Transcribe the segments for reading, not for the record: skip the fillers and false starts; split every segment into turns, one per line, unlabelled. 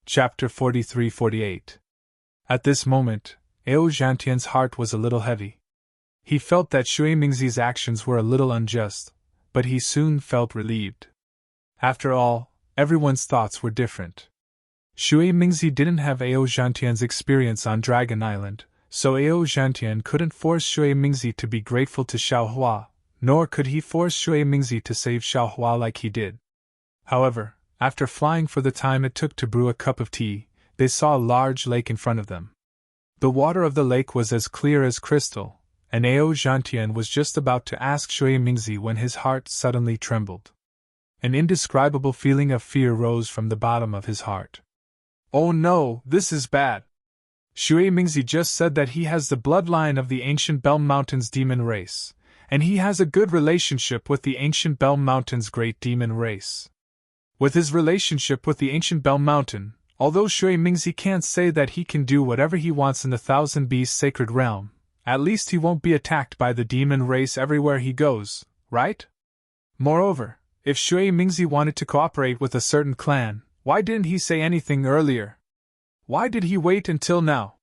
Chapter 43-48. At this moment, Ao Zhantian's heart was a little heavy. He felt that Shui Mingzi's actions were a little unjust, but he soon felt relieved. After all, everyone's thoughts were different. Shui Mingzi didn't have Ao Zhantian's experience on Dragon Island, so Ao Zhantian couldn't force Shui Mingzi to be grateful to Xiaohua, nor could he force Shui Mingzi to save Xiaohua like he did. However, after flying for the time it took to brew a cup of tea, they saw a large lake in front of them. The water of the lake was as clear as crystal, and Ao Zhantian was just about to ask Shui Mingzi when his heart suddenly trembled. An indescribable feeling of fear rose from the bottom of his heart. Oh no, this is bad! Shui Mingzi just said that he has the bloodline of the Ancient Bell Mountain's demon race, and he has a good relationship with the Ancient Bell Mountain's great demon race. With his relationship with the Ancient Bell Mountain, although Shui Mingzi can't say that he can do whatever he wants in the Thousand Beasts Sacred Realm, at least he won't be attacked by the demon race everywhere he goes, right? Moreover, if Shui Mingzi wanted to cooperate with a certain clan, why didn't he say anything earlier? Why did he wait until now?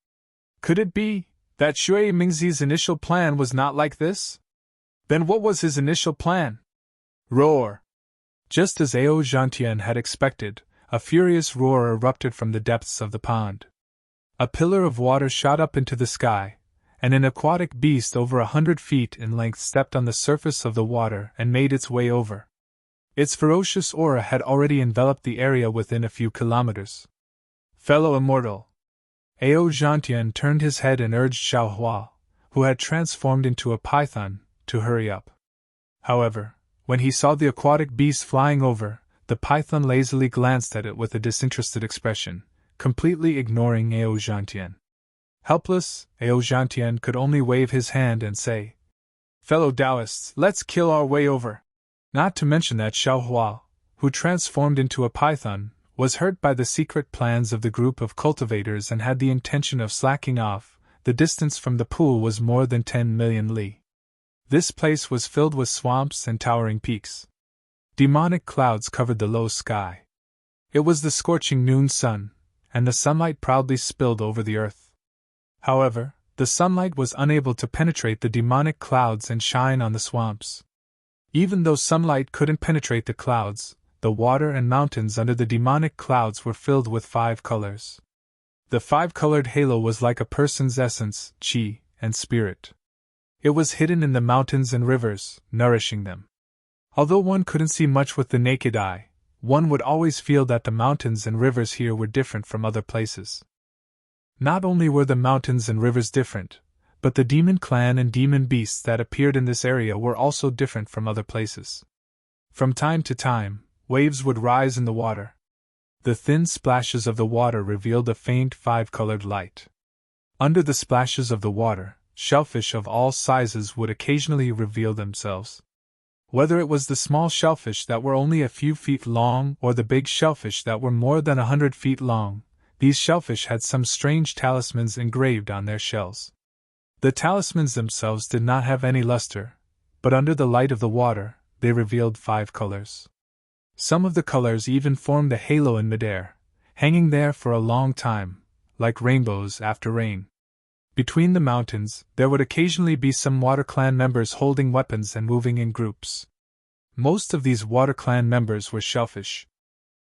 Could it be that Shui Mingzi's initial plan was not like this? Then what was his initial plan? Roar! Just as Ao Zhantian had expected, a furious roar erupted from the depths of the pond. A pillar of water shot up into the sky, and an aquatic beast over 100 feet in length stepped on the surface of the water and made its way over. Its ferocious aura had already enveloped the area within a few kilometers. Fellow Immortal! Ao Zhantian turned his head and urged Xiaohua, who had transformed into a python, to hurry up. However, when he saw the aquatic beast flying over, the python lazily glanced at it with a disinterested expression, completely ignoring Ao Zhantian. Helpless, Ao Zhantian could only wave his hand and say, "Fellow Taoists, let's kill our way over." Not to mention that Xiaohua, who transformed into a python, was hurt by the secret plans of the group of cultivators and had the intention of slacking off. The distance from the pool was more than 10 million li. This place was filled with swamps and towering peaks. Demonic clouds covered the low sky. It was the scorching noon sun, and the sunlight proudly spilled over the earth. However, the sunlight was unable to penetrate the demonic clouds and shine on the swamps. Even though sunlight couldn't penetrate the clouds, the water and mountains under the demonic clouds were filled with 5 colors. The 5-colored halo was like a person's essence, chi, and spirit. It was hidden in the mountains and rivers, nourishing them. Although one couldn't see much with the naked eye, one would always feel that the mountains and rivers here were different from other places. Not only were the mountains and rivers different, but the demon clan and demon beasts that appeared in this area were also different from other places. From time to time, waves would rise in the water. The thin splashes of the water revealed a faint 5-colored light. Under the splashes of the water, shellfish of all sizes would occasionally reveal themselves. Whether it was the small shellfish that were only a few feet long or the big shellfish that were more than 100 feet long, these shellfish had some strange talismans engraved on their shells. The talismans themselves did not have any luster, but under the light of the water, they revealed 5 colors. Some of the colors even formed a halo in midair, hanging there for a long time, like rainbows after rain. Between the mountains, there would occasionally be some water clan members holding weapons and moving in groups. Most of these water clan members were shellfish.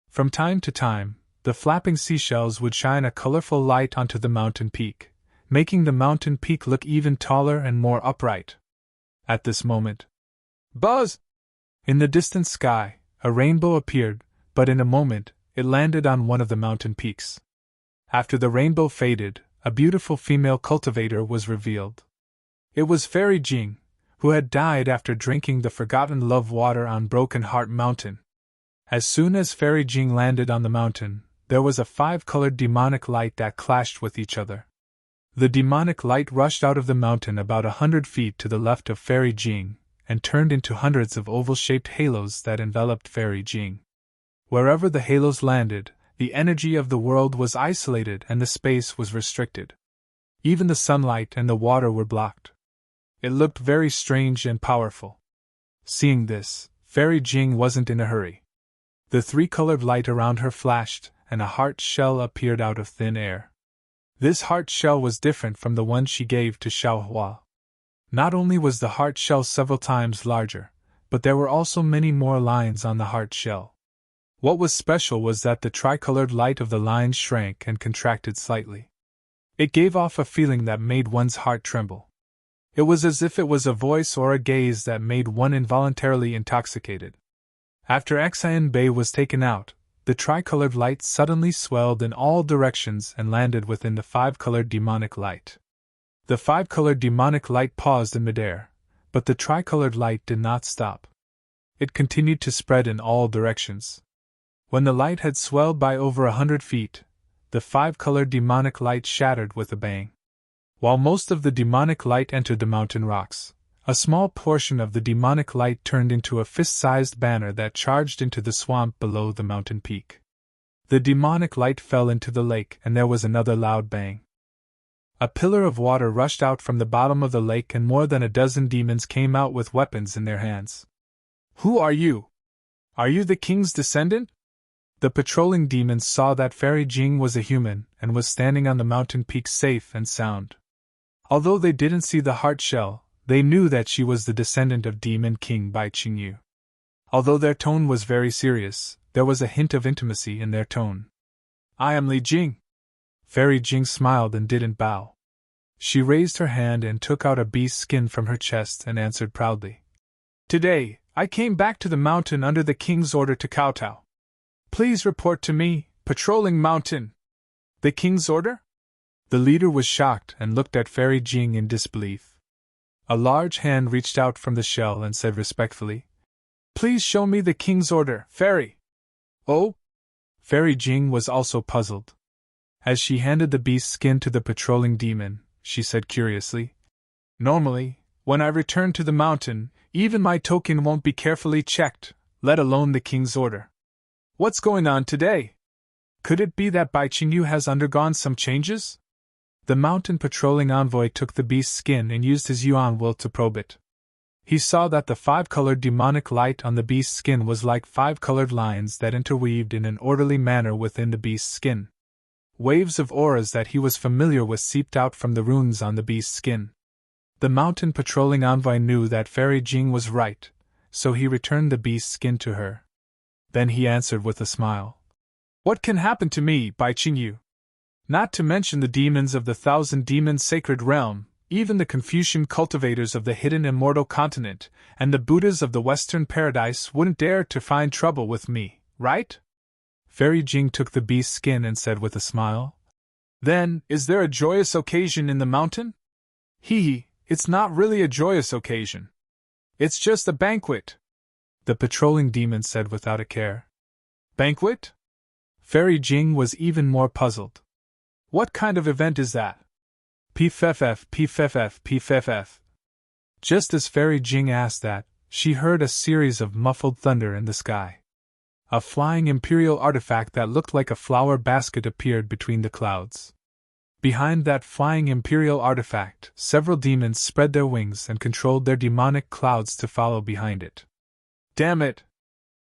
From time to time, the flapping seashells would shine a colorful light onto the mountain peak, making the mountain peak look even taller and more upright. At this moment, buzz! In the distant sky, a rainbow appeared, but in a moment, it landed on one of the mountain peaks. After the rainbow faded, a beautiful female cultivator was revealed. It was Fairy Jing, who had died after drinking the forgotten love water on Broken Heart Mountain. As soon as Fairy Jing landed on the mountain, there was a 5-colored demonic light that clashed with each other. The demonic light rushed out of the mountain about 100 feet to the left of Fairy Jing, and turned into hundreds of oval-shaped halos that enveloped Fairy Jing. Wherever the halos landed, the energy of the world was isolated and the space was restricted. Even the sunlight and the water were blocked. It looked very strange and powerful. Seeing this, Fairy Jing wasn't in a hurry. The 3-colored light around her flashed, and a heart shell appeared out of thin air. This heart shell was different from the one she gave to Xiaohua. Not only was the heart shell several times larger, but there were also many more lines on the heart shell. What was special was that the tricolored light of the lines shrank and contracted slightly. It gave off a feeling that made one's heart tremble. It was as if it was a voice or a gaze that made one involuntarily intoxicated. After Xian Bei was taken out, the tricolored light suddenly swelled in all directions and landed within the five-colored demonic light. The five-colored demonic light paused in midair, but the tricolored light did not stop. It continued to spread in all directions. When the light had swelled by over 100 feet, the five-colored demonic light shattered with a bang. While most of the demonic light entered the mountain rocks, a small portion of the demonic light turned into a fist-sized banner that charged into the swamp below the mountain peak. The demonic light fell into the lake, and there was another loud bang. A pillar of water rushed out from the bottom of the lake, and more than a dozen demons came out with weapons in their hands. "Who are you? Are you the king's descendant?" The patrolling demons saw that Fairy Jing was a human and was standing on the mountain peak safe and sound. Although they didn't see the heart shell, they knew that she was the descendant of Demon King Bai Qingyu. Although their tone was very serious, there was a hint of intimacy in their tone. "I am Li Jing." Fairy Jing smiled and didn't bow. She raised her hand and took out a beast's skin from her chest and answered proudly. "Today, I came back to the mountain under the king's order to kowtow. Please report to me, patrolling mountain." "The king's order?" The leader was shocked and looked at Fairy Jing in disbelief. A large hand reached out from the shell and said respectfully, "Please show me the king's order, Fairy." "Oh?" Fairy Jing was also puzzled. As she handed the beast's skin to the patrolling demon, she said curiously, "Normally, when I return to the mountain, even my token won't be carefully checked, let alone the king's order. What's going on today? Could it be that Bai Qingyu has undergone some changes?" The mountain patrolling envoy took the beast's skin and used his yuan will to probe it. He saw that the five-colored demonic light on the beast's skin was like five-colored lines that interweaved in an orderly manner within the beast's skin. Waves of auras that he was familiar with seeped out from the runes on the beast's skin. The mountain patrolling envoy knew that Fairy Jing was right, so he returned the beast's skin to her. Then he answered with a smile, "What can happen to me, Bai Qingyu? Not to mention the demons of the Thousand Demons Sacred Realm, even the Confucian cultivators of the hidden Immortal continent, and the Buddhas of the Western Paradise wouldn't dare to find trouble with me, right?" Fairy Jing took the beast's skin and said with a smile, "Then, is there a joyous occasion in the mountain?" "Hee, it's not really a joyous occasion. It's just a banquet," the patrolling demon said without a care. "Banquet?" Fairy Jing was even more puzzled. "What kind of event is that?" "Pff, pff, pff." Just as Fairy Jing asked that, she heard a series of muffled thunder in the sky. A flying imperial artifact that looked like a flower basket appeared between the clouds. Behind that flying imperial artifact, several demons spread their wings and controlled their demonic clouds to follow behind it. "Damn it!"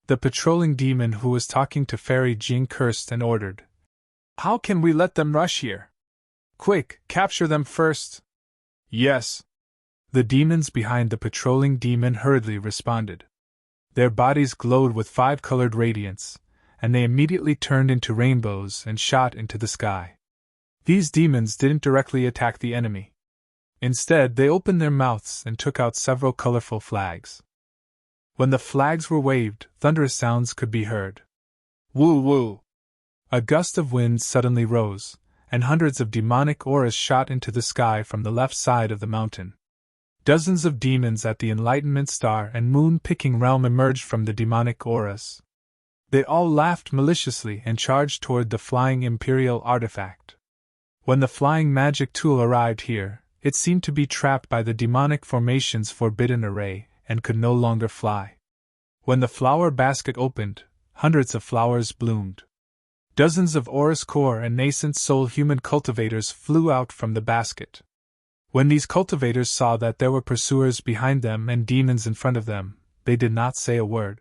The patrolling demon who was talking to Fairy Jing cursed and ordered, "How can we let them rush here? Quick, capture them first." "Yes." The demons behind the patrolling demon hurriedly responded. Their bodies glowed with five-colored radiance, and they immediately turned into rainbows and shot into the sky. These demons didn't directly attack the enemy. Instead, they opened their mouths and took out several colorful flags. When the flags were waved, thunderous sounds could be heard. Woo woo! A gust of wind suddenly rose, and hundreds of demonic auras shot into the sky from the left side of the mountain. Dozens of demons at the Enlightenment Star and Moon-picking realm emerged from the demonic auras. They all laughed maliciously and charged toward the flying imperial artifact. When the flying magic tool arrived here, it seemed to be trapped by the demonic formation's forbidden array and could no longer fly. When the flower basket opened, hundreds of flowers bloomed. Dozens of Aurus Core and nascent soul human cultivators flew out from the basket. When these cultivators saw that there were pursuers behind them and demons in front of them, they did not say a word.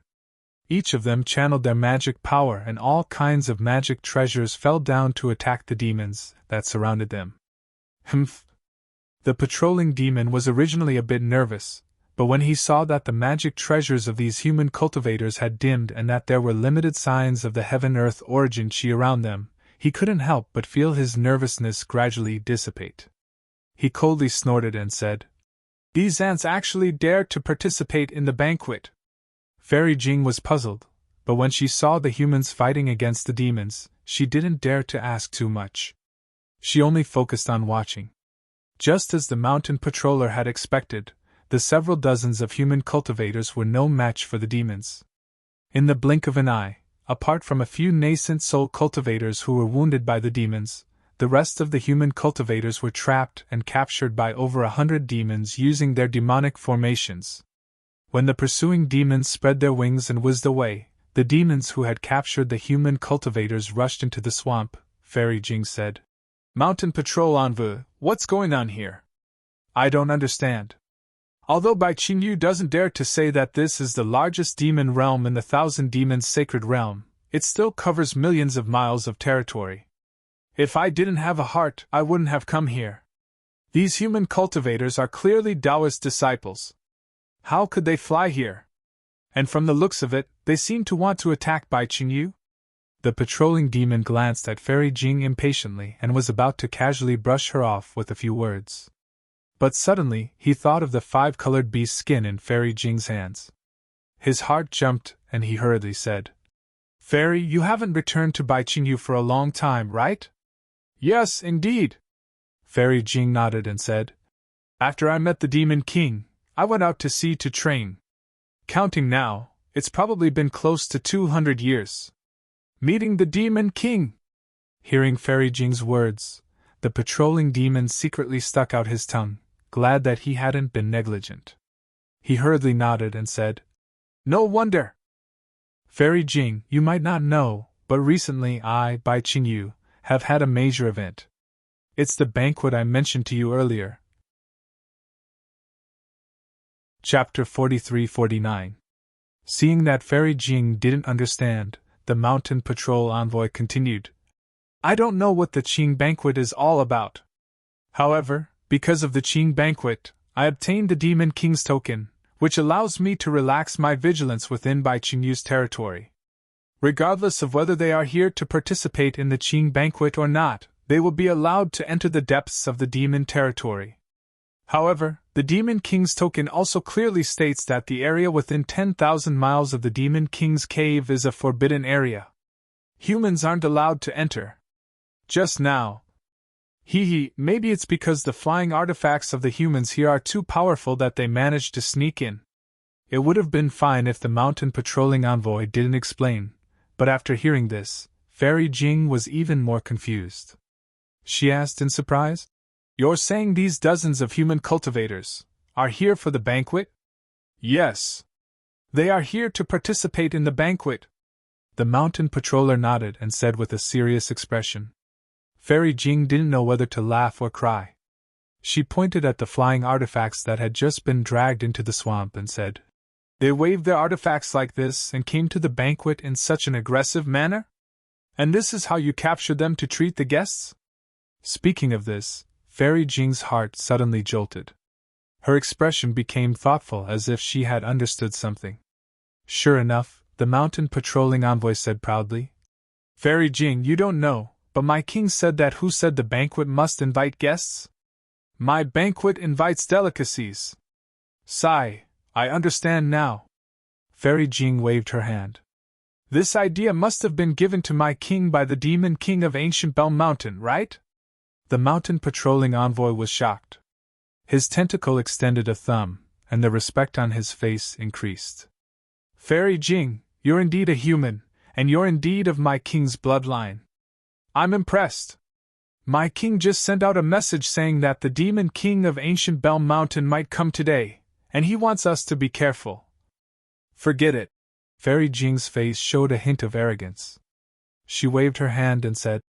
Each of them channeled their magic power, and all kinds of magic treasures fell down to attack the demons that surrounded them. Humph! The patrolling demon was originally a bit nervous, but when he saw that the magic treasures of these human cultivators had dimmed and that there were limited signs of the heaven-earth origin chi around them, he couldn't help but feel his nervousness gradually dissipate. He coldly snorted and said, "These ants actually dared to participate in the banquet." Fairy Jing was puzzled, but when she saw the humans fighting against the demons, she didn't dare to ask too much. She only focused on watching. Just as the mountain patroller had expected, the several dozens of human cultivators were no match for the demons. In the blink of an eye, apart from a few nascent soul cultivators who were wounded by the demons, the rest of the human cultivators were trapped and captured by over 100 demons using their demonic formations. When the pursuing demons spread their wings and whizzed away, the demons who had captured the human cultivators rushed into the swamp. Fairy Jing said, "Mountain Patrol Envoy, what's going on here? I don't understand." Although Bai Qingyu doesn't dare to say that this is the largest demon realm in the Thousand Demons Sacred Realm, it still covers millions of miles of territory. If I didn't have a heart, I wouldn't have come here. These human cultivators are clearly Taoist disciples. How could they fly here? And from the looks of it, they seem to want to attack Bai Qingyu? The patrolling demon glanced at Fairy Jing impatiently and was about to casually brush her off with a few words. But suddenly, he thought of the 5-colored beast skin in Fairy Jing's hands. His heart jumped, and he hurriedly said, "Fairy, you haven't returned to Bai Qingyu for a long time, right?" "Yes, indeed." Fairy Jing nodded and said, "After I met the Demon King, I went out to sea to train. Counting now, it's probably been close to 200 years. Meeting the Demon King!" Hearing Fairy Jing's words, the patrolling demon secretly stuck out his tongue, glad that he hadn't been negligent. He hurriedly nodded and said, "No wonder. Fairy Jing, you might not know, but recently I, Bai Qingyu, have had a major event. It's the banquet I mentioned to you earlier." Chapter 43-49. Seeing that Fairy Jing didn't understand, the Mountain Patrol Envoy continued, "I don't know what the Qing banquet is all about. However, because of the Qing banquet, I obtained the Demon King's token, which allows me to relax my vigilance within Bai Qingyu's territory. Regardless of whether they are here to participate in the Qing banquet or not, they will be allowed to enter the depths of the demon territory. However, the Demon King's token also clearly states that the area within 10,000 miles of the Demon King's cave is a forbidden area. Humans aren't allowed to enter. Just now. Maybe it's because the flying artifacts of the humans here are too powerful that they managed to sneak in." It would have been fine if the mountain patrolling envoy didn't explain, but after hearing this, Fairy Jing was even more confused. She asked in surprise, "You're saying these dozens of human cultivators are here for the banquet?" "Yes. They are here to participate in the banquet." The mountain patroller nodded and said with a serious expression. Fairy Jing didn't know whether to laugh or cry. She pointed at the flying artifacts that had just been dragged into the swamp and said, "They waved their artifacts like this and came to the banquet in such an aggressive manner? And this is how you captured them to treat the guests?" Speaking of this, Fairy Jing's heart suddenly jolted. Her expression became thoughtful as if she had understood something. "Sure enough," the mountain patrolling envoy said proudly. "Fairy Jing, you don't know, but my king said that who said the banquet must invite guests? My banquet invites delicacies. Sigh, I understand now." Fairy Jing waved her hand. "This idea must have been given to my king by the Demon King of Ancient Bell Mountain, right?" The mountain patrolling envoy was shocked. His tentacle extended a thumb, and the respect on his face increased. "Fairy Jing, you're indeed a human, and you're indeed of my king's bloodline. I'm impressed. My king just sent out a message saying that the Demon King of Ancient Bell Mountain might come today, and he wants us to be careful." "Forget it." Fairy Jing's face showed a hint of arrogance. She waved her hand and said,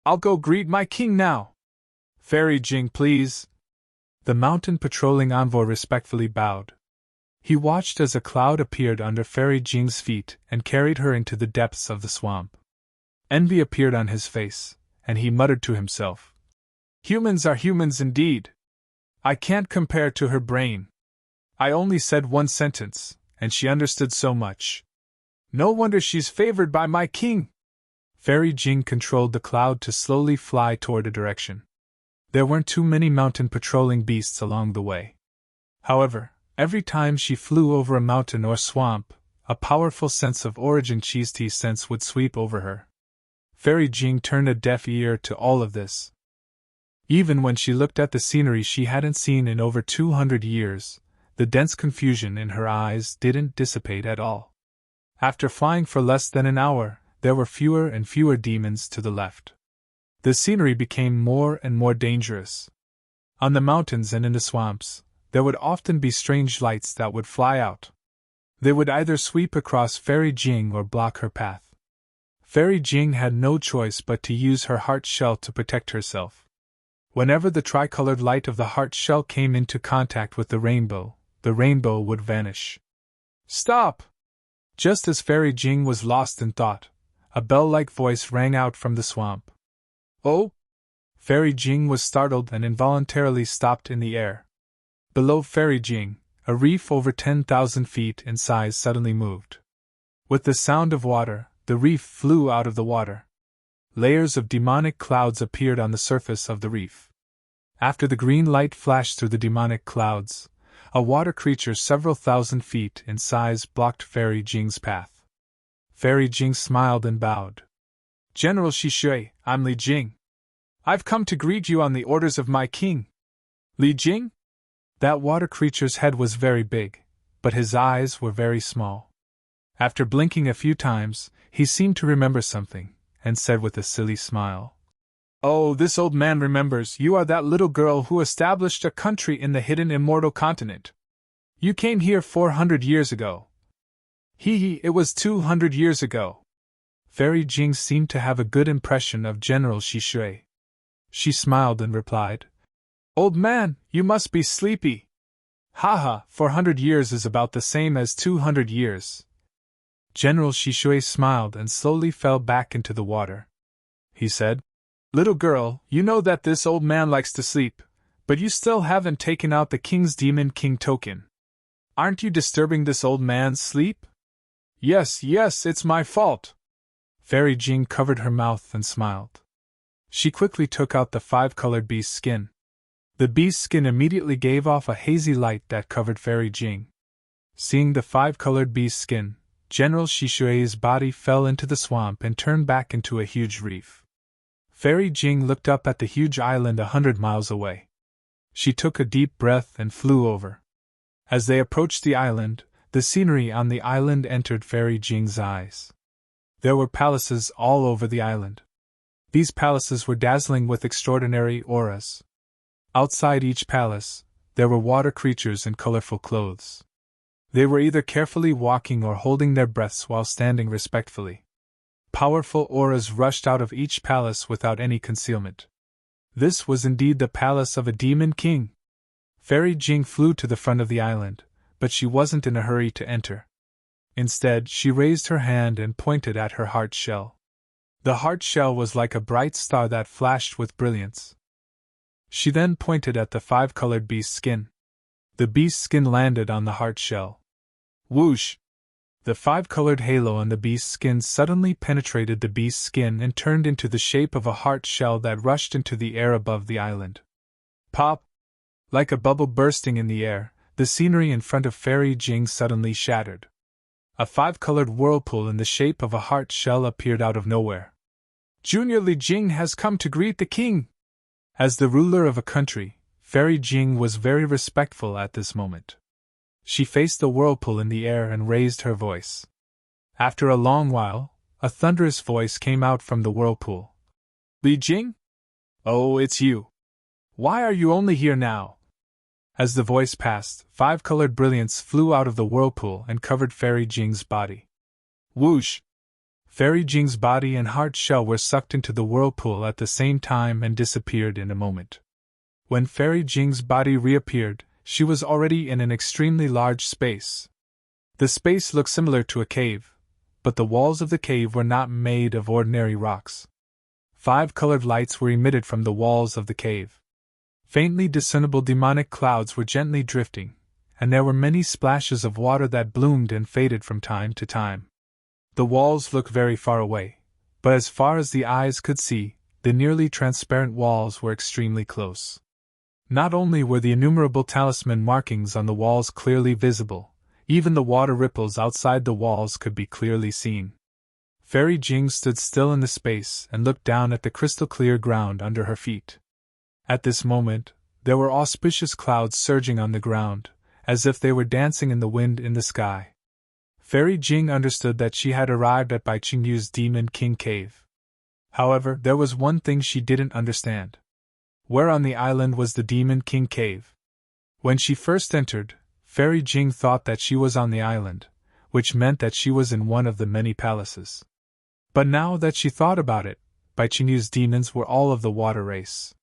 "I'll go greet my king now." "Fairy Jing, please." The mountain patrolling envoy respectfully bowed. He watched as a cloud appeared under Fairy Jing's feet and carried her into the depths of the swamp. Envy appeared on his face, and he muttered to himself, "Humans are humans indeed. I can't compare to her brain. I only said one sentence, and she understood so much. No wonder she's favored by my king." Fairy Jing controlled the cloud to slowly fly toward a direction. There weren't too many mountain patrolling beasts along the way. However, every time she flew over a mountain or swamp, a powerful sense of origin cheese tea scents would sweep over her. Fairy Jing turned a deaf ear to all of this. Even when she looked at the scenery she hadn't seen in over 200 years, the dense confusion in her eyes didn't dissipate at all. After flying for less than an hour, there were fewer and fewer demons to the left. The scenery became more and more dangerous. On the mountains and in the swamps, there would often be strange lights that would fly out. They would either sweep across Fairy Jing or block her path. Fairy Jing had no choice but to use her heart shell to protect herself. Whenever the tricolored light of the heart shell came into contact with the rainbow would vanish. "Stop!" Just as Fairy Jing was lost in thought, a bell-like voice rang out from the swamp. "Oh!" Fairy Jing was startled and involuntarily stopped in the air. Below Fairy Jing, a reef over 10,000 feet in size suddenly moved. With the sound of water, the reef flew out of the water. Layers of demonic clouds appeared on the surface of the reef. After the green light flashed through the demonic clouds, a water creature several thousand feet in size blocked Fairy Jing's path. Fairy Jing smiled and bowed. "General Shishui, I'm Li Jing. I've come to greet you on the orders of my king." "Li Jing?" That water creature's head was very big, but his eyes were very small. After blinking a few times, he seemed to remember something, and said with a silly smile, "Oh, this old man remembers. You are that little girl who established a country in the hidden Immortal continent. You came here 400 years ago." It was 200 years ago." Fairy Jing seemed to have a good impression of General Shishui. She smiled and replied, "Old man, you must be sleepy. Haha, 400 years is about the same as 200 years. General Shishui smiled and slowly fell back into the water. He said, "Little girl, you know that this old man likes to sleep, but you still haven't taken out the King's Demon King token. Aren't you disturbing this old man's sleep?" Yes, it's my fault." Fairy Jing covered her mouth and smiled. She quickly took out the 5-colored beast's skin. The beast's skin immediately gave off a hazy light that covered Fairy Jing. Seeing the 5-colored beast's skin, General Shishui's body fell into the swamp and turned back into a huge reef. Fairy Jing looked up at the huge island 100 miles away. She took a deep breath and flew over. As they approached the island, the scenery on the island entered Fairy Jing's eyes. There were palaces all over the island. These palaces were dazzling with extraordinary auras. Outside each palace, there were water creatures in colorful clothes. They were either carefully walking or holding their breaths while standing respectfully. Powerful auras rushed out of each palace without any concealment. This was indeed the palace of a demon king. Fairy Jing flew to the front of the island, but she wasn't in a hurry to enter. Instead, she raised her hand and pointed at her heart shell. The heart shell was like a bright star that flashed with brilliance. She then pointed at the 5-colored beast's skin. The beast's skin landed on the heart shell. Whoosh! The 5-colored halo on the beast's skin suddenly penetrated the beast's skin and turned into the shape of a heart shell that rushed into the air above the island. Pop! Like a bubble bursting in the air, the scenery in front of Fairy Jing suddenly shattered. A 5-colored whirlpool in the shape of a heart shell appeared out of nowhere. Junior Li Jing has come to greet the king! As the ruler of a country, Fairy Jing was very respectful at this moment. She faced the whirlpool in the air and raised her voice. After a long while, a thunderous voice came out from the whirlpool. Li Jing? Oh, it's you. Why are you only here now? As the voice passed, 5-colored brilliance flew out of the whirlpool and covered Fairy Jing's body. Whoosh! Fairy Jing's body and heart shell were sucked into the whirlpool at the same time and disappeared in a moment. When Fairy Jing's body reappeared, she was already in an extremely large space. The space looked similar to a cave, but the walls of the cave were not made of ordinary rocks. 5 colored lights were emitted from the walls of the cave. Faintly discernible demonic clouds were gently drifting, and there were many splashes of water that bloomed and faded from time to time. The walls looked very far away, but as far as the eyes could see, the nearly transparent walls were extremely close. Not only were the innumerable talisman markings on the walls clearly visible, even the water ripples outside the walls could be clearly seen. Fairy Jing stood still in the space and looked down at the crystal-clear ground under her feet. At this moment, there were auspicious clouds surging on the ground, as if they were dancing in the wind in the sky. Fairy Jing understood that she had arrived at Bai Qingyu's Demon King Cave. However, there was one thing she didn't understand. Where on the island was the Demon King Cave? When she first entered, Fairy Jing thought that she was on the island, which meant that she was in one of the many palaces. But now that she thought about it, Bai Qingyu's demons were all of the water race.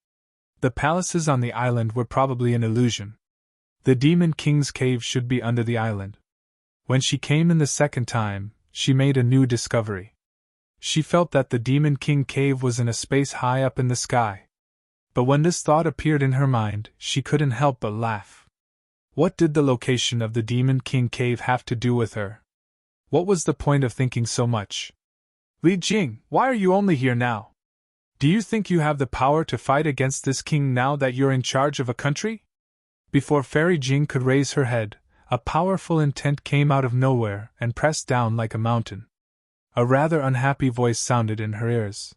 The palaces on the island were probably an illusion. The Demon King's cave should be under the island. When she came in the second time, she made a new discovery. She felt that the Demon King cave was in a space high up in the sky. But when this thought appeared in her mind, she couldn't help but laugh. What did the location of the Demon King cave have to do with her? What was the point of thinking so much? Li Jing, why are you only here now? Do you think you have the power to fight against this king now that you're in charge of a country? Before Fairy Jing could raise her head, a powerful intent came out of nowhere and pressed down like a mountain. A rather unhappy voice sounded in her ears.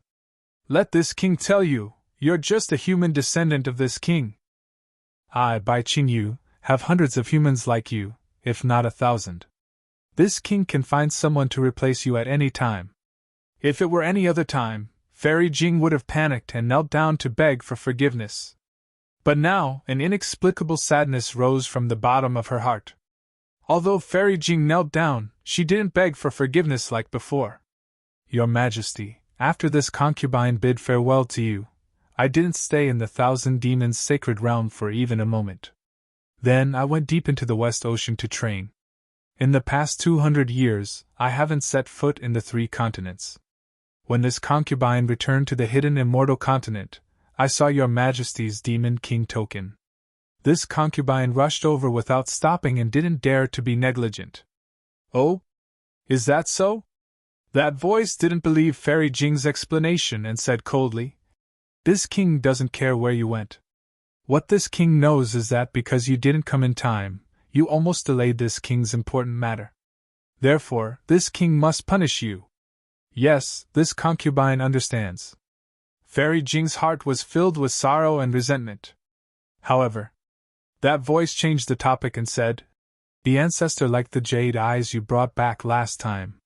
Let this king tell you, you're just a human descendant of this king. I, Bai Qingyu, have hundreds of humans like you, if not 1,000. This king can find someone to replace you at any time. If it were any other time, Fairy Jing would have panicked and knelt down to beg for forgiveness. But now, an inexplicable sadness rose from the bottom of her heart. Although Fairy Jing knelt down, she didn't beg for forgiveness like before. Your Majesty, after this concubine bid farewell to you, I didn't stay in the 1,000 demons' sacred realm for even a moment. Then I went deep into the West Ocean to train. In the past 200 years, I haven't set foot in the 3 continents. When this concubine returned to the hidden Immortal continent, I saw your Majesty's Demon King token. This concubine rushed over without stopping and didn't dare to be negligent. Oh? Is that so? That voice didn't believe Fairy Jing's explanation and said coldly, This king doesn't care where you went. What this king knows is that because you didn't come in time, you almost delayed this king's important matter. Therefore, this king must punish you. Yes, this concubine understands. Fairy Jing's heart was filled with sorrow and resentment. However, that voice changed the topic and said, The ancestor liked the jade eyes you brought back last time.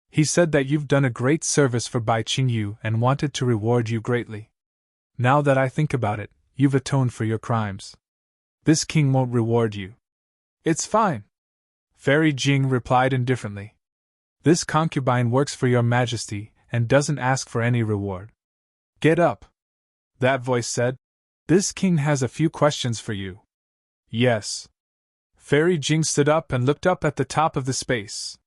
He said that you've done a great service for Bai Qingyu and wanted to reward you greatly. Now that I think about it, you've atoned for your crimes. This king won't reward you. It's fine. Fairy Jing replied indifferently. This concubine works for your Majesty and doesn't ask for any reward. Get up. That voice said. This king has a few questions for you. Yes. Fairy Jing stood up and looked up at the top of the space.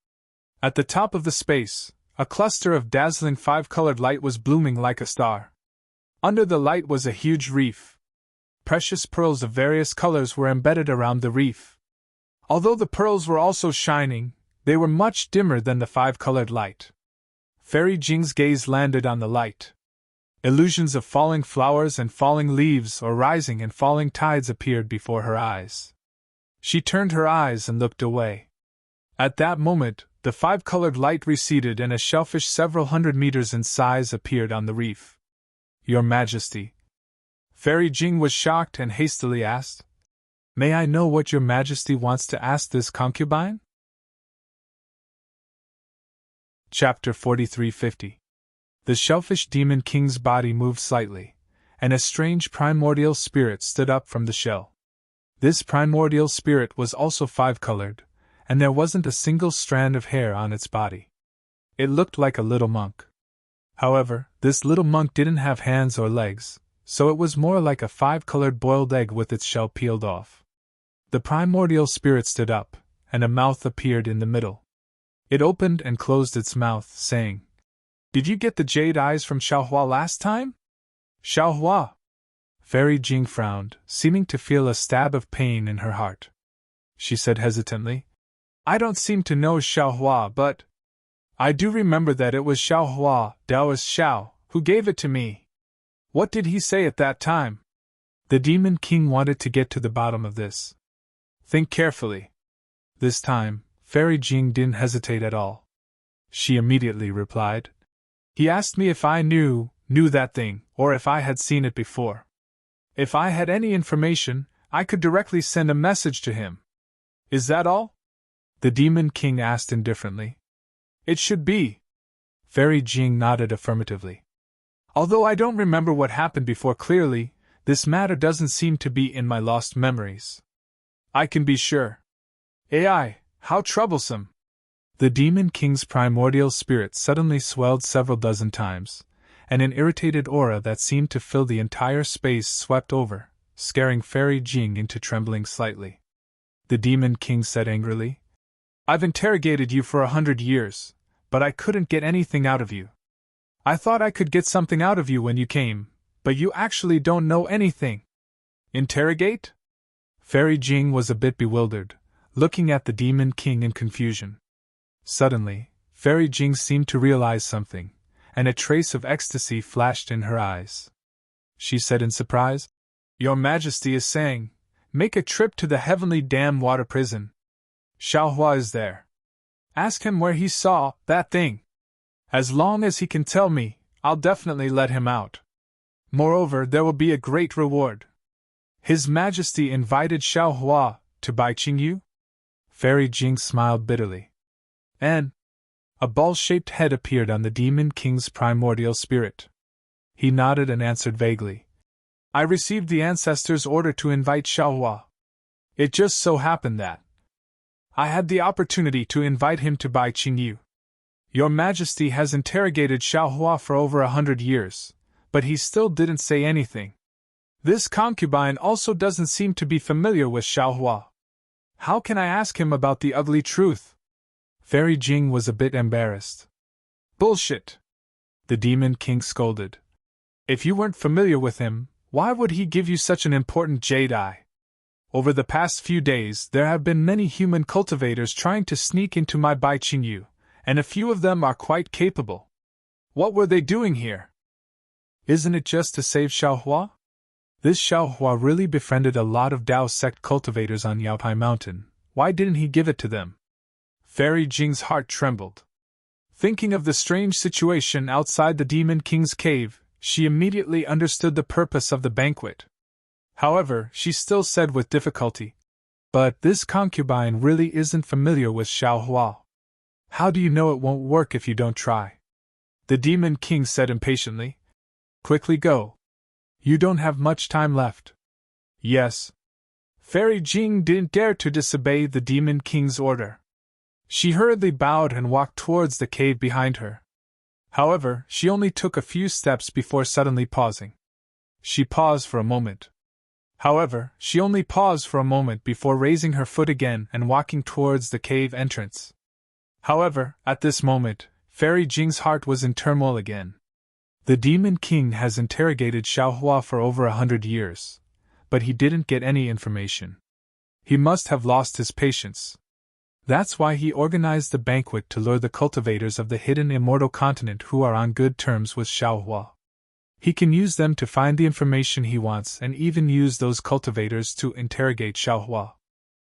At the top of the space, a cluster of dazzling 5-colored light was blooming like a star. Under the light was a huge reef. Precious pearls of various colors were embedded around the reef. Although the pearls were also shining, they were much dimmer than the 5-colored light. Fairy Jing's gaze landed on the light. Illusions of falling flowers and falling leaves or rising and falling tides appeared before her eyes. She turned her eyes and looked away. At that moment, the 5-colored light receded and a shellfish several hundred meters in size appeared on the reef. Your Majesty. Fairy Jing was shocked and hastily asked, May I know what your Majesty wants to ask this concubine? Chapter 4350. The Shellfish Demon King's body moved slightly, and a strange primordial spirit stood up from the shell. This primordial spirit was also 5-colored, and there wasn't a single strand of hair on its body. It looked like a little monk. However, this little monk didn't have hands or legs, so it was more like a 5-colored boiled egg with its shell peeled off. The primordial spirit stood up, and a mouth appeared in the middle. It opened and closed its mouth, saying, "Did you get the jade eyes from Xiaohua last time?" "Xiaohua?" Fairy Jing frowned, seeming to feel a stab of pain in her heart. She said hesitantly, "I don't seem to know Xiaohua, but I do remember that it was Xiaohua, Taoist Xiao, who gave it to me. What did he say at that time?" The Demon King wanted to get to the bottom of this. "Think carefully." This time, Fairy Jing didn't hesitate at all. She immediately replied, "He asked me if I knew that thing, or if I had seen it before. If I had any information, I could directly send a message to him. Is that all?" The Demon King asked indifferently. "It should be." Fairy Jing nodded affirmatively. "Although I don't remember what happened before clearly, this matter doesn't seem to be in my lost memories. I can be sure. Ai, how troublesome!" The Demon King's primordial spirit suddenly swelled several dozen times, and an irritated aura that seemed to fill the entire space swept over, scaring Fairy Jing into trembling slightly. The Demon King said angrily, "I've interrogated you for 100 years, but I couldn't get anything out of you. I thought I could get something out of you when you came, but you actually don't know anything." "Interrogate?" Fairy Jing was a bit bewildered, looking at the Demon King in confusion. Suddenly, Fairy Jing seemed to realize something, and a trace of ecstasy flashed in her eyes. She said in surprise, "Your Majesty is saying, make a trip to the heavenly dam water prison. Xiaohua is there. Ask him where he saw that thing. As long as he can tell me, I'll definitely let him out. Moreover, there will be a great reward. His Majesty invited Xiaohua to Bai Qingyu?" Fairy Jing smiled bitterly. "And?" A ball-shaped head appeared on the Demon King's primordial spirit. He nodded and answered vaguely, "I received the ancestor's order to invite Xiaohua. It just so happened that I had the opportunity to invite him to Bai Qingyu. Your Majesty has interrogated Xiaohua for over 100 years, but he still didn't say anything. This concubine also doesn't seem to be familiar with Xiaohua. How can I ask him about the ugly truth?" Fairy Jing was a bit embarrassed. "Bullshit!" the Demon King scolded. "If you weren't familiar with him, why would he give you such an important jade eye? Over the past few days there have been many human cultivators trying to sneak into my Bai Qingyu, and a few of them are quite capable. What were they doing here? Isn't it just to save Xiaohua? This Xiaohua really befriended a lot of Dao sect cultivators on Yaopai Mountain. Why didn't he give it to them?" Fairy Jing's heart trembled. Thinking of the strange situation outside the Demon King's cave, she immediately understood the purpose of the banquet. However, she still said with difficulty, "But this concubine really isn't familiar with Xiaohua. How do you know it won't work if you don't try?" The Demon King said impatiently, "Quickly go. You don't have much time left." "Yes." Fairy Jing didn't dare to disobey the Demon King's order. She hurriedly bowed and walked towards the cave behind her. However, she only took a few steps before suddenly pausing. She paused for a moment. However, she only paused for a moment before raising her foot again and walking towards the cave entrance. However, at this moment, Fairy Jing's heart was in turmoil again. The Demon King has interrogated Xiaohua for over 100 years, but he didn't get any information. He must have lost his patience. That's why he organized the banquet to lure the cultivators of the hidden Immortal continent who are on good terms with Xiaohua. He can use them to find the information he wants and even use those cultivators to interrogate Xiaohua.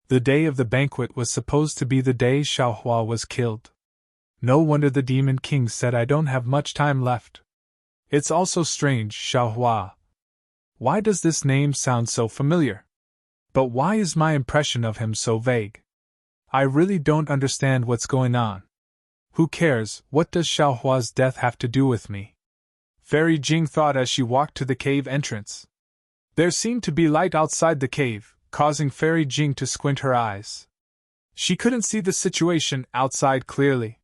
The day of the banquet was supposed to be the day Xiaohua was killed. No wonder the Demon King said, "I don't have much time left." It's also strange, Xiaohua. Why does this name sound so familiar? But why is my impression of him so vague? I really don't understand what's going on. Who cares? What does Xiaohua's death have to do with me? Fairy Jing thought as she walked to the cave entrance. There seemed to be light outside the cave, causing Fairy Jing to squint her eyes. She couldn't see the situation outside clearly.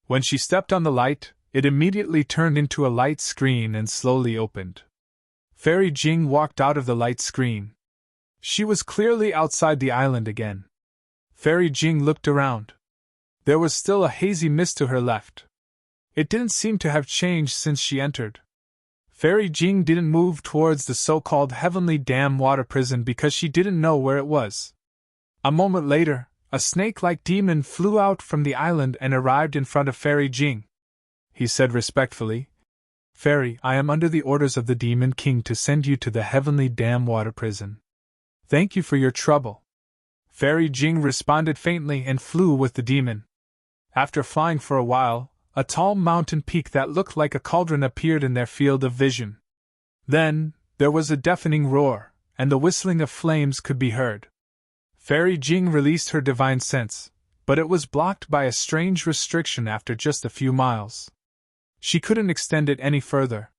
When she stepped on the light, it immediately turned into a light screen and slowly opened. Fairy Jing walked out of the light screen. She was clearly outside the island again. Fairy Jing looked around. There was still a hazy mist to her left. It didn't seem to have changed since she entered. Fairy Jing didn't move towards the so-called Heavenly Dam water prison because she didn't know where it was. A moment later, a snake-like demon flew out from the island and arrived in front of Fairy Jing. He said respectfully, "Fairy, I am under the orders of the Demon King to send you to the Heavenly Dam water prison. Thank you for your trouble." Fairy Jing responded faintly and flew with the demon. After flying for a while, a tall mountain peak that looked like a cauldron appeared in their field of vision. Then, there was a deafening roar, and the whistling of flames could be heard. Fairy Jing released her divine sense, but it was blocked by a strange restriction after just a few miles. She couldn't extend it any further.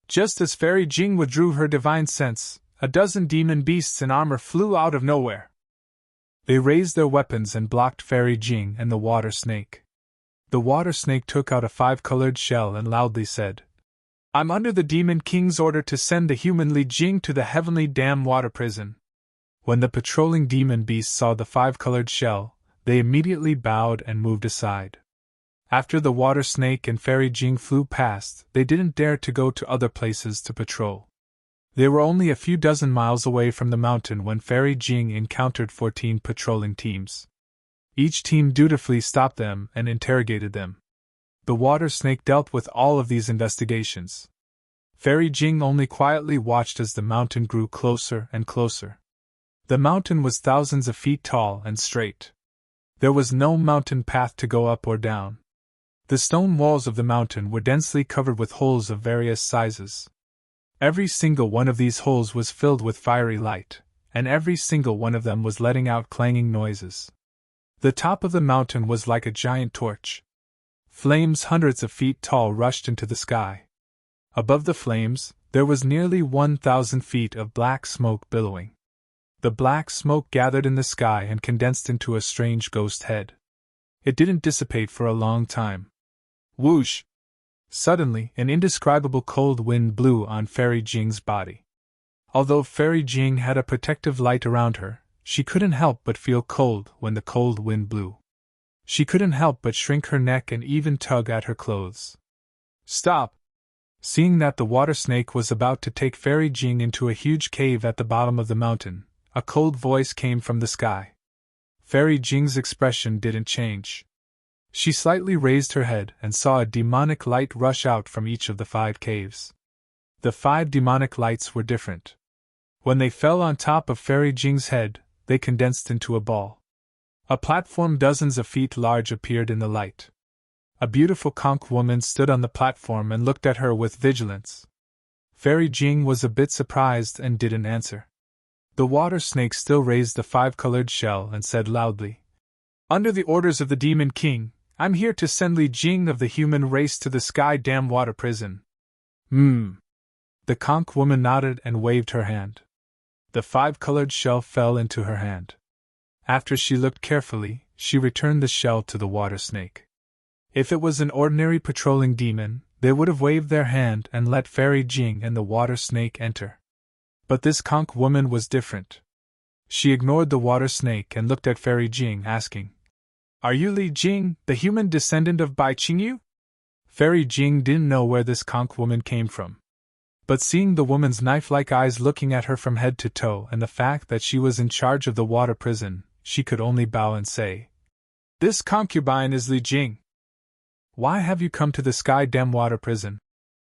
Just as Fairy Jing withdrew her divine sense, a dozen demon beasts in armor flew out of nowhere. They raised their weapons and blocked Fairy Jing and the water snake. The water snake took out a 5-colored shell and loudly said, "I'm under the Demon King's order to send the human Li Jing to the Heavenly Dam water prison." When the patrolling demon beasts saw the 5-colored shell, they immediately bowed and moved aside. After the water snake and Fairy Jing flew past, they didn't dare to go to other places to patrol. They were only a few dozen miles away from the mountain when Fairy Jing encountered 14 patrolling teams. Each team dutifully stopped them and interrogated them. The water snake dealt with all of these investigations. Fairy Jing only quietly watched as the mountain grew closer and closer. The mountain was thousands of feet tall and straight. There was no mountain path to go up or down. The stone walls of the mountain were densely covered with holes of various sizes. Every single one of these holes was filled with fiery light, and every single one of them was letting out clanging noises. The top of the mountain was like a giant torch. Flames hundreds of feet tall rushed into the sky. Above the flames, there was nearly 1,000 feet of black smoke billowing. The black smoke gathered in the sky and condensed into a strange ghost head. It didn't dissipate for a long time. Whoosh! Suddenly, an indescribable cold wind blew on Fairy Jing's body. Although Fairy Jing had a protective light around her, she couldn't help but feel cold when the cold wind blew. She couldn't help but shrink her neck and even tug at her clothes. "Stop!" Seeing that the water snake was about to take Fairy Jing into a huge cave at the bottom of the mountain, a cold voice came from the sky. Fairy Jing's expression didn't change. She slightly raised her head and saw a demonic light rush out from each of the 5 caves. The 5 demonic lights were different. When they fell on top of Fairy Jing's head, they condensed into a ball. A platform dozens of feet large appeared in the light. A beautiful conch woman stood on the platform and looked at her with vigilance. Fairy Jing was a bit surprised and didn't answer. The water snake still raised the 5-colored shell and said loudly, "Under the orders of the Demon King, I'm here to send Li Jing of the human race to the Sky Dam water prison." The conch woman nodded and waved her hand. The 5-colored shell fell into her hand. After she looked carefully, she returned the shell to the water snake. If it was an ordinary patrolling demon, they would have waved their hand and let Fairy Jing and the water snake enter. But this conch woman was different. She ignored the water snake and looked at Fairy Jing, asking, "Are you Li Jing, the human descendant of Bai Qingyu?" Fairy Jing didn't know where this conch woman came from. But seeing the woman's knife-like eyes looking at her from head to toe and the fact that she was in charge of the water prison, she could only bow and say, "This concubine is Li Jing." "Why have you come to the Sky Dam water prison?"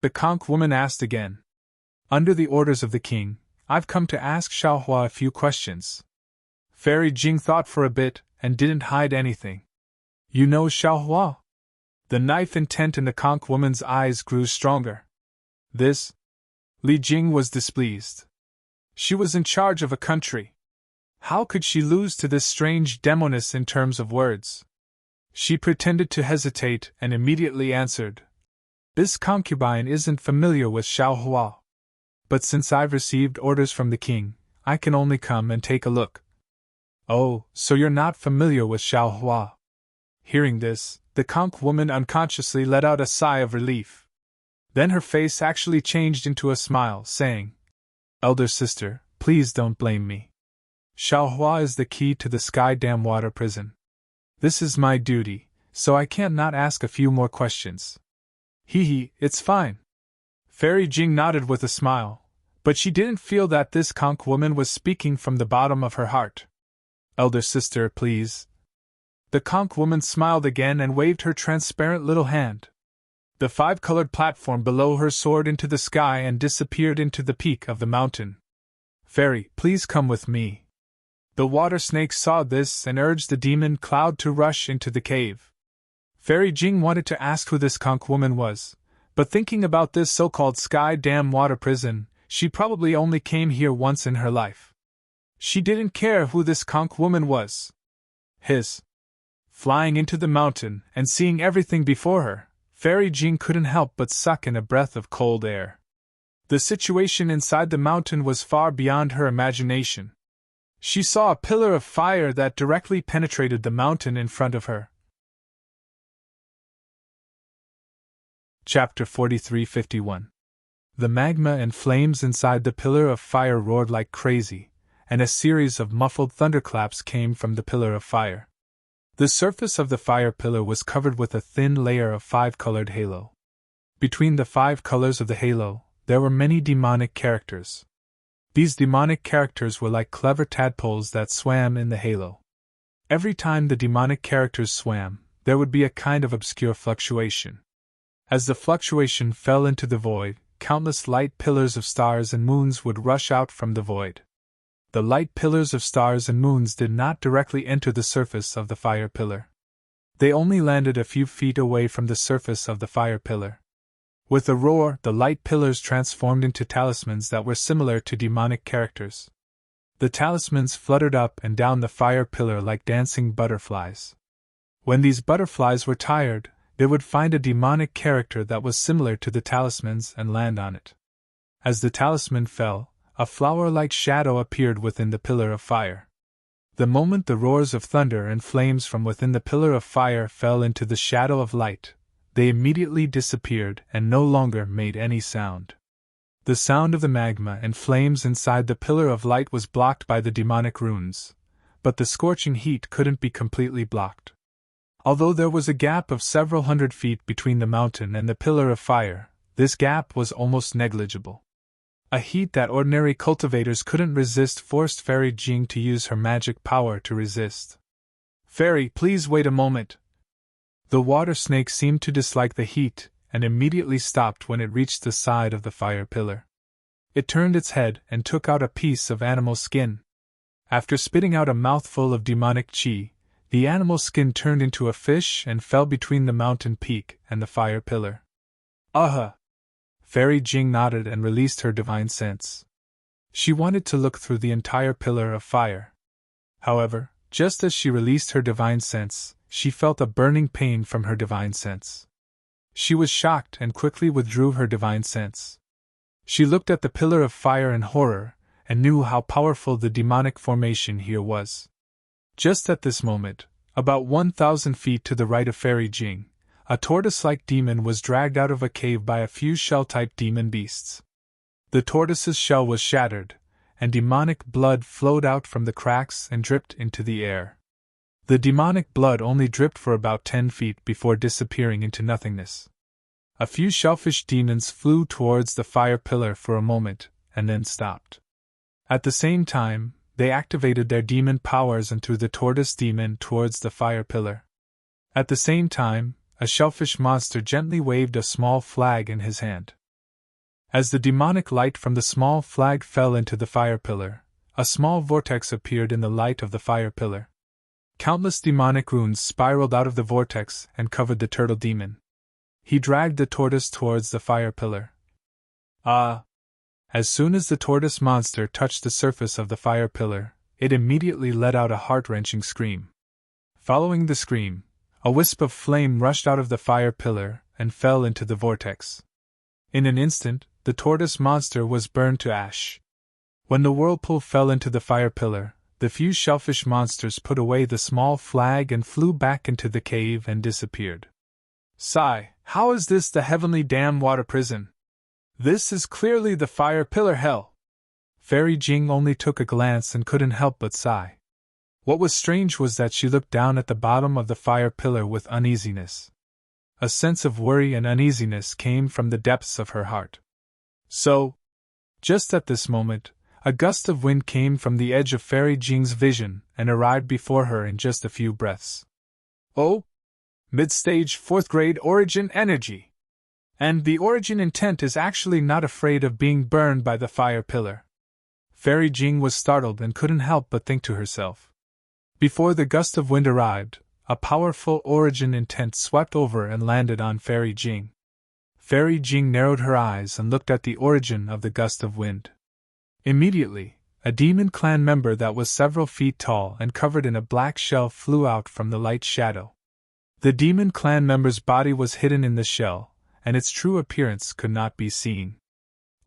the conch woman asked again. "Under the orders of the king, I've come to ask Xiaohua a few questions." Fairy Jing thought for a bit and didn't hide anything. "You know Xiaohua?" The knife intent in the conch woman's eyes grew stronger. This? Li Jing was displeased. She was in charge of a country. How could she lose to this strange demoness in terms of words? She pretended to hesitate and immediately answered, "This concubine isn't familiar with Xiaohua. But since I've received orders from the king, I can only come and take a look." "Oh, so you're not familiar with Xiaohua?" Hearing this, the conch woman unconsciously let out a sigh of relief. Then her face actually changed into a smile, saying, "Elder sister, please don't blame me. Xiaohua is the key to the Sky Dam water prison. This is my duty, so I can't not ask a few more questions. Hee, it's fine. Fairy Jing nodded with a smile, but she didn't feel that this conch woman was speaking from the bottom of her heart. Elder sister, please. The conch woman smiled again and waved her transparent little hand. The five-colored platform below her soared into the sky and disappeared into the peak of the mountain. Fairy, please come with me. The water snake saw this and urged the demon cloud to rush into the cave. Fairy Jing wanted to ask who this conch woman was, but thinking about this so-called Sky Dam water prison, she probably only came here once in her life. She didn't care who this conch woman was. Flying into the mountain and seeing everything before her, Fairy Jing couldn't help but suck in a breath of cold air. The situation inside the mountain was far beyond her imagination. She saw a pillar of fire that directly penetrated the mountain in front of her. Chapter 43:51. The magma and flames inside the pillar of fire roared like crazy, and a series of muffled thunderclaps came from the pillar of fire. The surface of the fire pillar was covered with a thin layer of five-colored halo. Between the five colors of the halo, there were many demonic characters. These demonic characters were like clever tadpoles that swam in the halo. Every time the demonic characters swam, there would be a kind of obscure fluctuation. As the fluctuation fell into the void, countless light pillars of stars and moons would rush out from the void. The light pillars of stars and moons did not directly enter the surface of the fire pillar. They only landed a few feet away from the surface of the fire pillar. With a roar, the light pillars transformed into talismans that were similar to demonic characters. The talismans fluttered up and down the fire pillar like dancing butterflies. When these butterflies were tired, they would find a demonic character that was similar to the talismans and land on it. As the talisman fell, a flower-like shadow appeared within the pillar of fire. The moment the roars of thunder and flames from within the pillar of fire fell into the shadow of light, they immediately disappeared and no longer made any sound. The sound of the magma and flames inside the pillar of light was blocked by the demonic runes, but the scorching heat couldn't be completely blocked. Although there was a gap of several hundred feet between the mountain and the pillar of fire, this gap was almost negligible. A heat that ordinary cultivators couldn't resist forced Fairy Jing to use her magic power to resist. Fairy, please wait a moment. The water snake seemed to dislike the heat and immediately stopped when it reached the side of the fire pillar. It turned its head and took out a piece of animal skin. After spitting out a mouthful of demonic chi, the animal skin turned into a fish and fell between the mountain peak and the fire pillar. Fairy Jing nodded and released her divine sense. She wanted to look through the entire pillar of fire. However, just as she released her divine sense, she felt a burning pain from her divine sense. She was shocked and quickly withdrew her divine sense. She looked at the pillar of fire in horror and knew how powerful the demonic formation here was. Just at this moment, about 1,000 feet to the right of Fairy Jing, a tortoise-like demon was dragged out of a cave by a few shell-type demon beasts. The tortoise's shell was shattered, and demonic blood flowed out from the cracks and dripped into the air. The demonic blood only dripped for about 10 feet before disappearing into nothingness. A few shellfish demons flew towards the fire pillar for a moment, and then stopped. At the same time, they activated their demon powers and threw the tortoise demon towards the fire pillar. At the same time, a shellfish monster gently waved a small flag in his hand. As the demonic light from the small flag fell into the fire pillar, a small vortex appeared in the light of the fire pillar. Countless demonic runes spiraled out of the vortex and covered the turtle demon. He dragged the tortoise towards the fire pillar. As soon as the tortoise monster touched the surface of the fire pillar, it immediately let out a heart-wrenching scream. Following the scream, a wisp of flame rushed out of the fire pillar and fell into the vortex. In an instant, the tortoise monster was burned to ash. When the whirlpool fell into the fire pillar, the few shellfish monsters put away the small flag and flew back into the cave and disappeared. Sigh, how is this the heavenly dam water prison? This is clearly the fire pillar hell. Fairy Jing only took a glance and couldn't help but sigh. What was strange was that she looked down at the bottom of the fire pillar with uneasiness. A sense of worry and uneasiness came from the depths of her heart. So, just at this moment, a gust of wind came from the edge of Fairy Jing's vision and arrived before her in just a few breaths. Oh! Mid-stage 4th grade origin energy! And the origin intent is actually not afraid of being burned by the fire pillar. Fairy Jing was startled and couldn't help but think to herself. Before the gust of wind arrived, a powerful origin intent swept over and landed on Fairy Jing. Fairy Jing narrowed her eyes and looked at the origin of the gust of wind. Immediately, a demon clan member that was several feet tall and covered in a black shell flew out from the light shadow. The demon clan member's body was hidden in the shell, and its true appearance could not be seen.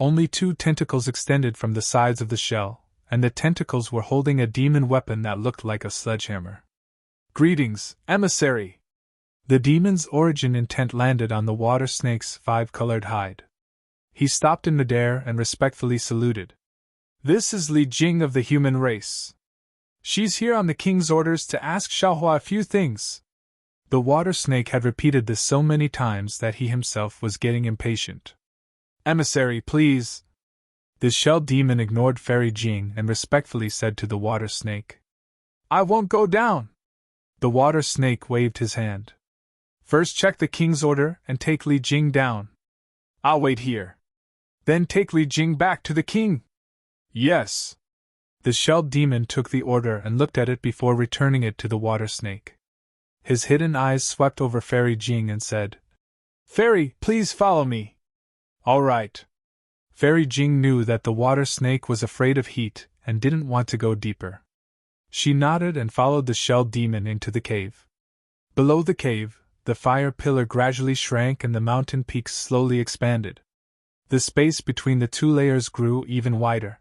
Only 2 tentacles extended from the sides of the shell, and the tentacles were holding a demon weapon that looked like a sledgehammer. Greetings, emissary! The demon's origin intent landed on the water snake's 5-colored hide. He stopped in midair and respectfully saluted. This is Li Jing of the human race. She's here on the king's orders to ask Xiaohua a few things. The water snake had repeated this so many times that he himself was getting impatient. Emissary, please. The shell demon ignored Fairy Jing and respectfully said to the water snake, I won't go down. The water snake waved his hand. First check the king's order and take Li Jing down. I'll wait here. Then take Li Jing back to the king. Yes. The shell demon took the order and looked at it before returning it to the water snake. His hidden eyes swept over Fairy Jing and said, Fairy, please follow me. All right. Fairy Jing knew that the water snake was afraid of heat and didn't want to go deeper. She nodded and followed the shell demon into the cave. Below the cave, the fire pillar gradually shrank and the mountain peaks slowly expanded. The space between the 2 layers grew even wider.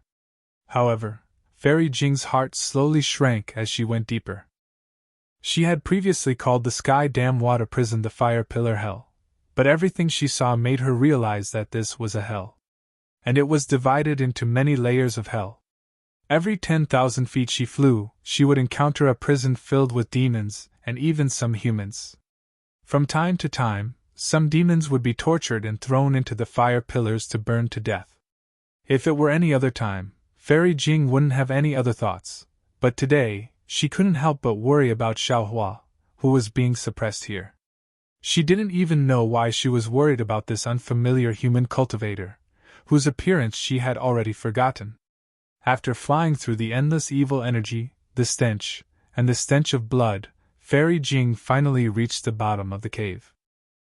However, Fairy Jing's heart slowly shrank as she went deeper. She had previously called the Sky Dam Water Prison the Fire Pillar Hell, but everything she saw made her realize that this was a hell. And it was divided into many layers of hell. Every 10,000 feet she flew, she would encounter a prison filled with demons, and even some humans. From time to time, some demons would be tortured and thrown into the fire pillars to burn to death. If it were any other time, Fairy Jing wouldn't have any other thoughts, but today, she couldn't help but worry about Xiaohua, who was being suppressed here. She didn't even know why she was worried about this unfamiliar human cultivator, whose appearance she had already forgotten. After flying through the endless evil energy, the stench, and the stench of blood, Fairy Jing finally reached the bottom of the cave.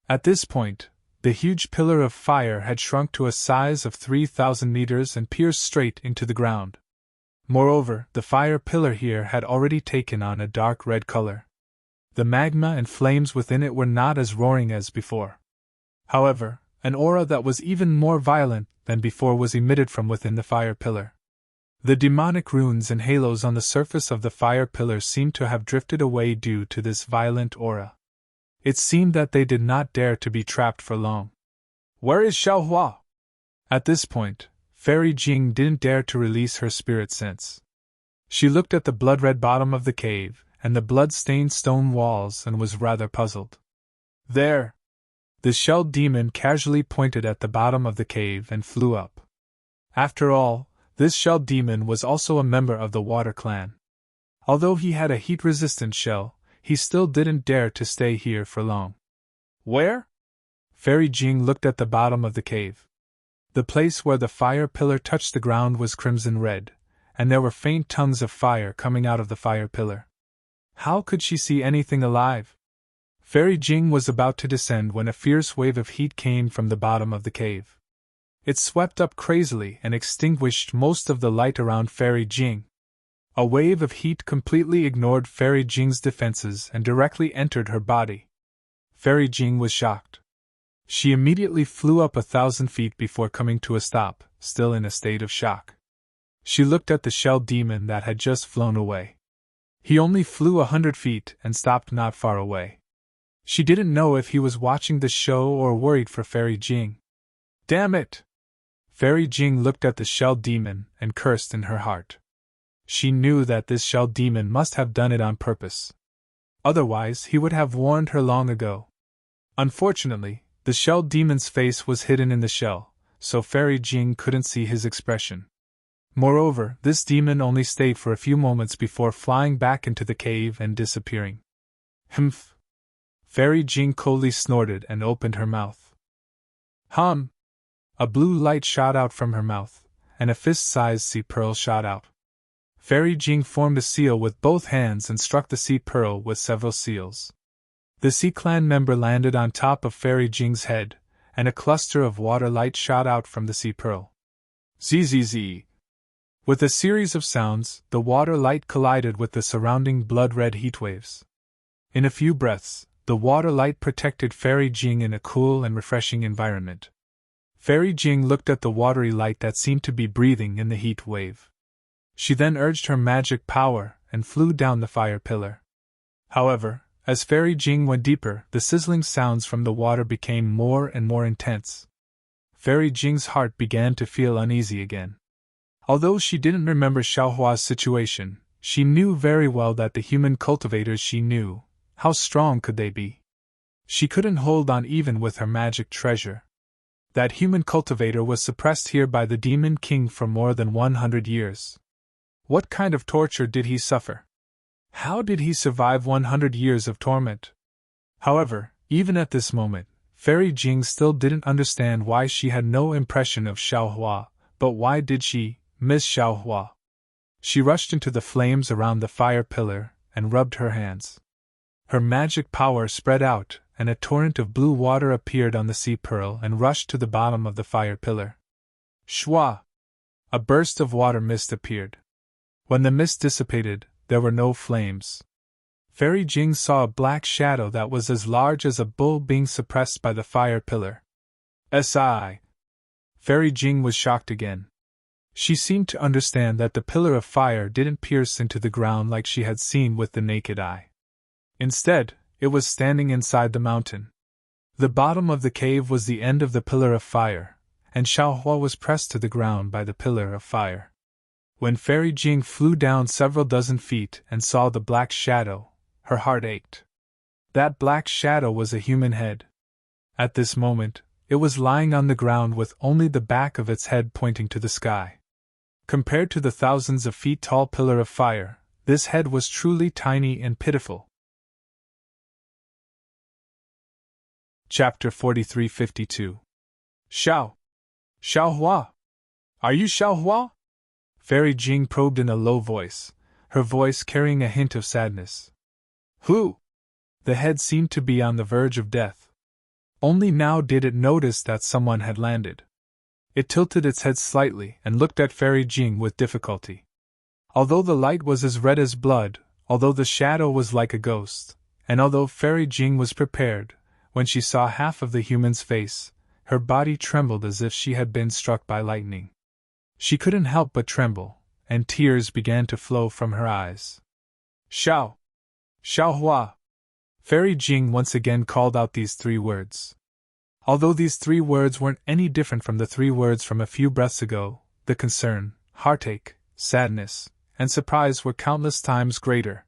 At this point, the huge pillar of fire had shrunk to a size of 3,000 meters and pierced straight into the ground. Moreover, the fire pillar here had already taken on a dark red color. The magma and flames within it were not as roaring as before. However, an aura that was even more violent than before was emitted from within the fire pillar. The demonic runes and halos on the surface of the fire pillar seemed to have drifted away due to this violent aura. It seemed that they did not dare to be trapped for long. Where is Xiaohua? At this point, Fairy Jing didn't dare to release her spirit sense. She looked at the blood-red bottom of the cave and the blood-stained stone walls and was rather puzzled. There! The shell demon casually pointed at the bottom of the cave and flew up. After all, this shell demon was also a member of the Water Clan. Although he had a heat-resistant shell, he still didn't dare to stay here for long. Where? Fairy Jing looked at the bottom of the cave. The place where the fire pillar touched the ground was crimson red, and there were faint tongues of fire coming out of the fire pillar. How could she see anything alive? Fairy Jing was about to descend when a fierce wave of heat came from the bottom of the cave. It swept up crazily and extinguished most of the light around Fairy Jing. A wave of heat completely ignored Fairy Jing's defenses and directly entered her body. Fairy Jing was shocked. She immediately flew up 1,000 feet before coming to a stop, still in a state of shock. She looked at the shell demon that had just flown away. He only flew 100 feet and stopped not far away. She didn't know if he was watching the show or worried for Fairy Jing. Damn it! Fairy Jing looked at the shell demon and cursed in her heart. She knew that this shell demon must have done it on purpose. Otherwise, he would have warned her long ago. Unfortunately, the shell demon's face was hidden in the shell, so Fairy Jing couldn't see his expression. Moreover, this demon only stayed for a few moments before flying back into the cave and disappearing. Humph! Fairy Jing coldly snorted and opened her mouth. Hum! A blue light shot out from her mouth, and a fist-sized sea pearl shot out. Fairy Jing formed a seal with both hands and struck the sea pearl with several seals. The Sea Clan member landed on top of Fairy Jing's head, and a cluster of water light shot out from the sea pearl. Zzz. With a series of sounds, the water light collided with the surrounding blood-red heat waves. In a few breaths, the water light protected Fairy Jing in a cool and refreshing environment. Fairy Jing looked at the watery light that seemed to be breathing in the heat wave. She then urged her magic power and flew down the fire pillar. However, as Fairy Jing went deeper, the sizzling sounds from the water became more and more intense. Fairy Jing's heart began to feel uneasy again. Although she didn't remember Xiaohua's situation, she knew very well that the human cultivators she knew, how strong could they be? She couldn't hold on even with her magic treasure. That human cultivator was suppressed here by the Demon King for more than 100 years. What kind of torture did he suffer? How did he survive 100 years of torment? However, even at this moment, Fairy Jing still didn't understand why she had no impression of Xiaohua, but why did she miss Xiaohua? She rushed into the flames around the fire pillar and rubbed her hands. Her magic power spread out, and a torrent of blue water appeared on the sea pearl and rushed to the bottom of the fire pillar. Shwa! A burst of water mist appeared. When the mist dissipated, there were no flames. Fairy Jing saw a black shadow that was as large as a bull being suppressed by the fire pillar. Si! Fairy Jing was shocked again. She seemed to understand that the pillar of fire didn't pierce into the ground like she had seen with the naked eye. Instead, it was standing inside the mountain. The bottom of the cave was the end of the pillar of fire, and Xiaohua was pressed to the ground by the pillar of fire. When Fairy Jing flew down several dozen feet and saw the black shadow, her heart ached. That black shadow was a human head. At this moment, it was lying on the ground with only the back of its head pointing to the sky. Compared to the thousands of feet tall pillar of fire, this head was truly tiny and pitiful. Chapter 43-52. Xiaohua! Are you Xiaohua? Fairy Jing probed in a low voice, her voice carrying a hint of sadness. Who? The head seemed to be on the verge of death. Only now did it notice that someone had landed. It tilted its head slightly and looked at Fairy Jing with difficulty. Although the light was as red as blood, although the shadow was like a ghost, and although Fairy Jing was prepared, when she saw half of the human's face, her body trembled as if she had been struck by lightning. She couldn't help but tremble, and tears began to flow from her eyes. Xiaohua! Fairy Jing once again called out these 3 words. Although these 3 words weren't any different from the 3 words from a few breaths ago, the concern, heartache, sadness, and surprise were countless times greater.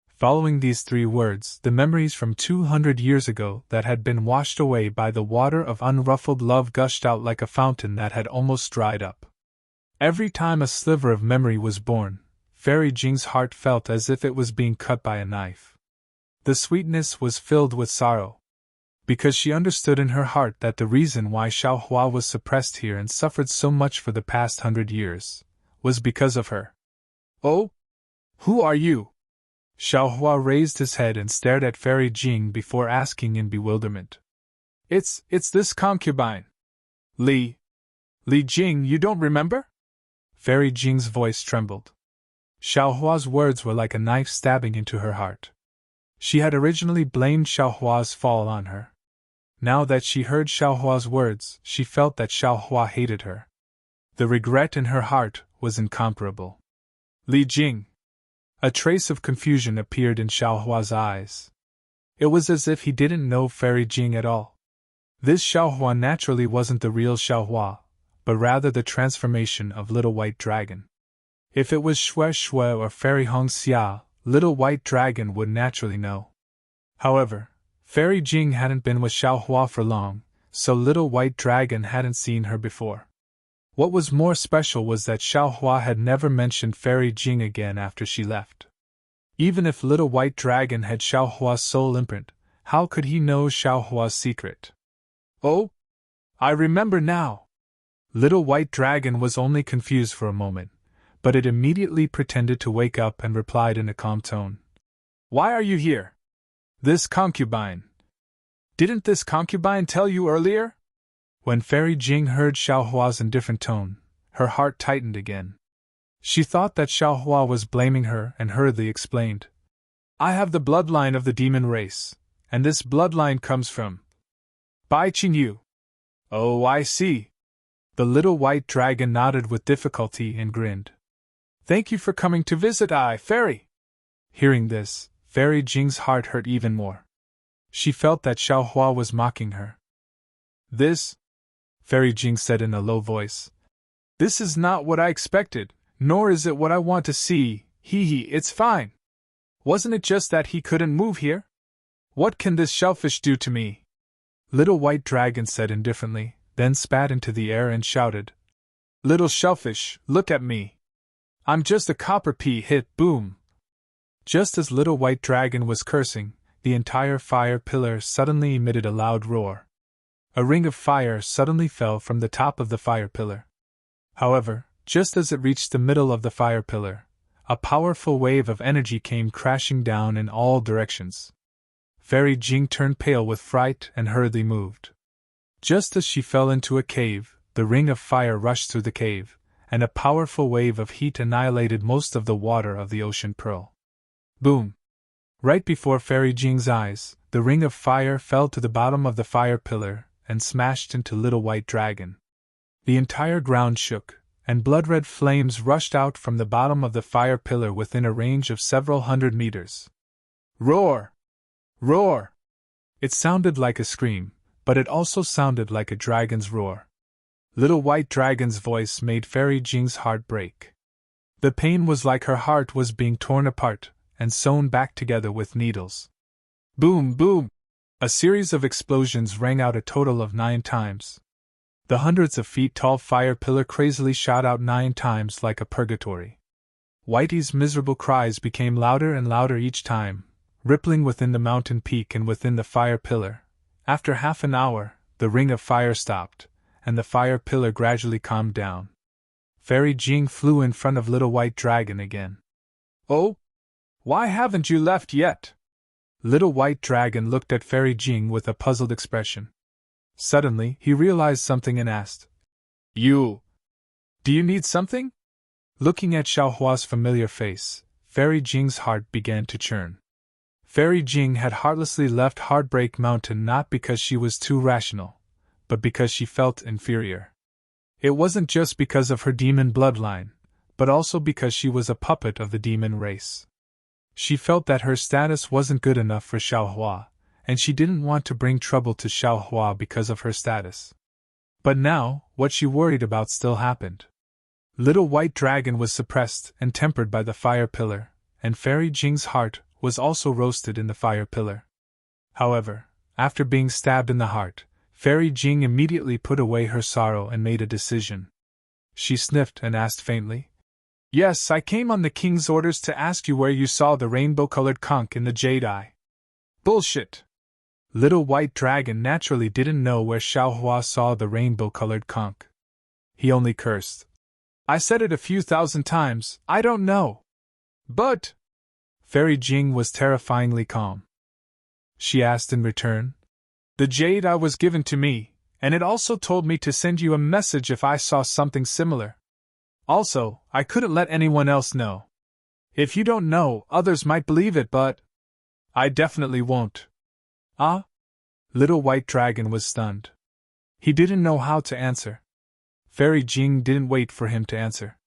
Following these 3 words, the memories from 200 years ago that had been washed away by the water of unruffled love gushed out like a fountain that had almost dried up. Every time a sliver of memory was born, Fairy Jing's heart felt as if it was being cut by a knife. The sweetness was filled with sorrow, because she understood in her heart that the reason why Xiaohua was suppressed here and suffered so much for the past 100 years was because of her. Oh? Who are you? Xiaohua raised his head and stared at Fairy Jing before asking in bewilderment. It's this concubine. Li Jing, you don't remember? Fairy Jing's voice trembled. Xiaohua's words were like a knife stabbing into her heart. She had originally blamed Xiaohua's fall on her. Now that she heard Xiaohua's words, she felt that Xiaohua hated her. The regret in her heart was incomparable. Li Jing! A trace of confusion appeared in Xiaohua's eyes. It was as if he didn't know Fairy Jing at all. This Xiaohua naturally wasn't the real Xiaohua, but rather the transformation of Little White Dragon. If it was Xue Xue or Fairy Hong Xia, Little White Dragon would naturally know. However, Fairy Jing hadn't been with Xiaohua for long, so Little White Dragon hadn't seen her before. What was more special was that Xiaohua had never mentioned Fairy Jing again after she left. Even if Little White Dragon had Xiaohua's soul imprint, how could he know Xiaohua's secret? Oh, I remember now! Little White Dragon was only confused for a moment, but it immediately pretended to wake up and replied in a calm tone. Why are you here? This concubine. Didn't this concubine tell you earlier? When Fairy Jing heard Xiaohua's indifferent tone, her heart tightened again. She thought that Xiaohua was blaming her and hurriedly explained. I have the bloodline of the demon race, and this bloodline comes from Bai Qingyu. Oh, I see. The Little White Dragon nodded with difficulty and grinned. Thank you for coming to visit, Fairy. Hearing this, Fairy Jing's heart hurt even more. She felt that Xiaohua was mocking her. This, Fairy Jing said in a low voice, this is not what I expected, nor is it what I want to see, it's fine. Wasn't it just that he couldn't move here? What can this shellfish do to me? Little White Dragon said indifferently, then spat into the air and shouted. Little shellfish, look at me. I'm just a copper pea hit, boom. Just as Little White Dragon was cursing, the entire fire pillar suddenly emitted a loud roar. A ring of fire suddenly fell from the top of the fire pillar. However, just as it reached the middle of the fire pillar, a powerful wave of energy came crashing down in all directions. Fairy Jing turned pale with fright and hurriedly moved. Just as she fell into a cave, the ring of fire rushed through the cave, and a powerful wave of heat annihilated most of the water of the ocean pearl. Boom! Right before Fairy Jing's eyes, the ring of fire fell to the bottom of the fire pillar and smashed into Little White Dragon. The entire ground shook, and blood-red flames rushed out from the bottom of the fire pillar within a range of several hundred meters. Roar! Roar! It sounded like a scream, but it also sounded like a dragon's roar. Little White Dragon's voice made Fairy Jing's heart break. The pain was like her heart was being torn apart and sewn back together with needles. Boom, boom! A series of explosions rang out a total of 9 times. The hundreds of feet tall fire pillar crazily shot out 9 times like a purgatory. Whitey's miserable cries became louder and louder each time, rippling within the mountain peak and within the fire pillar. After half an hour, the ring of fire stopped, and the fire pillar gradually calmed down. Fairy Jing flew in front of Little White Dragon again. Oh? Why haven't you left yet? Little White Dragon looked at Fairy Jing with a puzzled expression. Suddenly, he realized something and asked, Do you need something? Looking at Xiaohua's familiar face, Fairy Jing's heart began to churn. Fairy Jing had heartlessly left Heartbreak Mountain not because she was too rational, but because she felt inferior. It wasn't just because of her demon bloodline, but also because she was a puppet of the demon race. She felt that her status wasn't good enough for Xiaohua, and she didn't want to bring trouble to Xiaohua because of her status. But now, what she worried about still happened. Little White Dragon was suppressed and tempered by the fire pillar, and Fairy Jing's heart was also roasted in the fire pillar. However, after being stabbed in the heart, Fairy Jing immediately put away her sorrow and made a decision. She sniffed and asked faintly, Yes, I came on the king's orders to ask you where you saw the rainbow-colored conch in the jade eye. Bullshit! Little White Dragon naturally didn't know where Xiaohua saw the rainbow-colored conch. He only cursed. I said it a few thousand times, I don't know. But... Fairy Jing was terrifyingly calm. She asked in return, The jade eye was given to me, and it also told me to send you a message if I saw something similar. Also, I couldn't let anyone else know. If you don't know, others might believe it, but... I definitely won't. Ah? Little White Dragon was stunned. He didn't know how to answer. Fairy Jing didn't wait for him to answer.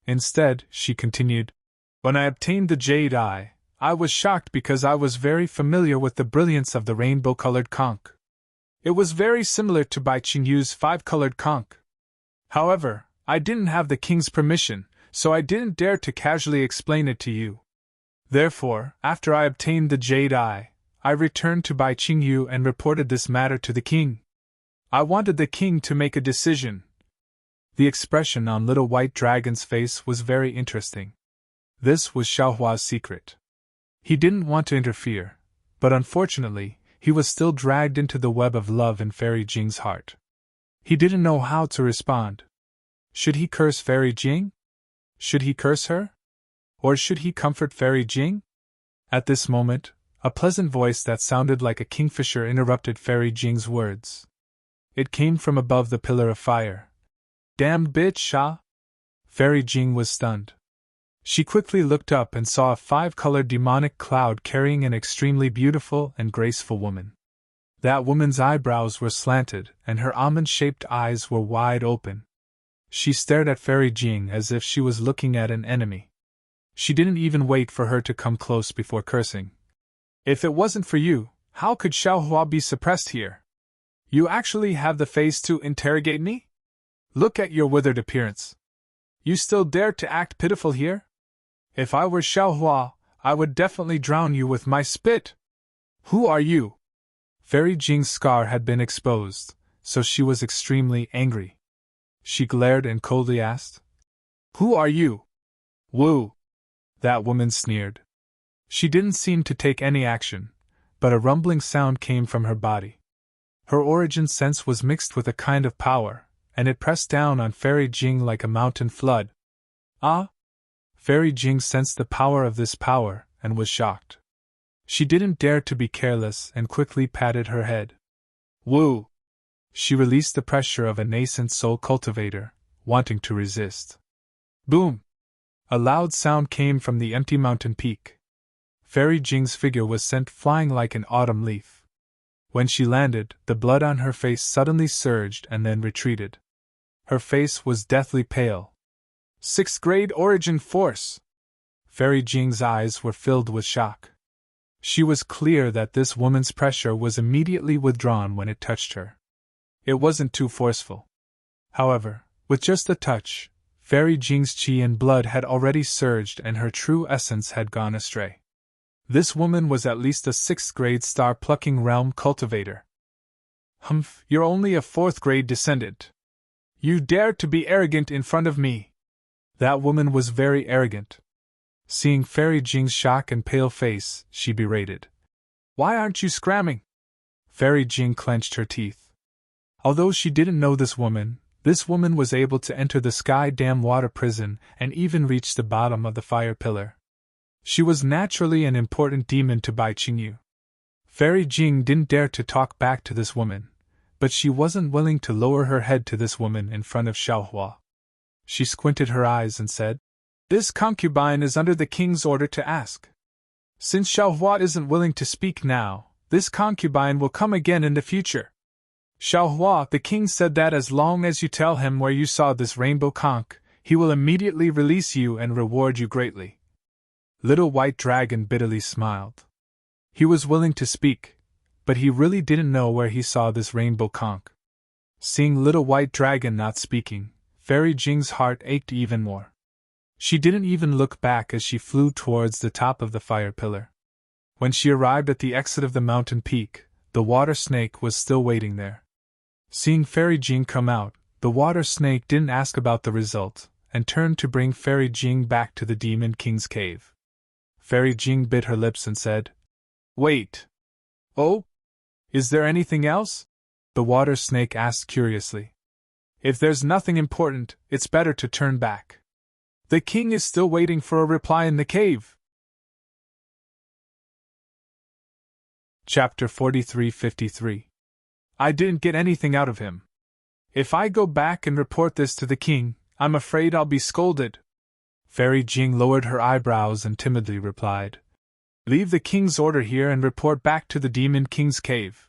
Instead, she continued, When I obtained the jade eye, I was shocked because I was very familiar with the brilliance of the rainbow-colored conch. It was very similar to Bai Qingyu's 5-colored conch. However, I didn't have the king's permission, so I didn't dare to casually explain it to you. Therefore, after I obtained the jade eye, I returned to Bai Qingyu and reported this matter to the king. I wanted the king to make a decision. The expression on Little White Dragon's face was very interesting. This was Xiaohua's secret. He didn't want to interfere, but unfortunately, he was still dragged into the web of love in Fairy Jing's heart. He didn't know how to respond. Should he curse Fairy Jing? Should he curse her? Or should he comfort Fairy Jing? At this moment, a pleasant voice that sounded like a kingfisher interrupted Fairy Jing's words. It came from above the pillar of fire. Damned bitch, Sha! Fairy Jing was stunned. She quickly looked up and saw a 5-colored demonic cloud carrying an extremely beautiful and graceful woman. That woman's eyebrows were slanted, and her almond-shaped eyes were wide open. She stared at Fairy Jing as if she was looking at an enemy. She didn't even wait for her to come close before cursing. If it wasn't for you, how could Xiaohua be suppressed here? You actually have the face to interrogate me? Look at your withered appearance. You still dare to act pitiful here? If I were Xiaohua, I would definitely drown you with my spit. Who are you? Fairy Jing's scar had been exposed, so she was extremely angry. She glared and coldly asked, Who are you? Woo! That woman sneered. She didn't seem to take any action, but a rumbling sound came from her body. Her origin sense was mixed with a kind of power, and it pressed down on Fairy Jing like a mountain flood. Ah! Fairy Jing sensed the power of this power, and was shocked. She didn't dare to be careless and quickly patted her head. Woo! She released the pressure of a nascent soul cultivator, wanting to resist. Boom! A loud sound came from the empty mountain peak. Fairy Jing's figure was sent flying like an autumn leaf. When she landed, the blood on her face suddenly surged and then retreated. Her face was deathly pale. 6th grade origin force! Fairy Jing's eyes were filled with shock. She was clear that this woman's pressure was immediately withdrawn when it touched her. It wasn't too forceful. However, with just a touch, Fairy Jing's qi and blood had already surged and her true essence had gone astray. This woman was at least a 6th grade star-plucking realm cultivator. Humph, you're only a 4th grade descendant. You dared to be arrogant in front of me. That woman was very arrogant. Seeing Fairy Jing's shock and pale face, she berated. Why aren't you scramming? Fairy Jing clenched her teeth. Although she didn't know this woman was able to enter the Sky Dam water prison and even reach the bottom of the fire pillar. She was naturally an important demon to Bai Qingyu. Fairy Jing didn't dare to talk back to this woman, but she wasn't willing to lower her head to this woman in front of Xiaohua. She squinted her eyes and said, This concubine is under the king's order to ask. Since Xiaohua isn't willing to speak now, this concubine will come again in the future. Xiaohua, the king said that as long as you tell him where you saw this rainbow conch, he will immediately release you and reward you greatly. Little White Dragon bitterly smiled. He was willing to speak, but he really didn't know where he saw this rainbow conch. Seeing Little White Dragon not speaking, Fairy Jing's heart ached even more. She didn't even look back as she flew towards the top of the fire pillar. When she arrived at the exit of the mountain peak, the water snake was still waiting there. Seeing Fairy Jing come out, the water snake didn't ask about the result, and turned to bring Fairy Jing back to the Demon King's cave. Fairy Jing bit her lips and said, Wait. Oh? Is there anything else? The water snake asked curiously. If there's nothing important, it's better to turn back. The king is still waiting for a reply in the cave. Chapter 43-53. I didn't get anything out of him. If I go back and report this to the king, I'm afraid I'll be scolded. Fairy Jing lowered her eyebrows and timidly replied, Leave the king's order here and report back to the Demon King's cave.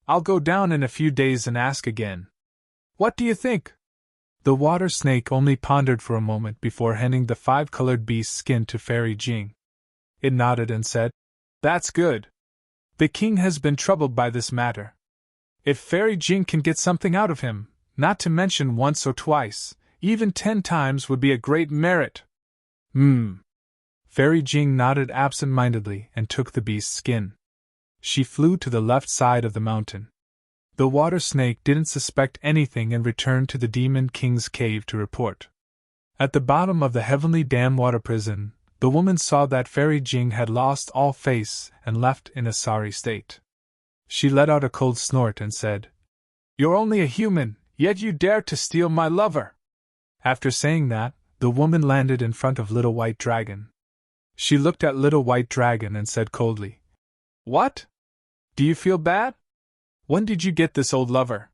I'll go down in a few days and ask again. What do you think? The water snake only pondered for a moment before handing the 5-colored beast's skin to Fairy Jing. It nodded and said, That's good. The king has been troubled by this matter. If Fairy Jing can get something out of him, not to mention once or twice, even 10 times would be a great merit. Fairy Jing nodded absent-mindedly and took the beast's skin. She flew to the left side of the mountain. The water snake didn't suspect anything and returned to the Demon King's cave to report. At the bottom of the heavenly dam water prison, the woman saw that Fairy Jing had lost all face and left in a sorry state. She let out a cold snort and said, "You're only a human, yet you dare to steal my lover!" After saying that, the woman landed in front of Little White Dragon. She looked at Little White Dragon and said coldly, "What? Do you feel bad? When did you get this old lover?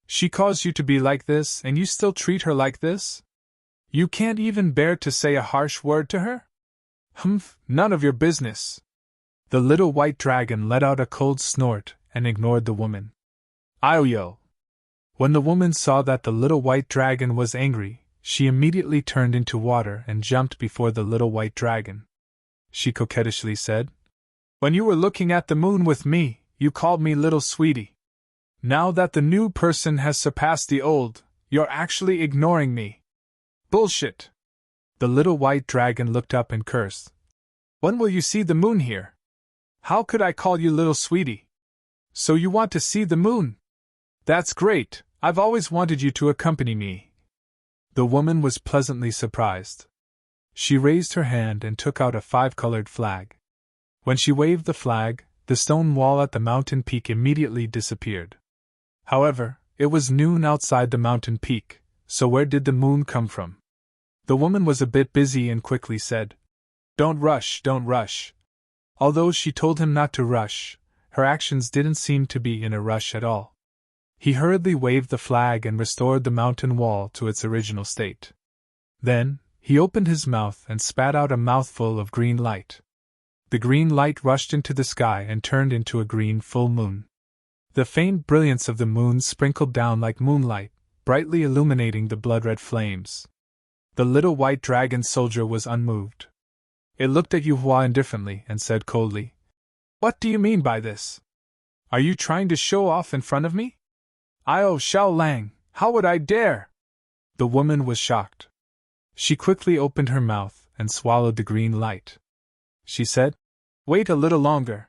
She caused you to be like this, and you still treat her like this? You can't even bear to say a harsh word to her? Humph, none of your business." The Little White Dragon let out a cold snort and ignored the woman. Io! When the woman saw that the Little White Dragon was angry, she immediately turned into water and jumped before the Little White Dragon. She coquettishly said, "When you were looking at the moon with me, you called me little sweetie. Now that the new person has surpassed the old, you're actually ignoring me. Bullshit!" The Little White Dragon looked up and cursed. "When will you see the moon here? How could I call you little sweetie? So you want to see the moon? That's great, I've always wanted you to accompany me." The woman was pleasantly surprised. She raised her hand and took out a 5-colored flag. When she waved the flag, the stone wall at the mountain peak immediately disappeared. However, it was noon outside the mountain peak, so where did the moon come from? The woman was a bit busy and quickly said, "Don't rush, don't rush." Although she told him not to rush, her actions didn't seem to be in a rush at all. He hurriedly waved the flag and restored the mountain wall to its original state. Then, he opened his mouth and spat out a mouthful of green light. The green light rushed into the sky and turned into a green full moon. The faint brilliance of the moon sprinkled down like moonlight, brightly illuminating the blood-red flames. The Little White Dragon soldier was unmoved. It looked at Yu Hua indifferently and said coldly, "What do you mean by this? Are you trying to show off in front of me?" "Io Xiao Lang, how would I dare?" The woman was shocked. She quickly opened her mouth and swallowed the green light. She said, "Wait a little longer.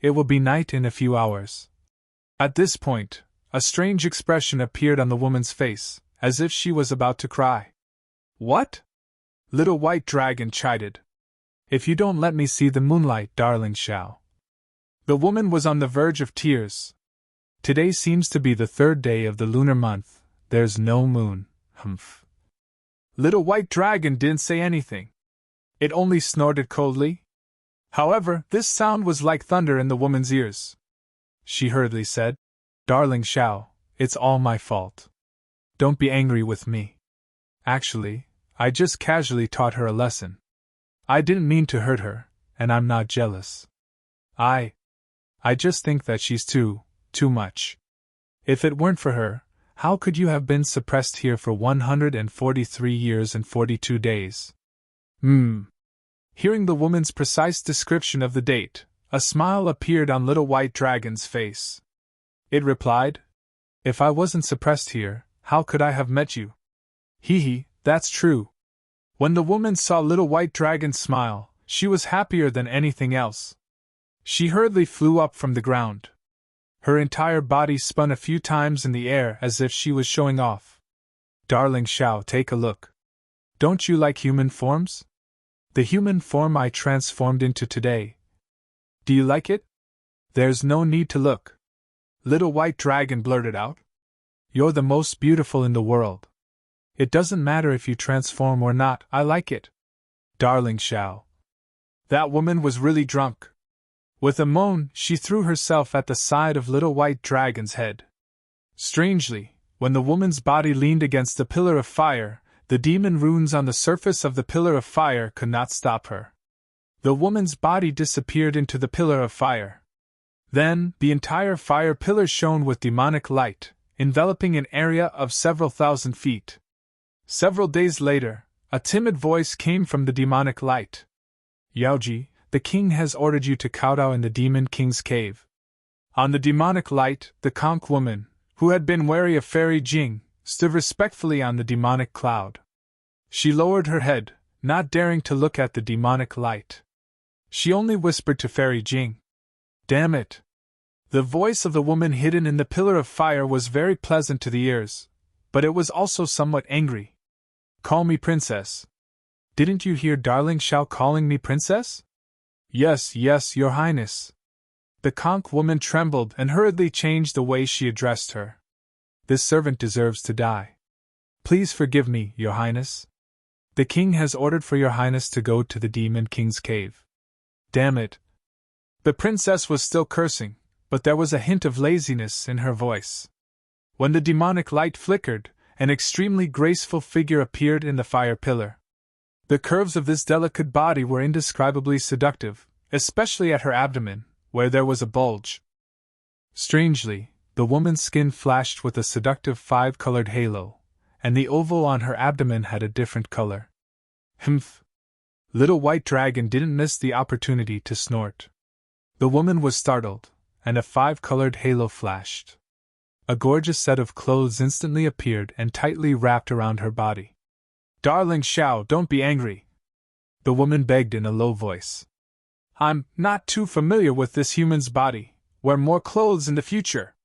It will be night in a few hours." At this point, a strange expression appeared on the woman's face, as if she was about to cry. "What?" Little White Dragon chided. "If you don't let me see the moonlight, darling Xiao." The woman was on the verge of tears. "Today seems to be the 3rd day of the lunar month, there's no moon, humph." Little White Dragon didn't say anything. It only snorted coldly. However, this sound was like thunder in the woman's ears. She hurriedly said, "Darling Xiao, it's all my fault. Don't be angry with me. Actually, I just casually taught her a lesson. I didn't mean to hurt her, and I'm not jealous. I just think that she's too much. If it weren't for her, how could you have been suppressed here for 143 years and 42 days? Hearing the woman's precise description of the date, a smile appeared on Little White Dragon's face. It replied, "If I wasn't suppressed here, how could I have met you?" Hee, that's true. When the woman saw Little White Dragon smile, she was happier than anything else. She hurriedly flew up from the ground. Her entire body spun a few times in the air as if she was showing off. "Darling Xiao, take a look. Don't you like human forms? The human form I transformed into today. Do you like it?" "There's no need to look," Little White Dragon blurted out. "You're the most beautiful in the world. It doesn't matter if you transform or not, I like it. Darling Xiao." That woman was really drunk. With a moan, she threw herself at the side of Little White Dragon's head. Strangely, when the woman's body leaned against the pillar of fire, the demon runes on the surface of the pillar of fire could not stop her. The woman's body disappeared into the pillar of fire. Then, the entire fire pillar shone with demonic light, enveloping an area of several thousand feet. Several days later, a timid voice came from the demonic light. "Yaoji, the king has ordered you to kowtow in the Demon King's cave." On the demonic light, the conch woman, who had been wary of Fairy Jing, stood respectfully on the demonic cloud. She lowered her head, not daring to look at the demonic light. She only whispered to Fairy Jing, "Damn it!" The voice of the woman hidden in the pillar of fire was very pleasant to the ears, but it was also somewhat angry. "Call me princess. Didn't you hear darling Shao calling me princess?" "Yes, yes, your highness." The conch woman trembled and hurriedly changed the way she addressed her. "This servant deserves to die. Please forgive me, your highness. The king has ordered for your highness to go to the demon king's cave." "Damn it." The princess was still cursing, but there was a hint of laziness in her voice. When the demonic light flickered, an extremely graceful figure appeared in the fire pillar. The curves of this delicate body were indescribably seductive, especially at her abdomen, where there was a bulge. Strangely, the woman's skin flashed with a seductive five-colored halo, and the oval on her abdomen had a different color. Humph! Little White Dragon didn't miss the opportunity to snort. The woman was startled, and a five-colored halo flashed. A gorgeous set of clothes instantly appeared and tightly wrapped around her body. "Darling Shao, don't be angry," the woman begged in a low voice. "I'm not too familiar with this human's body. Wear more clothes in the future.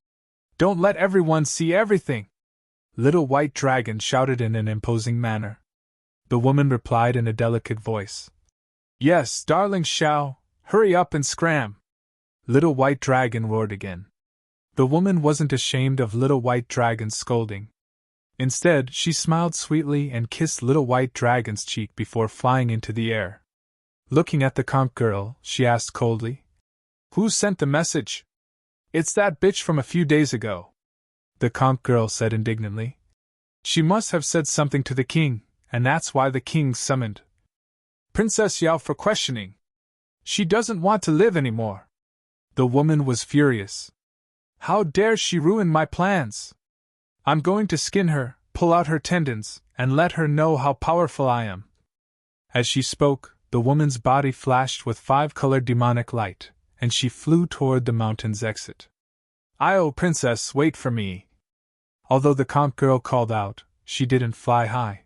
Don't let everyone see everything." Little White Dragon shouted in an imposing manner. The woman replied in a delicate voice, "Yes, darling Shao, hurry up and scram." Little White Dragon roared again. The woman wasn't ashamed of Little White Dragon's scolding. Instead, she smiled sweetly and kissed Little White Dragon's cheek before flying into the air. Looking at the conch girl, she asked coldly, "Who sent the message?" "It's that bitch from a few days ago," the conch girl said indignantly. "She must have said something to the king, and that's why the king summoned Princess Yao for questioning. She doesn't want to live anymore." The woman was furious. "How dare she ruin my plans? I'm going to skin her, pull out her tendons, and let her know how powerful I am." As she spoke, the woman's body flashed with five-colored demonic light, and she flew toward the mountain's exit. "Io, princess, wait for me." Although the conch girl called out, she didn't fly high.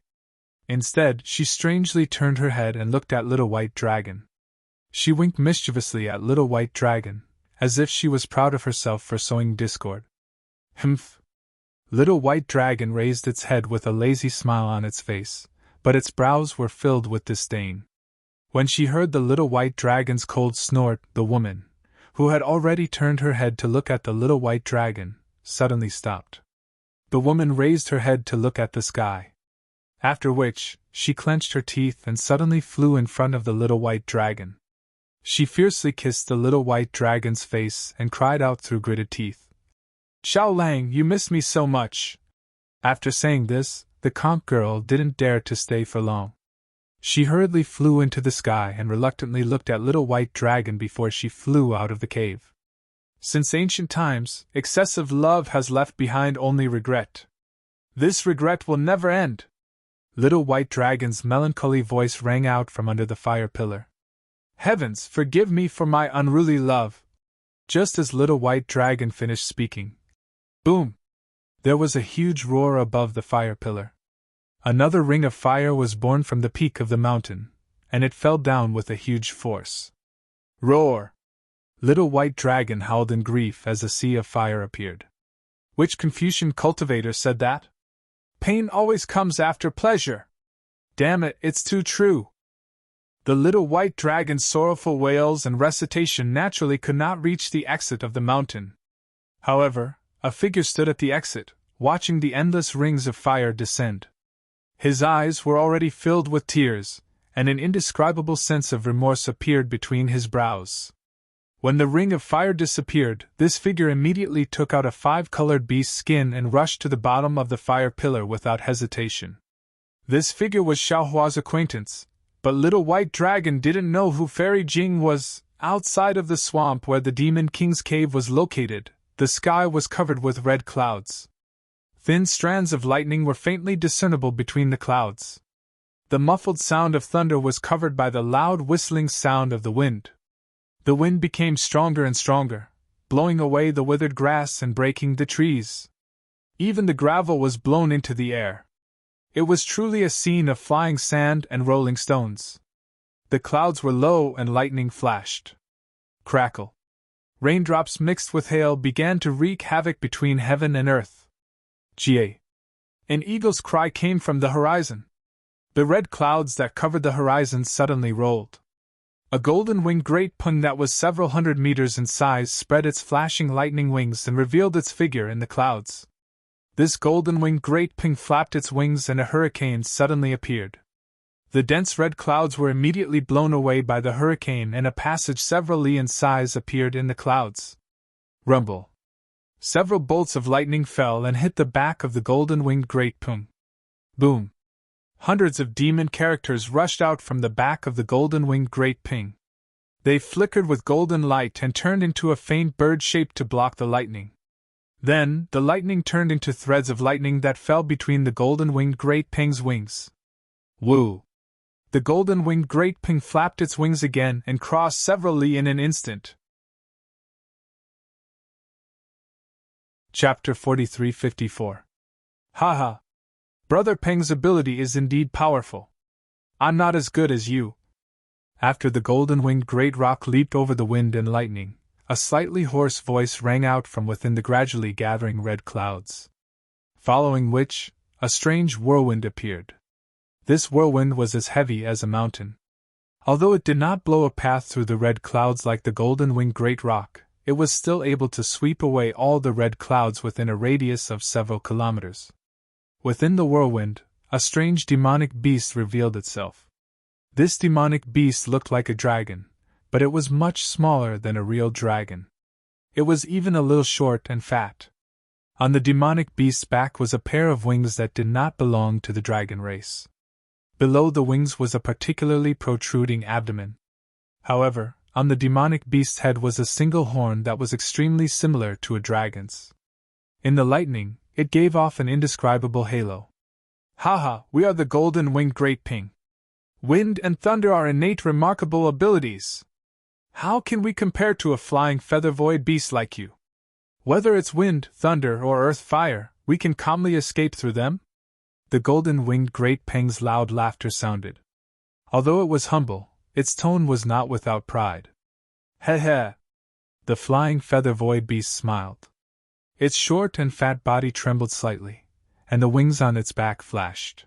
Instead, she strangely turned her head and looked at Little White Dragon. She winked mischievously at Little White Dragon, as if she was proud of herself for sowing discord. "Humph!" Little White Dragon raised its head with a lazy smile on its face, but its brows were filled with disdain. When she heard the Little White Dragon's cold snort, the woman, who had already turned her head to look at the Little White Dragon, suddenly stopped. The woman raised her head to look at the sky. After which, she clenched her teeth and suddenly flew in front of the Little White Dragon. She fiercely kissed the Little White Dragon's face and cried out through gritted teeth, "Shao Lang, you miss me so much." After saying this, the conch girl didn't dare to stay for long. She hurriedly flew into the sky and reluctantly looked at Little White Dragon before she flew out of the cave. Since ancient times, excessive love has left behind only regret. This regret will never end. Little White Dragon's melancholy voice rang out from under the fire pillar. "Heavens, forgive me for my unruly love." Just as Little White Dragon finished speaking, boom! There was a huge roar above the fire pillar. Another ring of fire was born from the peak of the mountain, and it fell down with a huge force. Roar! Little White Dragon howled in grief as a sea of fire appeared. Which Confucian cultivator said that? Pain always comes after pleasure. Damn it, it's too true. The Little White Dragon's sorrowful wails and recitation naturally could not reach the exit of the mountain. However, a figure stood at the exit, watching the endless rings of fire descend. His eyes were already filled with tears, and an indescribable sense of remorse appeared between his brows. When the ring of fire disappeared, this figure immediately took out a five-colored beast's skin and rushed to the bottom of the fire pillar without hesitation. This figure was Xiaohua's acquaintance, but Little White Dragon didn't know who Fairy Jing was. Outside of the swamp where the Demon King's cave was located, the sky was covered with red clouds. Thin strands of lightning were faintly discernible between the clouds. The muffled sound of thunder was covered by the loud whistling sound of the wind. The wind became stronger and stronger, blowing away the withered grass and breaking the trees. Even the gravel was blown into the air. It was truly a scene of flying sand and rolling stones. The clouds were low and lightning flashed. Crackle. Raindrops mixed with hail began to wreak havoc between heaven and earth. Ga. An eagle's cry came from the horizon. The red clouds that covered the horizon suddenly rolled. A golden-winged great pung that was several hundred meters in size spread its flashing lightning wings and revealed its figure in the clouds. This golden-winged great pung flapped its wings and a hurricane suddenly appeared. The dense red clouds were immediately blown away by the hurricane and a passage several li in size appeared in the clouds. Rumble. Several bolts of lightning fell and hit the back of the golden-winged great pung. Boom. Hundreds of demon characters rushed out from the back of the golden-winged great pung. They flickered with golden light and turned into a faint bird shape to block the lightning. Then, the lightning turned into threads of lightning that fell between the golden-winged great pung's wings. Woo! The golden-winged great pung flapped its wings again and crossed several li in an instant. Chapter 43-54. Haha! Brother Peng's ability is indeed powerful. I'm not as good as you. After the golden-winged great rock leaped over the wind and lightning, a slightly hoarse voice rang out from within the gradually gathering red clouds. Following which, a strange whirlwind appeared. This whirlwind was as heavy as a mountain. Although it did not blow a path through the red clouds like the golden-winged great rock, it was still able to sweep away all the red clouds within a radius of several kilometers. Within the whirlwind, a strange demonic beast revealed itself. This demonic beast looked like a dragon, but it was much smaller than a real dragon. It was even a little short and fat. On the demonic beast's back was a pair of wings that did not belong to the dragon race. Below the wings was a particularly protruding abdomen. However, on the demonic beast's head was a single horn that was extremely similar to a dragon's. In the lightning, it gave off an indescribable halo. Haha, we are the golden-winged great pung. Wind and thunder are innate remarkable abilities. How can we compare to a flying feather-void beast like you? Whether it's wind, thunder, or earth fire, we can calmly escape through them? The golden-winged great pung's loud laughter sounded. Although it was humble, its tone was not without pride. Heh heh. The flying feather-void beast smiled. Its short and fat body trembled slightly, and the wings on its back flashed.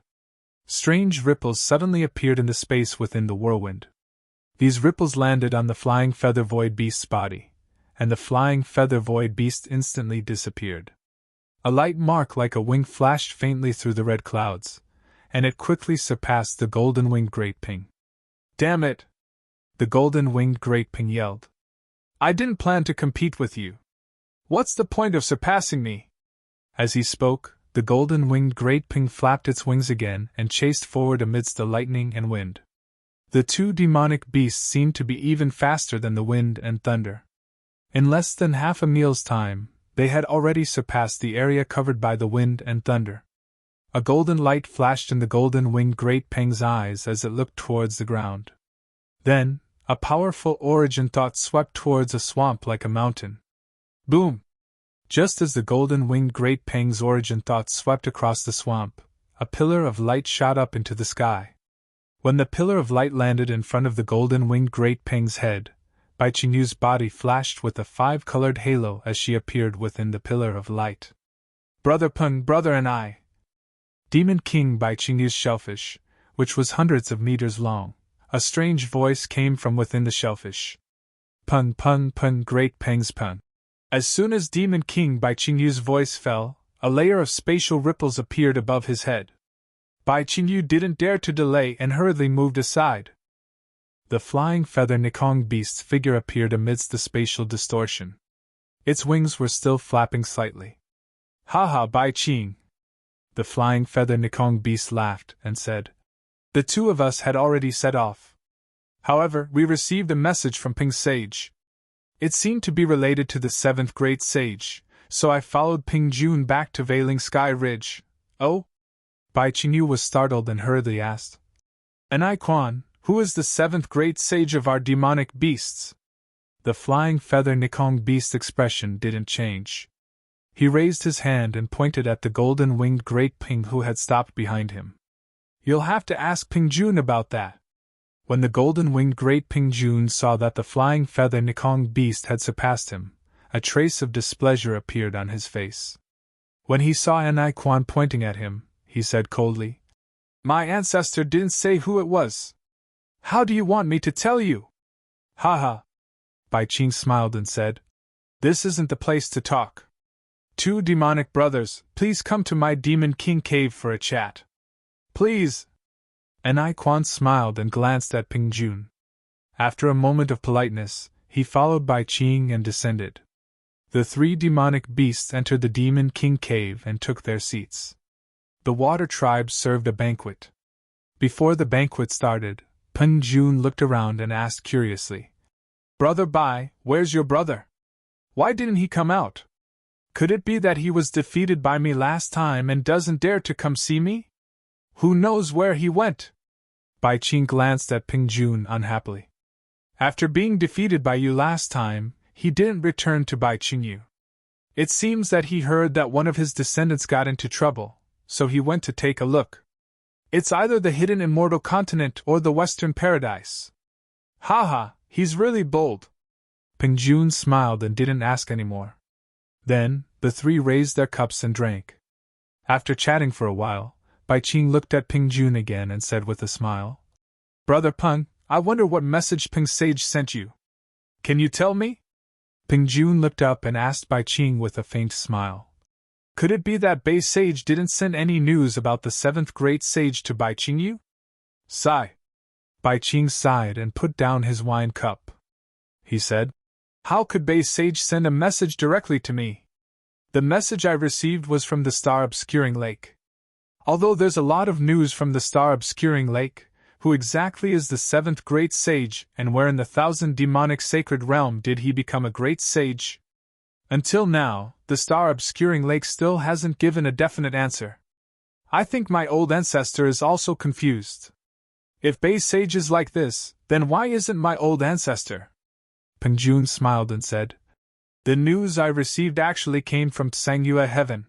Strange ripples suddenly appeared in the space within the whirlwind. These ripples landed on the flying feather-void beast's body, and the flying feather-void beast instantly disappeared. A light mark like a wing flashed faintly through the red clouds, and it quickly surpassed the golden-winged great pung. Damn it! The golden-winged great pung yelled. I didn't plan to compete with you. What's the point of surpassing me? As he spoke, the golden-winged great pung flapped its wings again and chased forward amidst the lightning and wind. The two demonic beasts seemed to be even faster than the wind and thunder. In less than half a meal's time, they had already surpassed the area covered by the wind and thunder. A golden light flashed in the golden-winged great pung's eyes as it looked towards the ground. Then, a powerful origin thought swept towards a swamp like a mountain. Boom! Just as the golden-winged great pung's origin thought swept across the swamp, a pillar of light shot up into the sky. When the pillar of light landed in front of the golden-winged great pung's head, Bai Qingyu's body flashed with a 5-colored halo as she appeared within the pillar of light. Brother Pung, brother and I! Demon King Bai Qingyu's shellfish, which was hundreds of meters long, a strange voice came from within the shellfish. Pung, pung, pung, great pung's pung. As soon as Demon King Bai Qingyu's voice fell, a layer of spatial ripples appeared above his head. Bai Qingyu didn't dare to delay and hurriedly moved aside. The flying feather Nikong beast's figure appeared amidst the spatial distortion. Its wings were still flapping slightly. Haha, Bai Qing! The flying feather Nikong beast laughed and said. The two of us had already set off. However, we received a message from Ping Sage. It seemed to be related to the 7th Great Sage, so I followed Ping Jun back to Veiling Sky Ridge. Oh? Bai Qingyu was startled and hurriedly asked. And I Quan, who is the 7th Great Sage of our demonic beasts? The flying feather Nikong beast's expression didn't change. He raised his hand and pointed at the golden-winged Great Ping who had stopped behind him. You'll have to ask Ping Jun about that. When the golden-winged Great Ping Jun saw that the flying feather Nikong beast had surpassed him, a trace of displeasure appeared on his face. When he saw Anai Quan pointing at him, he said coldly, My ancestor didn't say who it was. How do you want me to tell you? Ha ha. Bai Qing smiled and said, This isn't the place to talk. Two demonic brothers, please come to my Demon King cave for a chat. Please. Anai Quan smiled and glanced at Ping Jun. After a moment of politeness, he followed Bai Qing and descended. The three demonic beasts entered the Demon King cave and took their seats. The water tribes served a banquet. Before the banquet started, Ping Jun looked around and asked curiously, Brother Bai, where's your brother? Why didn't he come out? Could it be that he was defeated by me last time and doesn't dare to come see me? Who knows where he went? Bai Qing glanced at Ping Jun unhappily. After being defeated by you last time, he didn't return to Bai Qingyu. It seems that he heard that one of his descendants got into trouble, so he went to take a look. It's either the hidden immortal continent or the Western Paradise. Ha ha, he's really bold. Ping Jun smiled and didn't ask any more. Then, the three raised their cups and drank. After chatting for a while, Bai Qing looked at Ping Jun again and said with a smile, Brother Peng, I wonder what message Ping Sage sent you. Can you tell me? Ping Jun looked up and asked Bai Qing with a faint smile. Could it be that Bai Sage didn't send any news about the seventh great sage to Bai Qingyu? Sigh. Bai Qing sighed and put down his wine cup. He said, How could Bai Sage send a message directly to me? The message I received was from the star-obscuring lake. Although there's a lot of news from the star-obscuring lake, who exactly is the seventh great sage, and where in the 1,000 demonic sacred realm did he become a great sage? Until now, the star-obscuring lake still hasn't given a definite answer. I think my old ancestor is also confused. If Bai Sage is like this, then why isn't my old ancestor? Ping Jun smiled and said, The news I received actually came from Tsangyue Heaven.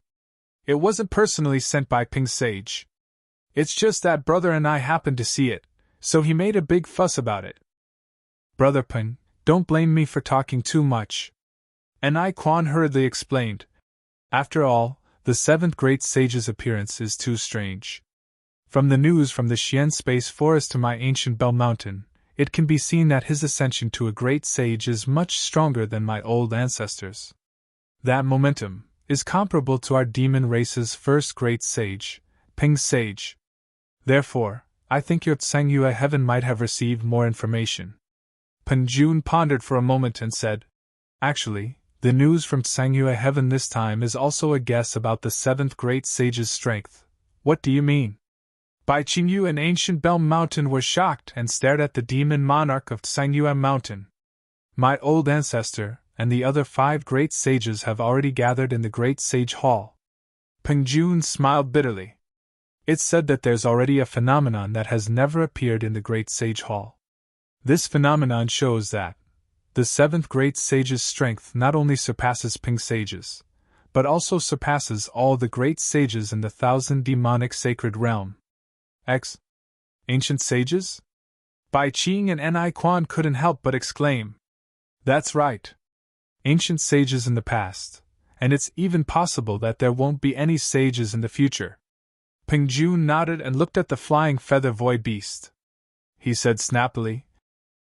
It wasn't personally sent by Ping Sage. It's just that brother and I happened to see it, so he made a big fuss about it. Brother Ping, don't blame me for talking too much. Anai Quan hurriedly explained. After all, the seventh great sage's appearance is too strange. From the news from the Xian Space Forest to my ancient Bell Mountain, it can be seen that his ascension to a great sage is much stronger than my old ancestors. That momentum is comparable to our demon race's first great sage, Ping Sage. Therefore, I think your Tsangyue Heaven might have received more information. Ping Jun pondered for a moment and said, Actually, the news from Tsangyue Heaven this time is also a guess about the seventh great sage's strength. What do you mean? Bai Qingyu and ancient Bell Mountain were shocked and stared at the demon monarch of Tsangyue Mountain. My old ancestor and the other 5 great sages have already gathered in the Great Sage Hall. Ping Jun smiled bitterly. It's said that there's already a phenomenon that has never appeared in the Great Sage Hall. This phenomenon shows that the 7th great sage's strength not only surpasses Ping Sage's, but also surpasses all the great sages in the 1,000 demonic sacred realm. Ancient sages? Bai Qing and Anai Quan couldn't help but exclaim. That's right. Ancient sages in the past, and it's even possible that there won't be any sages in the future. Ping Jun nodded and looked at the flying feather void beast. He said snappily,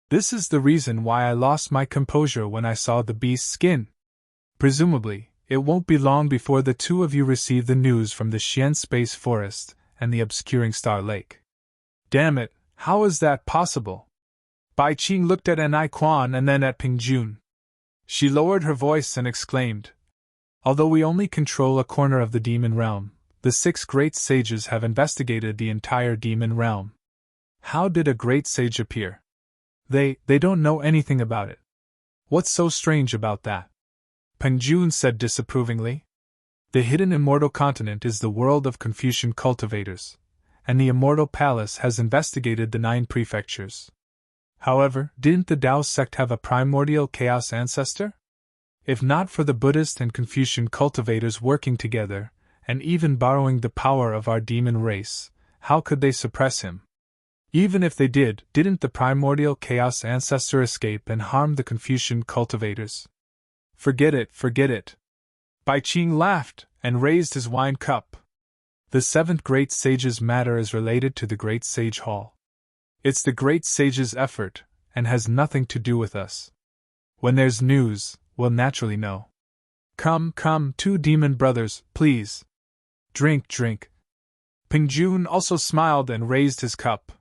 This is the reason why I lost my composure when I saw the beast's skin. Presumably, it won't be long before the two of you receive the news from the Xian Space Forest and the obscuring Star Lake. Damn it, how is that possible? Bai Qing looked at Anai Quan and then at Ping Jun. She lowered her voice and exclaimed, Although we only control a corner of the demon realm, the 6 great sages have investigated the entire demon realm. How did a great sage appear? They don't know anything about it. What's so strange about that? Peng Jun said disapprovingly. The hidden immortal continent is the world of Confucian cultivators, and the Immortal Palace has investigated the 9 prefectures. However, didn't the Tao sect have a primordial chaos ancestor? If not for the Buddhist and Confucian cultivators working together, and even borrowing the power of our demon race, how could they suppress him? Even if they did, didn't the primordial chaos ancestor escape and harm the Confucian cultivators? Forget it, forget it. Bai Qing laughed and raised his wine cup. The seventh great sage's matter is related to the great sage hall. It's the great sage's effort, and has nothing to do with us. When there's news, we'll naturally know. Come, come, two demon brothers, please. Drink, drink. Ping Jun also smiled and raised his cup.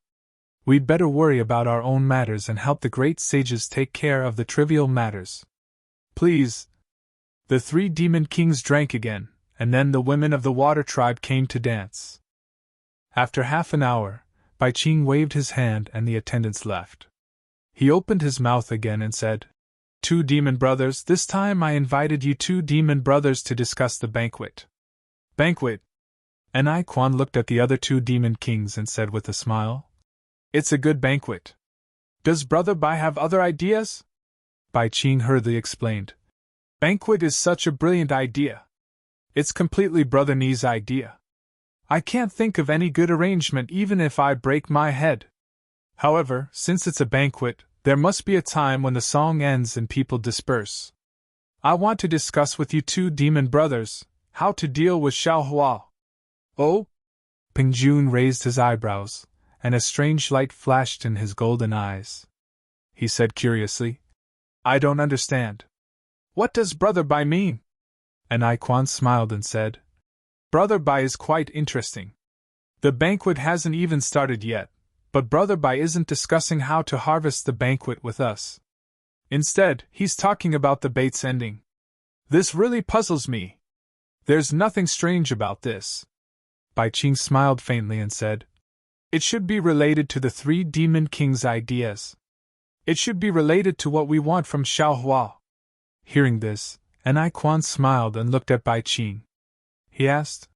We'd better worry about our own matters and help the great sages take care of the trivial matters. Please. The three demon kings drank again, and then the women of the water tribe came to dance. After half an hour, Bai Qing waved his hand and the attendants left. He opened his mouth again and said, Two demon brothers, this time I invited you two demon brothers to discuss the banquet. Banquet? And I Quan looked at the other two demon kings and said with a smile, It's a good banquet. Does Brother Bai have other ideas? Bai Qing hurriedly explained. Banquet is such a brilliant idea. It's completely Brother Ni's idea. I can't think of any good arrangement even if I break my head. However, since it's a banquet, there must be a time when the song ends and people disperse. I want to discuss with you two demon brothers how to deal with Xiaohua. Oh? Ping Jun raised his eyebrows, and a strange light flashed in his golden eyes. He said curiously, I don't understand. What does Brother Bai mean? And I Quan smiled and said, Brother Bai is quite interesting. The banquet hasn't even started yet, but Brother Bai isn't discussing how to harvest the banquet with us. Instead, he's talking about the bait's ending. This really puzzles me. There's nothing strange about this. Bai Qing smiled faintly and said, It should be related to the three demon kings' ideas. It should be related to what we want from Xiaohua. Hearing this, and I Quan smiled and looked at Bai Qing. He asked,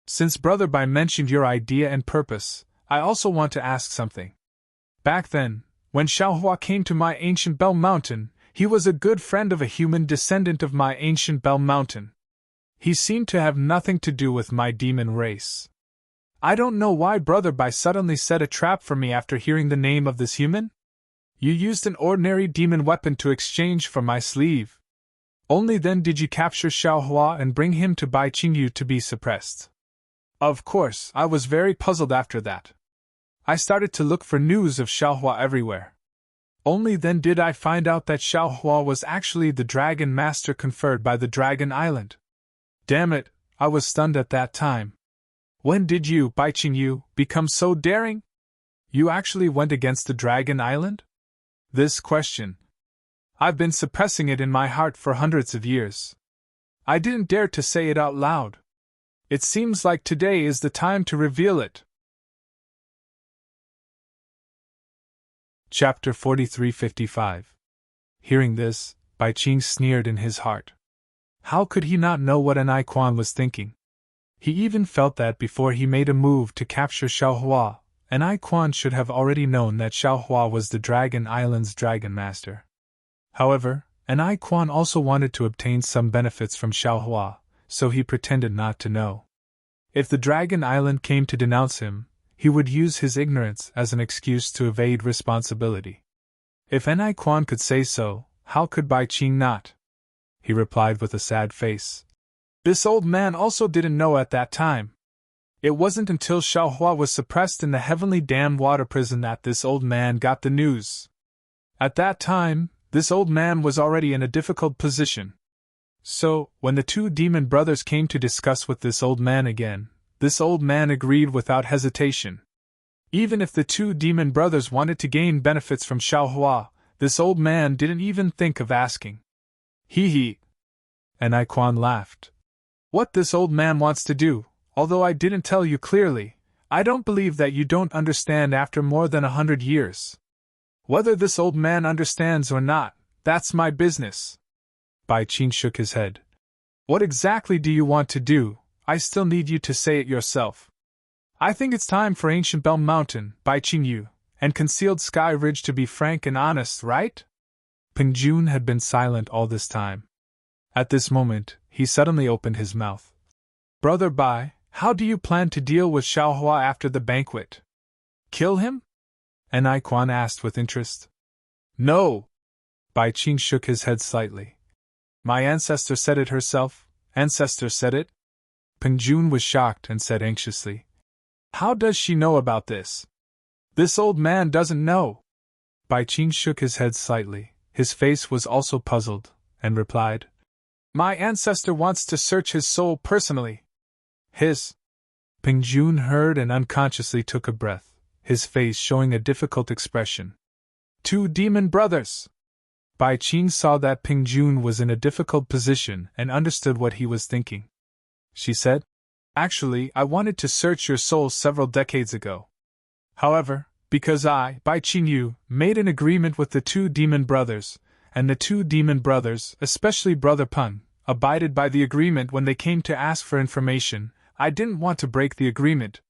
Since Brother Bai mentioned your idea and purpose, I also want to ask something. Back then, when Xiaohua came to my ancient Bell Mountain, he was a good friend of a human descendant of my ancient Bell Mountain. He seemed to have nothing to do with my demon race. I don't know why Brother Bai suddenly set a trap for me after hearing the name of this human. You used an ordinary demon weapon to exchange for my sleeve. Only then did you capture Xiaohua and bring him to Bai Qingyu to be suppressed. Of course, I was very puzzled after that. I started to look for news of Xiaohua everywhere. Only then did I find out that Xiaohua was actually the Dragon Master conferred by the Dragon Island. Damn it, I was stunned at that time. When did you, Bai Qingyu, become so daring? You actually went against the Dragon Island? This question. I've been suppressing it in my heart for hundreds of years. I didn't dare to say it out loud. It seems like today is the time to reveal it. Chapter 43:55. Hearing this, Bai Qing sneered in his heart. How could he not know what an I Quan was thinking? He even felt that before he made a move to capture Xiaohua, an I Quan should have already known that Xiaohua was the Dragon Island's Dragon Master. However, an I Quan also wanted to obtain some benefits from Xiaohua, so he pretended not to know. If the Dragon Island came to denounce him, he would use his ignorance as an excuse to evade responsibility. If an I Quan could say so, how could Bai Qing not? He replied with a sad face. This old man also didn't know at that time. It wasn't until Xiaohua was suppressed in the heavenly damned water prison that this old man got the news. At that time, this old man was already in a difficult position. So, when the two demon brothers came to discuss with this old man again, this old man agreed without hesitation. Even if the two demon brothers wanted to gain benefits from Xiaohua, this old man didn't even think of asking. Hee. And I Quan laughed. What this old man wants to do, although I didn't tell you clearly, I don't believe that you don't understand after more than 100 years. Whether this old man understands or not, that's my business. Bai Qing shook his head. What exactly do you want to do? I still need you to say it yourself. I think it's time for Ancient Bell Mountain, Bai Qingyu, and Concealed Sky Ridge to be frank and honest, right? Ping Jun had been silent all this time. At this moment, he suddenly opened his mouth. Brother Bai, how do you plan to deal with Xiaohua after the banquet? Kill him? Enai Quan asked with interest. No! Bai Qing shook his head slightly. My ancestor said it herself. Ancestor said it? Peng Jun was shocked and said anxiously. How does she know about this? This old man doesn't know. Bai Qing shook his head slightly. His face was also puzzled, and replied. My ancestor wants to search his soul personally. His. Peng Jun heard and unconsciously took a breath, his face showing a difficult expression. 2 demon brothers! Bai Qing saw that Peng Jun was in a difficult position and understood what he was thinking. She said, Actually, I wanted to search your soul several decades ago. However, because I, Bai Qingyu, made an agreement with the 2 demon brothers, and the 2 demon brothers, especially Brother Peng, abided by the agreement when they came to ask for information, I didn't want to break the agreement.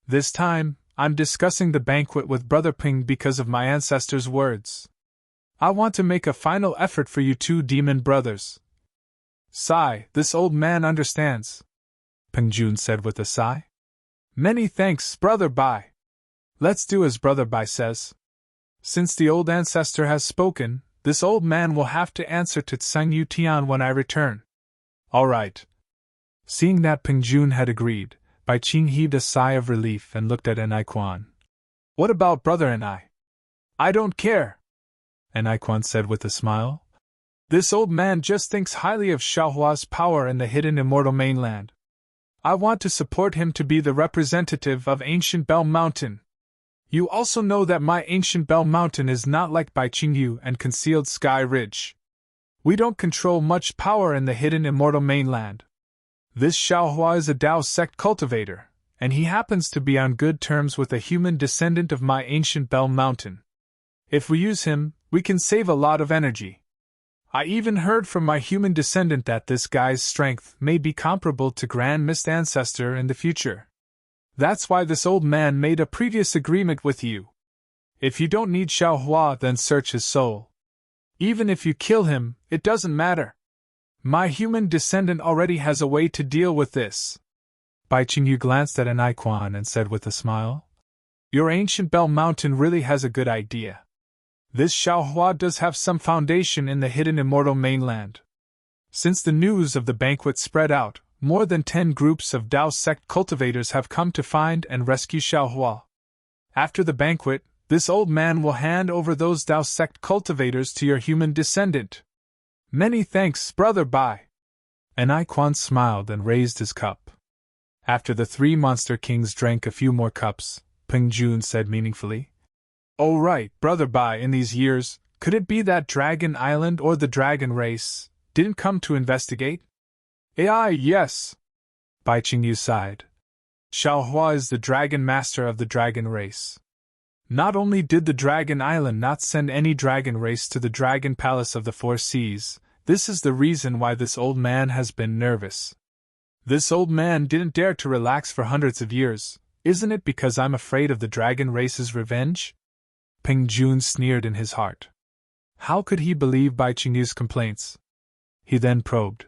This time, I'm discussing the banquet with Brother Peng because of my ancestor's words. I want to make a final effort for you 2 demon brothers. Sigh, this old man understands, Peng Jun said with a sigh. Many thanks, Brother Bai. Let's do as Brother Bai says. Since the old ancestor has spoken, this old man will have to answer to Tsang Yu Tian when I return. All right. Seeing that Peng Jun had agreed, Bai Qing heaved a sigh of relief and looked at Enai Quan. What about Brother Enai? I don't care, Enai Quan said with a smile. This old man just thinks highly of Xiaohua's power in the hidden immortal mainland. I want to support him to be the representative of Ancient Bell Mountain. You also know that my Ancient Bell Mountain is not like Bai Qingyu and Concealed Sky Ridge. We don't control much power in the hidden immortal mainland. This Xiaohua is a Dao sect cultivator, and he happens to be on good terms with a human descendant of my Ancient Bell Mountain. If we use him, we can save a lot of energy. I even heard from my human descendant that this guy's strength may be comparable to Grand Mist Ancestor in the future. That's why this old man made a previous agreement with you. If you don't need Xiaohua, then search his soul. Even if you kill him, it doesn't matter. My human descendant already has a way to deal with this. Bai Qingyu glanced at Enai Quan and said with a smile, Your Ancient Bell Mountain really has a good idea. This Xiaohua does have some foundation in the hidden immortal mainland. Since the news of the banquet spread out, more than 10 groups of Dao sect cultivators have come to find and rescue Xiaohua. After the banquet, this old man will hand over those Dao sect cultivators to your human descendant. Many thanks, Brother Bai. Enai Quan smiled and raised his cup. After the 3 monster kings drank a few more cups, Peng Jun said meaningfully, Oh right, Brother Bai, in these years, could it be that Dragon Island or the Dragon Race didn't come to investigate? AI, yes. Bai Qingyu sighed. Xiaohua is the Dragon Master of the Dragon Race. Not only did the Dragon Island not send any Dragon Race to the Dragon Palace of the 4 Seas, this is the reason why this old man has been nervous. This old man didn't dare to relax for hundreds of years. Isn't it because I'm afraid of the Dragon Race's revenge? Peng Jun sneered in his heart. How could he believe Bai Qingyu's complaints? He then probed.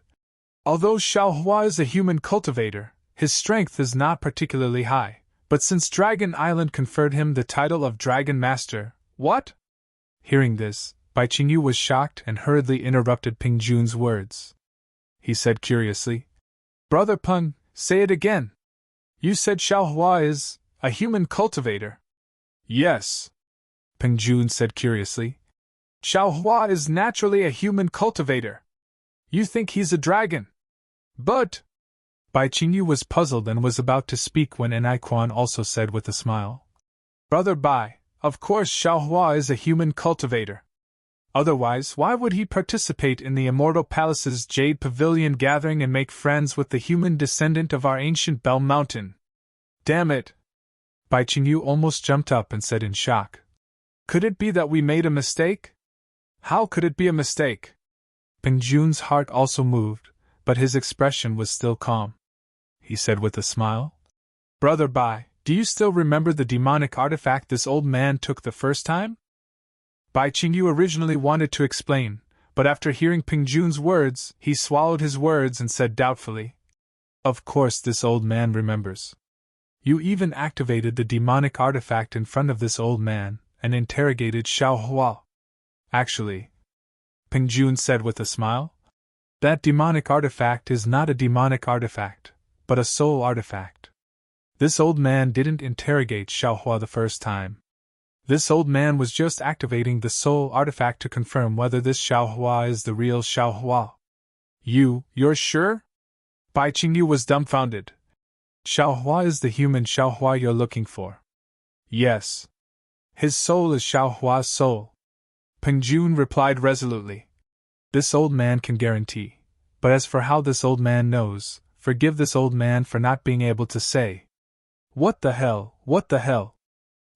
Although Xiaohua is a human cultivator, his strength is not particularly high, but since Dragon Island conferred him the title of Dragon Master, what? Hearing this, Bai Qingyu was shocked and hurriedly interrupted Peng Jun's words. He said curiously, Brother Peng, say it again. You said Xiaohua is a human cultivator. Yes, Peng Jun said curiously. Xiaohua is naturally a human cultivator. You think he's a dragon? But... Bai Qingyu was puzzled and was about to speak when Enai Quan also said with a smile. Brother Bai, of course Xiaohua is a human cultivator. Otherwise, why would he participate in the Immortal Palace's Jade Pavilion gathering and make friends with the human descendant of our ancient Bell Mountain? Damn it! Bai Qingyu almost jumped up and said in shock. Could it be that we made a mistake? How could it be a mistake? Peng Jun's heart also moved, but his expression was still calm. He said with a smile, Brother Bai, do you still remember the demonic artifact this old man took the first time? Bai Qingyu originally wanted to explain, but after hearing Ping Jun's words, he swallowed his words and said doubtfully, "Of course this old man remembers. You even activated the demonic artifact in front of this old man and interrogated Xiao Hua." "Actually," Ping Jun said with a smile, "that demonic artifact is not a demonic artifact, but a soul artifact. This old man didn't interrogate Xiao Hua the first time. This old man was just activating the soul artifact to confirm whether this Xiao Hua is the real Xiao Hua." You're sure?" Bai Qingyu was dumbfounded. "Xiao Hua is the human Xiao Hua you're looking for." "Yes. His soul is Xiao Hua's soul," Peng Jun replied resolutely. "This old man can guarantee. But as for how this old man knows, forgive this old man for not being able to say." What the hell?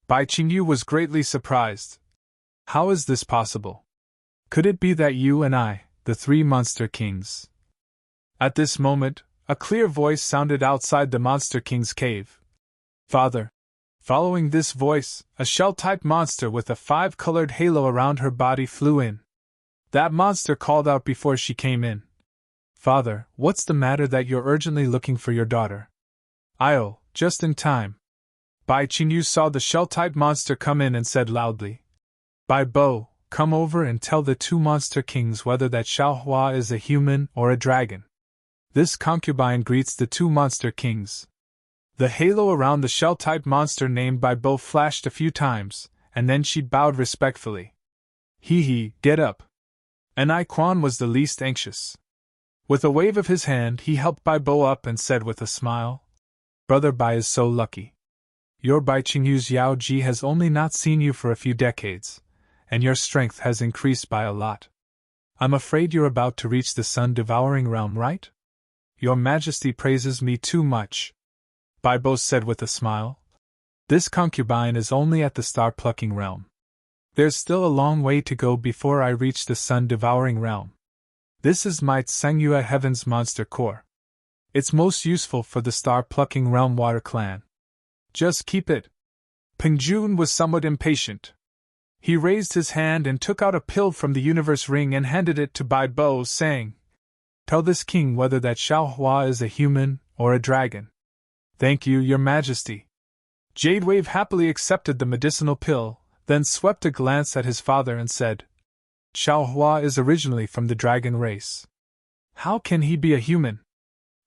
Bai Qingyu was greatly surprised. "How is this possible? Could it be that you and I, the three monster kings?" At this moment, a clear voice sounded outside the Monster King's cave. "Father." Following this voice, a shell-type monster with a 5-colored halo around her body flew in. That monster called out before she came in. "Father, what's the matter that you're urgently looking for your daughter?" "I'll, just in time." Bai Qingyu saw the shell-type monster come in and said loudly, "Bai Bo, come over and tell the two monster kings whether that Xiao Hua is a human or a dragon." This concubine greets the two monster kings. The halo around the shell-type monster named Bai Bo flashed a few times, and then she bowed respectfully. Get up." And I Quan was the least anxious. With a wave of his hand, he helped Bai Bo up and said with a smile, "Brother Bai is so lucky. Your Bai Qingyu's Yao Ji has only not seen you for a few decades, and your strength has increased by a lot. I'm afraid you're about to reach the sun-devouring realm, right?" "Your Majesty praises me too much," Bai Bo said with a smile. "This concubine is only at the star-plucking realm. There's still a long way to go before I reach the sun-devouring realm. This is my Tsangyue Heaven's Monster Core. It's most useful for the star-plucking realm water clan. Just keep it." Peng Jun was somewhat impatient. He raised his hand and took out a pill from the universe ring and handed it to Bai Bo, saying, "Tell this king whether that Xiao Hua is a human or a dragon." "Thank you, Your Majesty." Jade Wave happily accepted the medicinal pill, then swept a glance at his father and said, "Xiao Hua is originally from the dragon race. How can he be a human?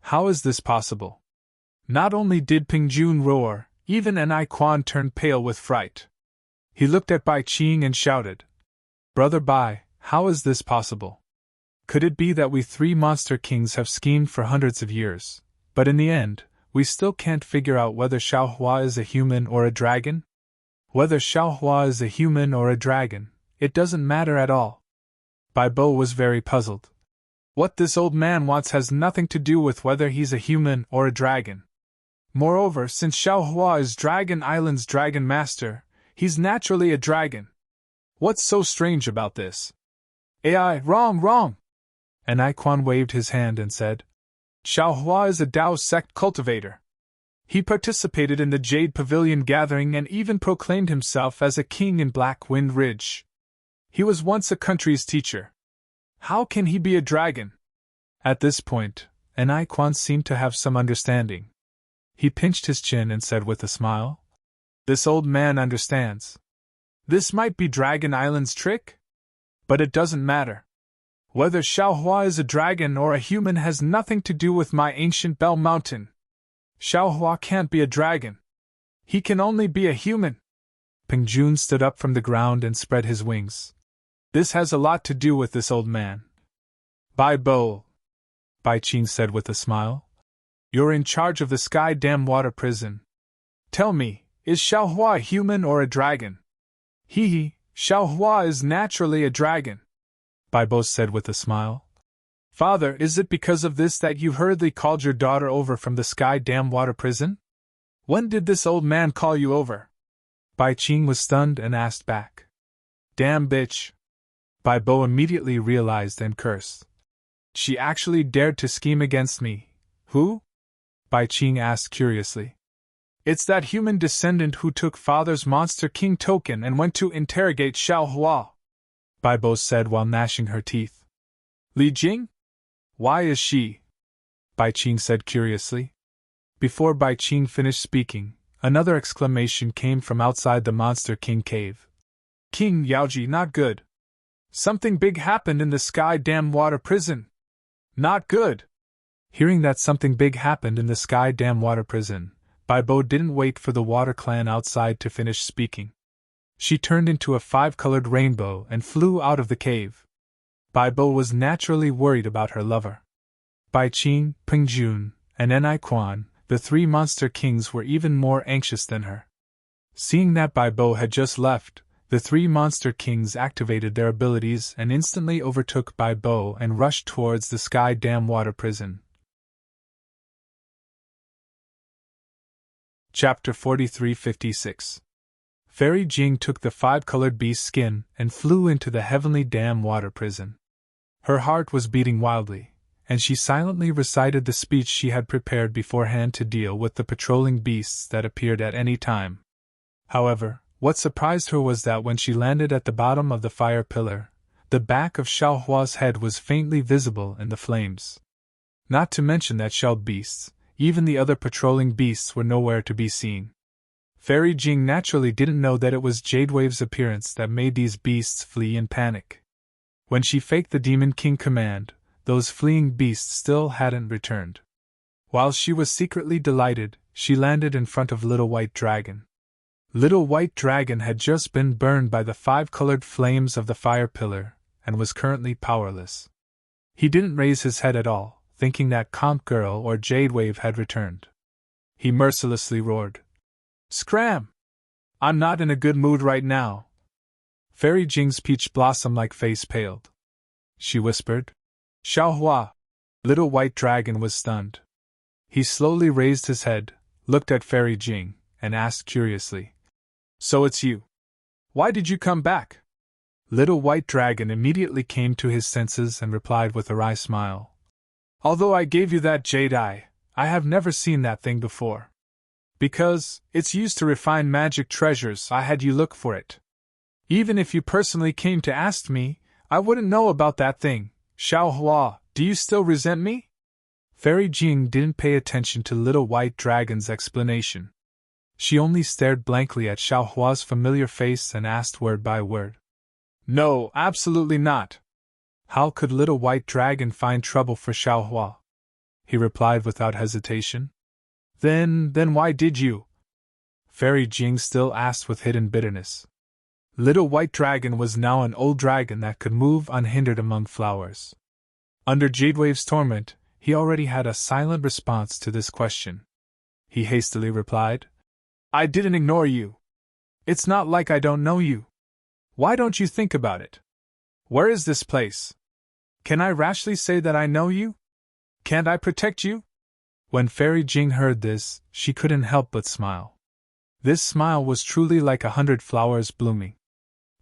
How is this possible?" Not only did Ping Jun roar, even An I Quan turned pale with fright. He looked at Bai Qing and shouted, "Brother Bai, how is this possible? Could it be that we three monster kings have schemed for hundreds of years, but in the end, we still can't figure out whether Xiao Hua is a human or a dragon? Whether Xiao Hua is a human or a dragon, it doesn't matter at all." Bai Bo was very puzzled. What this old man wants has nothing to do with whether he's a human or a dragon. Moreover, since Xiao Hua is Dragon Island's dragon master, he's naturally a dragon. What's so strange about this? "AI, wrong! And I Quan waved his hand and said, "Xiao Hua is a Dao sect cultivator. He participated in the Jade Pavilion gathering and even proclaimed himself as a king in Black Wind Ridge. He was once a country's teacher. How can he be a dragon?" At this point, An I Quan seemed to have some understanding. He pinched his chin and said with a smile, "This old man understands. This might be Dragon Island's trick? But it doesn't matter. Whether Xiao Hua is a dragon or a human has nothing to do with my ancient Bell Mountain. Xiao Hua can't be a dragon. He can only be a human." Peng Jun stood up from the ground and spread his wings. "This has a lot to do with this old man." "Bai Bo," Bai Qing said with a smile, "you're in charge of the Sky Dam Water Prison. Tell me, is Xiao Hua a human or a dragon?" Xiao Hua is naturally a dragon," Bai Bo said with a smile. "Father, is it because of this that you hurriedly called your daughter over from the Sky Dam Water Prison? When did this old man call you over?" Bai Qing was stunned and asked back. "Damn bitch!" Bai Bo immediately realized and cursed. "She actually dared to scheme against me. Who?" Bai Qing asked curiously. "It's that human descendant who took father's Monster King token and went to interrogate Xiao Hua." Bai Bo said while gnashing her teeth. Li Jing? Why is she? Bai Qing said curiously. Before Bai Qing finished speaking, another exclamation came from outside the Monster King cave. King Yaoji, not good. Something big happened in the Sky Dam Water Prison. Not good. Hearing that something big happened in the Sky Dam Water Prison, Bai Bo didn't wait for the Water Clan outside to finish speaking. She turned into a 5-colored rainbow and flew out of the cave. Bai Bo was naturally worried about her lover. Bai Qing, Peng Jun, and Enai Quan, the 3 Monster Kings, were even more anxious than her. Seeing that Bai Bo had just left, the 3 Monster Kings activated their abilities and instantly overtook Bai Bo and rushed towards the Sky Dam Water Prison. Chapter 4356. Fairy Jing took the 5-colored beast's skin and flew into the Heavenly Dam Water Prison. Her heart was beating wildly, and she silently recited the speech she had prepared beforehand to deal with the patrolling beasts that appeared at any time. However, what surprised her was that when she landed at the bottom of the fire pillar, the back of Xiao Hua's head was faintly visible in the flames. Not to mention that shelled beasts, even the other patrolling beasts, were nowhere to be seen. Fairy Jing naturally didn't know that it was Jadewave's appearance that made these beasts flee in panic. When she faked the Demon King command, those fleeing beasts still hadn't returned. While she was secretly delighted, she landed in front of Little White Dragon. Little White Dragon had just been burned by the 5-colored flames of the fire pillar, and was currently powerless. He didn't raise his head at all, thinking that Comp Girl or Jadewave had returned. He mercilessly roared. Scram! I'm not in a good mood right now. Fairy Jing's peach blossom-like face paled. She whispered. Xiaohua! Little White Dragon was stunned. He slowly raised his head, looked at Fairy Jing, and asked curiously. So it's you. Why did you come back? Little White Dragon immediately came to his senses and replied with a wry smile. Although I gave you that jade eye, I have never seen that thing before. Because it's used to refine magic treasures, I had you look for it. Even if you personally came to ask me, I wouldn't know about that thing. Xiaohua, do you still resent me? Fairy Jing didn't pay attention to Little White Dragon's explanation. She only stared blankly at Xiaohua's familiar face and asked word by word. No, absolutely not. How could Little White Dragon find trouble for Xiaohua? He replied without hesitation. Then why did you? Fairy Jing still asked with hidden bitterness. Little White Dragon was now an old dragon that could move unhindered among flowers. Under Jadewave's torment, he already had a silent response to this question. He hastily replied, I didn't ignore you. It's not like I don't know you. Why don't you think about it? Where is this place? Can I rashly say that I know you? Can't I protect you? When Fairy Jing heard this, she couldn't help but smile. This smile was truly like 100 flowers blooming.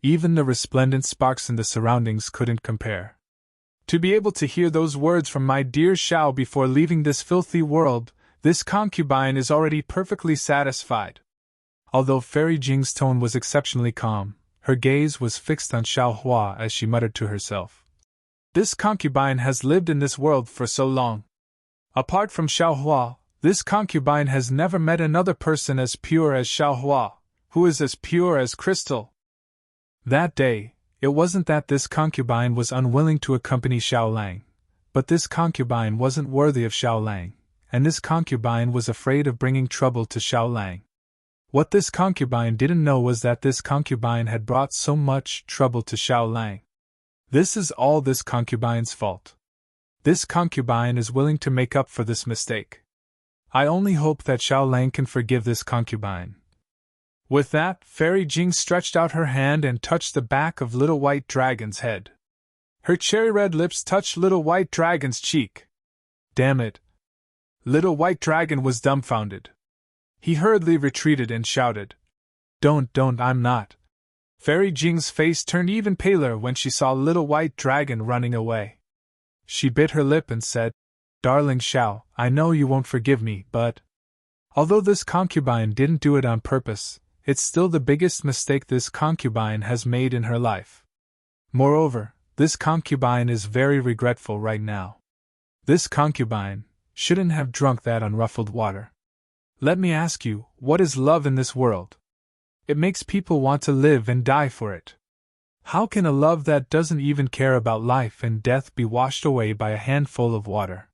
Even the resplendent sparks in the surroundings couldn't compare. To be able to hear those words from my dear Xiao before leaving this filthy world, this concubine is already perfectly satisfied. Although Fairy Jing's tone was exceptionally calm, her gaze was fixed on Xiaohua as she muttered to herself. This concubine has lived in this world for so long. Apart from Xiaohua, this concubine has never met another person as pure as Xiaohua, who is as pure as crystal. That day, it wasn't that this concubine was unwilling to accompany Xiao Lang, but this concubine wasn't worthy of Xiao Lang, and this concubine was afraid of bringing trouble to Xiao Lang. What this concubine didn't know was that this concubine had brought so much trouble to Xiao Lang. This is all this concubine's fault. This concubine is willing to make up for this mistake. I only hope that Xiao Lang can forgive this concubine. With that, Fairy Jing stretched out her hand and touched the back of Little White Dragon's head. Her cherry-red lips touched Little White Dragon's cheek. Damn it! Little White Dragon was dumbfounded. He hurriedly retreated and shouted, Don't, I'm not. Fairy Jing's face turned even paler when she saw Little White Dragon running away. She bit her lip and said, Darling Xiao, I know you won't forgive me, but although this concubine didn't do it on purpose, it's still the biggest mistake this concubine has made in her life. Moreover, this concubine is very regretful right now. This concubine shouldn't have drunk that unruffled water. Let me ask you, what is love in this world? It makes people want to live and die for it. How can a love that doesn't even care about life and death be washed away by a handful of water?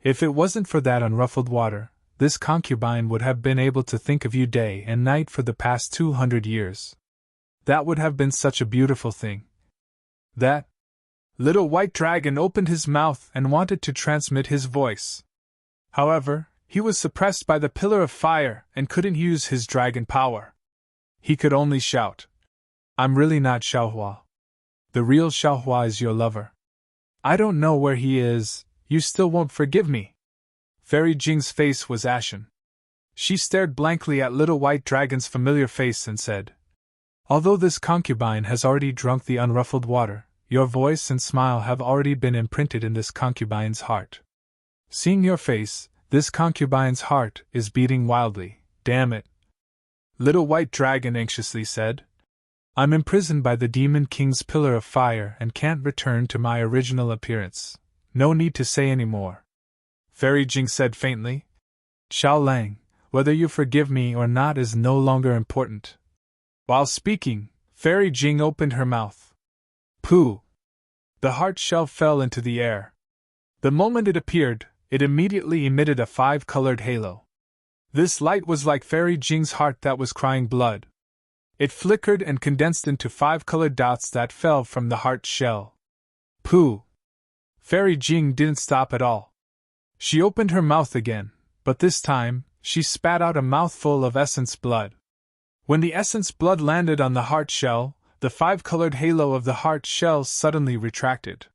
If it wasn't for that unruffled water, this concubine would have been able to think of you day and night for the past 200 years. That would have been such a beautiful thing. That little white dragon opened his mouth and wanted to transmit his voice. However, he was suppressed by the pillar of fire and couldn't use his dragon power. He could only shout, "I'm really not Xiaohua. The real Xiaohua is your lover. I don't know where he is, you still won't forgive me." Fairy Jing's face was ashen. She stared blankly at Little White Dragon's familiar face and said, "Although this concubine has already drunk the unruffled water, your voice and smile have already been imprinted in this concubine's heart. Seeing your face, this concubine's heart is beating wildly, damn it." Little White Dragon anxiously said, "I'm imprisoned by the Demon King's pillar of fire and can't return to my original appearance. No need to say any more." Fairy Jing said faintly, "Xiao Lang, whether you forgive me or not is no longer important." While speaking, Fairy Jing opened her mouth. Pooh! The heart shell fell into the air. The moment it appeared, it immediately emitted a 5-colored halo. This light was like Fairy Jing's heart that was crying blood. It flickered and condensed into 5-colored dots that fell from the heart shell. Pooh! Fairy Jing didn't stop at all. She opened her mouth again, but this time, she spat out a mouthful of essence blood. When the essence blood landed on the heart shell, the 5-colored halo of the heart shell suddenly retracted.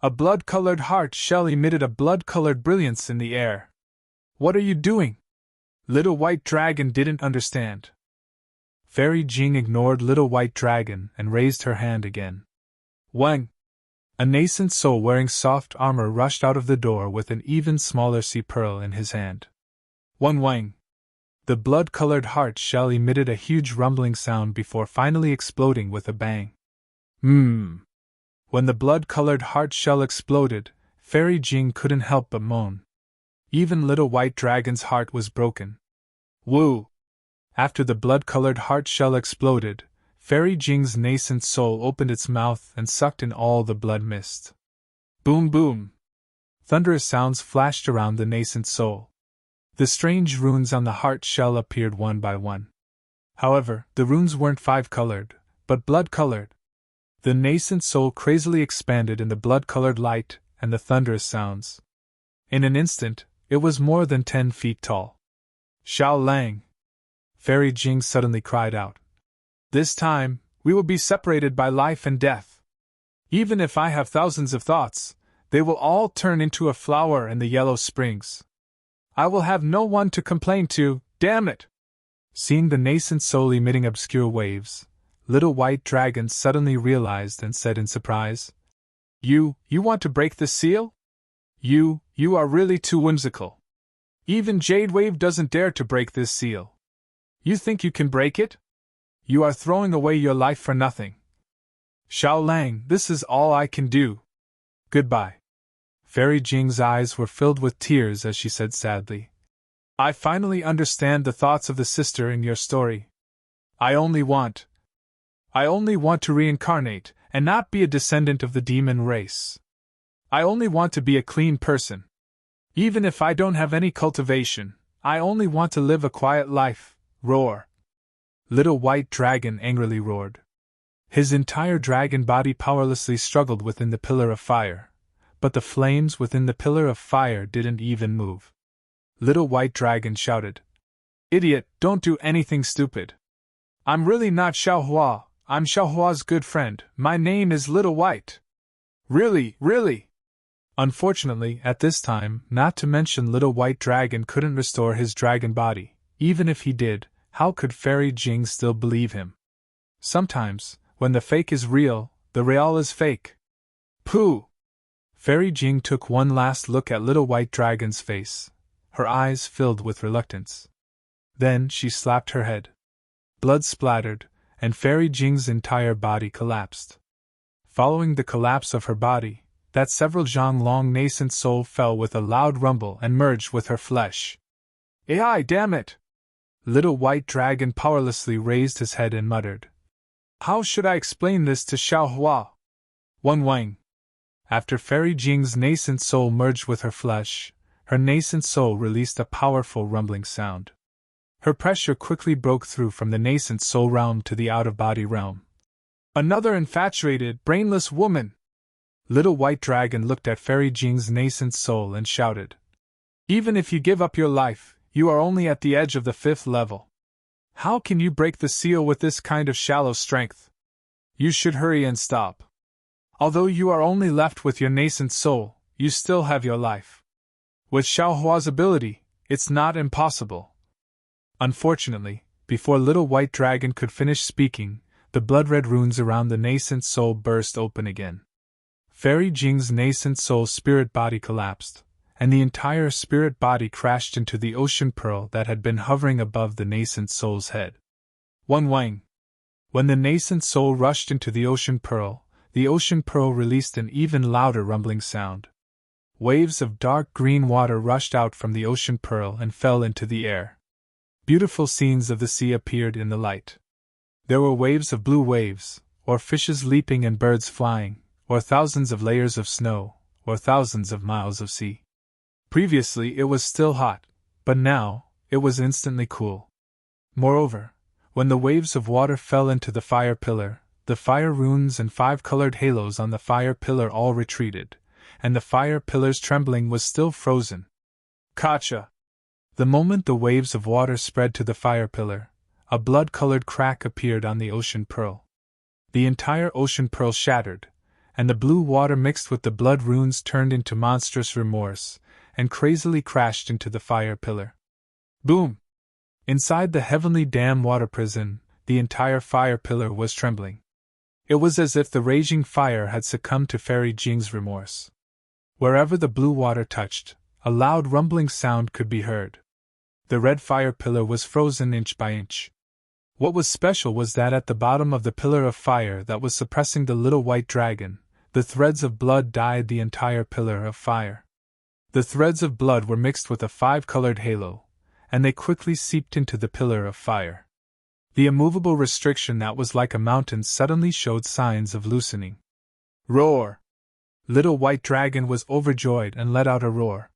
A blood-colored heart shell emitted a blood-colored brilliance in the air. "What are you doing?" Little White Dragon didn't understand. Fairy Jing ignored Little White Dragon and raised her hand again. Wang! A nascent soul wearing soft armor rushed out of the door with an even smaller sea pearl in his hand. Wang Wang! The blood-colored heart shell emitted a huge rumbling sound before finally exploding with a bang. When the blood-colored heart shell exploded, Fairy Jing couldn't help but moan. Even Little White Dragon's heart was broken. Woo! After the blood-colored heart shell exploded, Fairy Jing's nascent soul opened its mouth and sucked in all the blood mist. Boom boom! Thunderous sounds flashed around the nascent soul. The strange runes on the heart shell appeared one by one. However, the runes weren't 5-colored, but blood-colored. The nascent soul crazily expanded in the blood-colored light and the thunderous sounds. In an instant, it was more than 10 feet tall. "Xiao Lang!" Fairy Jing suddenly cried out. "This time, we will be separated by life and death. Even if I have thousands of thoughts, they will all turn into a flower in the yellow springs. I will have no one to complain to, damn it!" Seeing the nascent soul emitting obscure waves, Little White Dragon suddenly realized and said in surprise, You want to break the seal? You are really too whimsical. Even Jade Wave doesn't dare to break this seal. You think you can break it? You are throwing away your life for nothing. Xiao Lang, this is all I can do. Goodbye." Fairy Jing's eyes were filled with tears as she said sadly, "I finally understand the thoughts of the sister in your story. I only want to reincarnate and not be a descendant of the demon race. I only want to be a clean person. Even if I don't have any cultivation, I only want to live a quiet life." Roar! Little White Dragon angrily roared. His entire dragon body powerlessly struggled within the pillar of fire, but the flames within the pillar of fire didn't even move. Little White Dragon shouted, "Idiot, don't do anything stupid. I'm really not Xiaohua, I'm Xiaohua's good friend, my name is Little White. Really. Unfortunately, at this time, not to mention Little White Dragon couldn't restore his dragon body. Even if he did, how could Fairy Jing still believe him? Sometimes, when the fake is real, the real is fake. Pooh! Fairy Jing took one last look at Little White Dragon's face, her eyes filled with reluctance. Then she slapped her head. Blood splattered, and Fairy Jing's entire body collapsed. Following the collapse of her body, that several zhang long nascent soul fell with a loud rumble and merged with her flesh. AI, damn it! Little White Dragon powerlessly raised his head and muttered. How should I explain this to Xiao Hua? One Wang. After Fairy Jing's nascent soul merged with her flesh, her nascent soul released a powerful rumbling sound. Her pressure quickly broke through from the nascent soul realm to the out-of-body realm. Another infatuated, brainless woman! Little White Dragon looked at Fairy Jing's nascent soul and shouted. Even if you give up your life, you are only at the edge of the 5th level. How can you break the seal with this kind of shallow strength? You should hurry and stop. Although you are only left with your nascent soul, you still have your life. With Xiao Hua's ability, it's not impossible. Unfortunately, before Little White Dragon could finish speaking, the blood-red runes around the nascent soul burst open again. Fairy Jing's nascent soul spirit body collapsed, and the entire spirit body crashed into the ocean pearl that had been hovering above the nascent soul's head. One Wang. When the nascent soul rushed into the ocean pearl released an even louder rumbling sound. Waves of dark green water rushed out from the ocean pearl and fell into the air. Beautiful scenes of the sea appeared in the light. There were waves of blue waves, or fishes leaping and birds flying, or thousands of layers of snow, or thousands of miles of sea. Previously it was still hot, but now, it was instantly cool. Moreover, when the waves of water fell into the fire pillar, the fire runes and 5-colored halos on the fire pillar all retreated, and the fire pillar's trembling was still frozen. Gotcha! The moment the waves of water spread to the fire pillar, a blood-colored crack appeared on the ocean pearl. The entire ocean pearl shattered, and the blue water mixed with the blood runes turned into monstrous remorse, and crazily crashed into the fire pillar. Boom! Inside the heavenly dam water prison, the entire fire pillar was trembling. It was as if the raging fire had succumbed to Fairy Jing's remorse. Wherever the blue water touched, a loud rumbling sound could be heard. The red fire pillar was frozen inch by inch. What was special was that at the bottom of the pillar of fire that was suppressing the Little White Dragon, the threads of blood dyed the entire pillar of fire. The threads of blood were mixed with a 5-colored halo, and they quickly seeped into the pillar of fire. The immovable restriction that was like a mountain suddenly showed signs of loosening. Roar! Little White Dragon was overjoyed and let out a roar.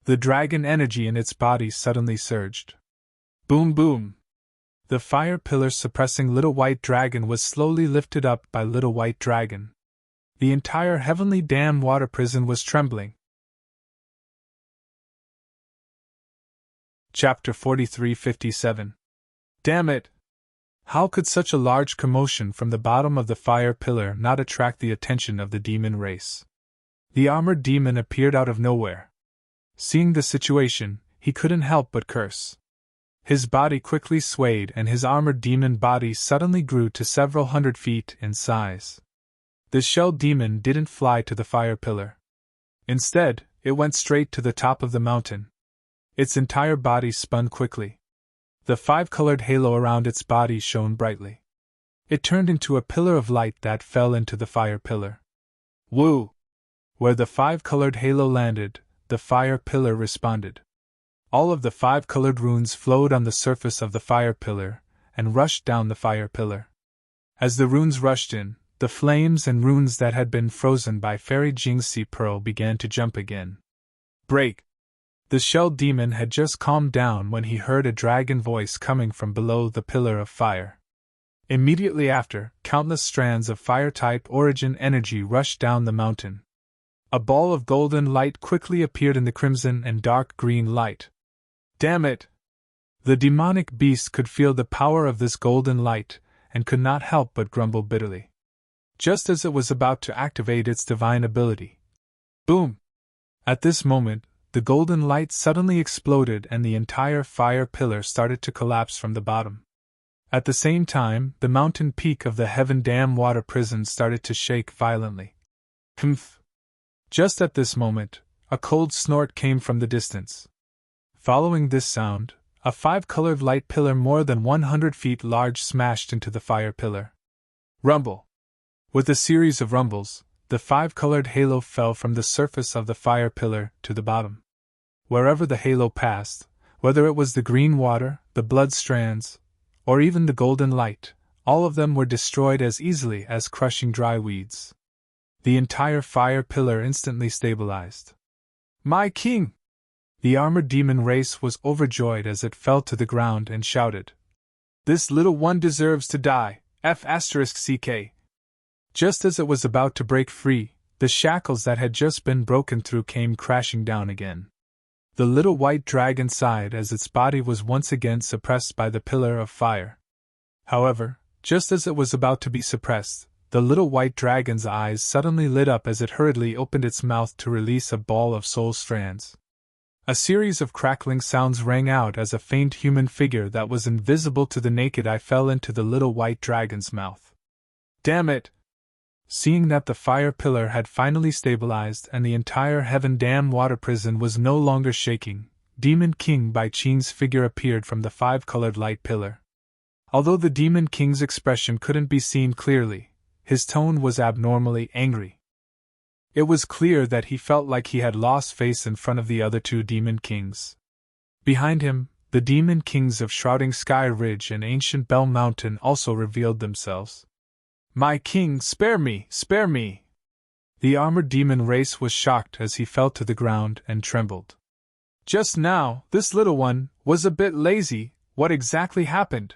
The dragon energy in its body suddenly surged. Boom boom! The fire pillar suppressing Little White Dragon was slowly lifted up by Little White Dragon. The entire heavenly dam water prison was trembling. Chapter 43-57. Damn it! How could such a large commotion from the bottom of the fire pillar not attract the attention of the demon race? The armored demon appeared out of nowhere. Seeing the situation, he couldn't help but curse. His body quickly swayed and his armored demon body suddenly grew to several hundred feet in size. The shell demon didn't fly to the fire pillar. Instead, it went straight to the top of the mountain. Its entire body spun quickly. The 5-colored halo around its body shone brightly. It turned into a pillar of light that fell into the fire pillar. Woo! Where the 5-colored halo landed, the fire pillar responded. All of the 5-colored runes flowed on the surface of the fire pillar and rushed down the fire pillar. As the runes rushed in, the flames and runes that had been frozen by Fairy Jing's sea pearl began to jump again. Break! The shell demon had just calmed down when he heard a dragon voice coming from below the pillar of fire. Immediately after, countless strands of fire-type origin energy rushed down the mountain. A ball of golden light quickly appeared in the crimson and dark green light. Damn it! The demonic beast could feel the power of this golden light, and could not help but grumble bitterly. Just as it was about to activate its divine ability. Boom! At this moment, the golden light suddenly exploded and the entire fire pillar started to collapse from the bottom. At the same time, the mountain peak of the Heaven Dam water prison started to shake violently. Humph! Just at this moment, a cold snort came from the distance. Following this sound, a 5-colored light pillar more than 100 feet large smashed into the fire pillar. Rumble! With a series of rumbles, the five-colored halo fell from the surface of the fire pillar to the bottom. Wherever the halo passed, whether it was the green water, the blood strands, or even the golden light, all of them were destroyed as easily as crushing dry weeds. The entire fire pillar instantly stabilized. "My king!" The armored demon race was overjoyed as it fell to the ground and shouted, "This little one deserves to die, F***ck. Just as it was about to break free, the shackles that had just been broken through came crashing down again. The little white dragon sighed as its body was once again suppressed by the pillar of fire. However, just as it was about to be suppressed, the little white dragon's eyes suddenly lit up as it hurriedly opened its mouth to release a ball of soul strands. A series of crackling sounds rang out as a faint human figure that was invisible to the naked eye fell into the little white dragon's mouth. "Damn it!" Seeing that the fire pillar had finally stabilized and the entire heaven dam water prison was no longer shaking, Demon King Bai Qing's figure appeared from the five-colored light pillar. Although the Demon King's expression couldn't be seen clearly, his tone was abnormally angry. It was clear that he felt like he had lost face in front of the other two Demon Kings. Behind him, the Demon Kings of Shrouding Sky Ridge and Ancient Bell Mountain also revealed themselves. "My king, spare me, spare me!" The armored demon race was shocked as he fell to the ground and trembled. "Just now, this little one was a bit lazy. What exactly happened?"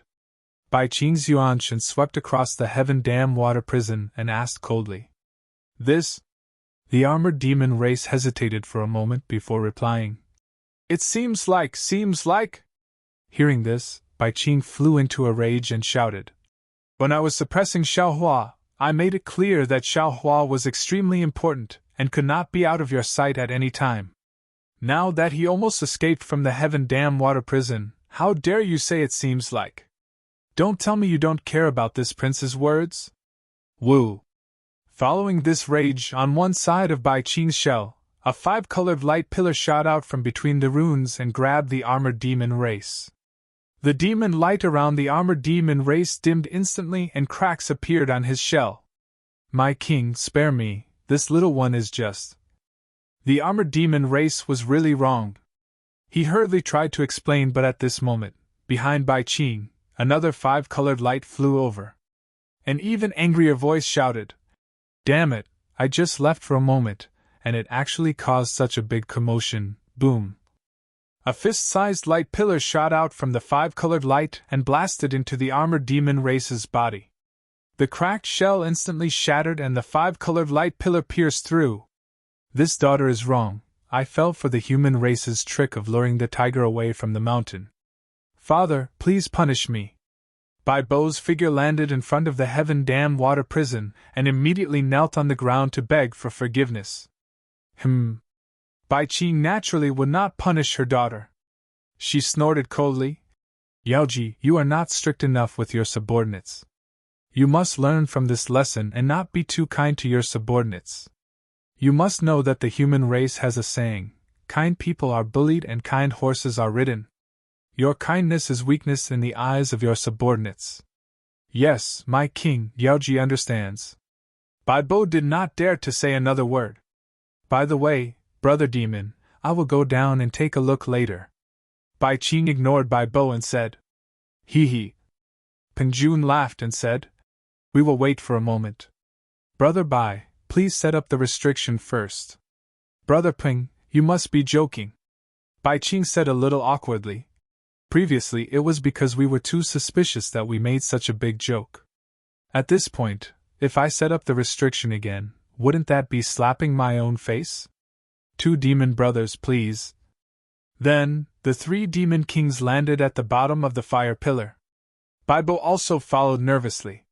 Bai Qing's Yuanshan swept across the heaven dam water prison and asked coldly. "This?" The armored demon race hesitated for a moment before replying. "It seems like. Hearing this, Bai Qing flew into a rage and shouted. "When I was suppressing Xiaohua, I made it clear that Xiaohua was extremely important and could not be out of your sight at any time. Now that he almost escaped from the Heaven Dam water prison, how dare you say it seems like? Don't tell me you don't care about this prince's words?" Woo! Following this rage, on one side of Bai Qing's shell, a five-colored light pillar shot out from between the runes and grabbed the armored demon race. The demon light around the armored demon race dimmed instantly and cracks appeared on his shell. "My king, spare me, this little one is just..." The armored demon race was really wrong. He hurriedly tried to explain, but at this moment, behind Bai Qing, another five-colored light flew over. An even angrier voice shouted, "Damn it, I just left for a moment, and it actually caused such a big commotion." Boom! A fist-sized light pillar shot out from the five-colored light and blasted into the armored demon race's body. The cracked shell instantly shattered and the five-colored light pillar pierced through. "This daughter is wrong. I fell for the human race's trick of luring the tiger away from the mountain. Father, please punish me." Bai Bo's figure landed in front of the Heaven Dam water prison and immediately knelt on the ground to beg for forgiveness. Bai Qing naturally would not punish her daughter. She snorted coldly. "Yaoji, you are not strict enough with your subordinates. You must learn from this lesson and not be too kind to your subordinates. You must know that the human race has a saying, kind people are bullied and kind horses are ridden. Your kindness is weakness in the eyes of your subordinates." "Yes, my king, Yaoji understands." Bai Bo did not dare to say another word. "By the way, Brother Demon, I will go down and take a look later." Bai Qing ignored Bai Bo and said, "Hee hee." Peng Jun laughed and said, "We will wait for a moment. Brother Bai, please set up the restriction first." "Brother Peng, you must be joking." Bai Qing said a little awkwardly. "Previously it was because we were too suspicious that we made such a big joke. At this point, if I set up the restriction again, wouldn't that be slapping my own face? 2 demon brothers, please." Then, the 3 demon kings landed at the bottom of the fire pillar. Bai Bo also followed nervously.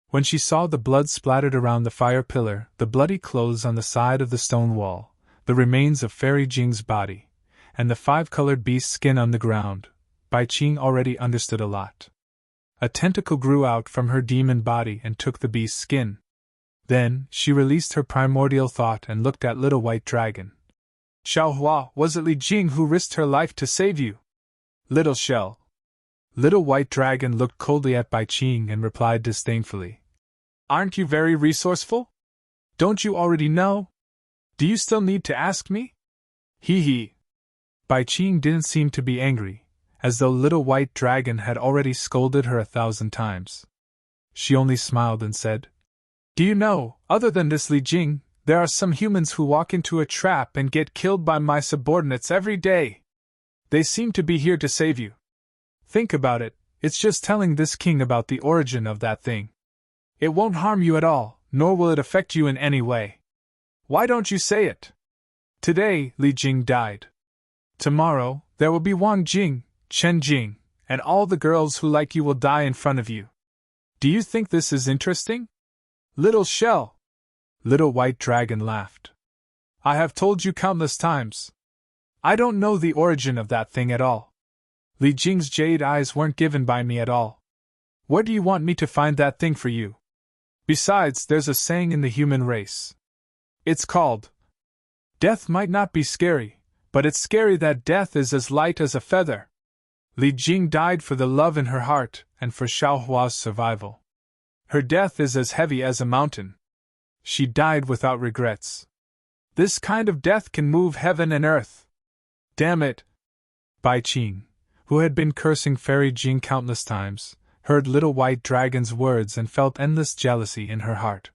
When she saw the blood splattered around the fire pillar, the bloody clothes on the side of the stone wall, the remains of Fairy Jing's body, and the 5-colored beast's skin on the ground, Bai Qing already understood a lot. A tentacle grew out from her demon body and took the beast's skin. Then, she released her primordial thought and looked at Little White Dragon. "Xiaohua, was it Li Jing who risked her life to save you?" "Little shell." Little White Dragon looked coldly at Bai Qing and replied disdainfully. Aren't you very resourceful? Don't you already know? Do you still need to ask me? Hee hee. Bai Qing didn't seem to be angry, as though Little White Dragon had already scolded her 1,000 times. She only smiled and said, Do you know, other than this Li Jing, there are some humans who walk into a trap and get killed by my subordinates every day. They seem to be here to save you. Think about it, it's just telling this king about the origin of that thing. It won't harm you at all, nor will it affect you in any way. Why don't you say it? Today, Li Jing died. Tomorrow, there will be Wang Jing, Chen Jing, and all the girls who like you will die in front of you. Do you think this is interesting? Little shell! Little White Dragon laughed. I have told you countless times. I don't know the origin of that thing at all. Li Jing's jade eyes weren't given by me at all. Where do you want me to find that thing for you? Besides, there's a saying in the human race. It's called, Death might not be scary, but it's scary that death is as light as a feather. Li Jing died for the love in her heart and for Xiaohua's survival. Her death is as heavy as a mountain. She died without regrets. This kind of death can move heaven and earth. Damn it! Bai Qing, who had been cursing Fairy Jing countless times, heard Little White Dragon's words and felt endless jealousy in her heart.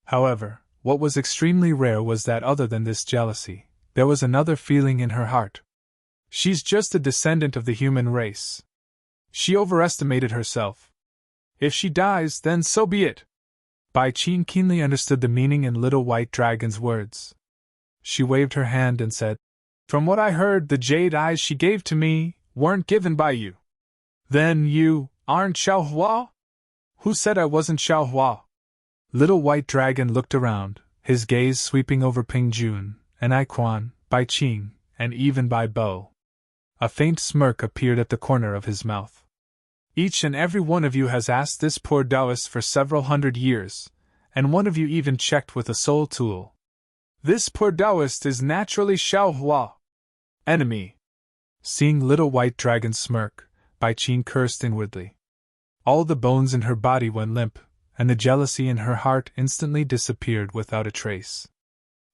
However, what was extremely rare was that other than this jealousy, there was another feeling in her heart. She's just a descendant of the human race. She overestimated herself. If she dies, then so be it. Bai Qing keenly understood the meaning in Little White Dragon's words. She waved her hand and said, From what I heard, the jade eyes she gave to me weren't given by you. Then you aren't Xiaohua? Who said I wasn't Xiaohua? Little White Dragon looked around, his gaze sweeping over Ping Jun, and I Quan, Bai Qing, and even Bai Bo. A faint smirk appeared at the corner of his mouth. Each and every one of you has asked this poor Taoist for several hundred years, and one of you even checked with a soul tool. This poor Taoist is naturally Xiaohua. Enemy. Seeing Little White Dragon smirk, Bai Qing cursed inwardly. All the bones in her body went limp, and the jealousy in her heart instantly disappeared without a trace.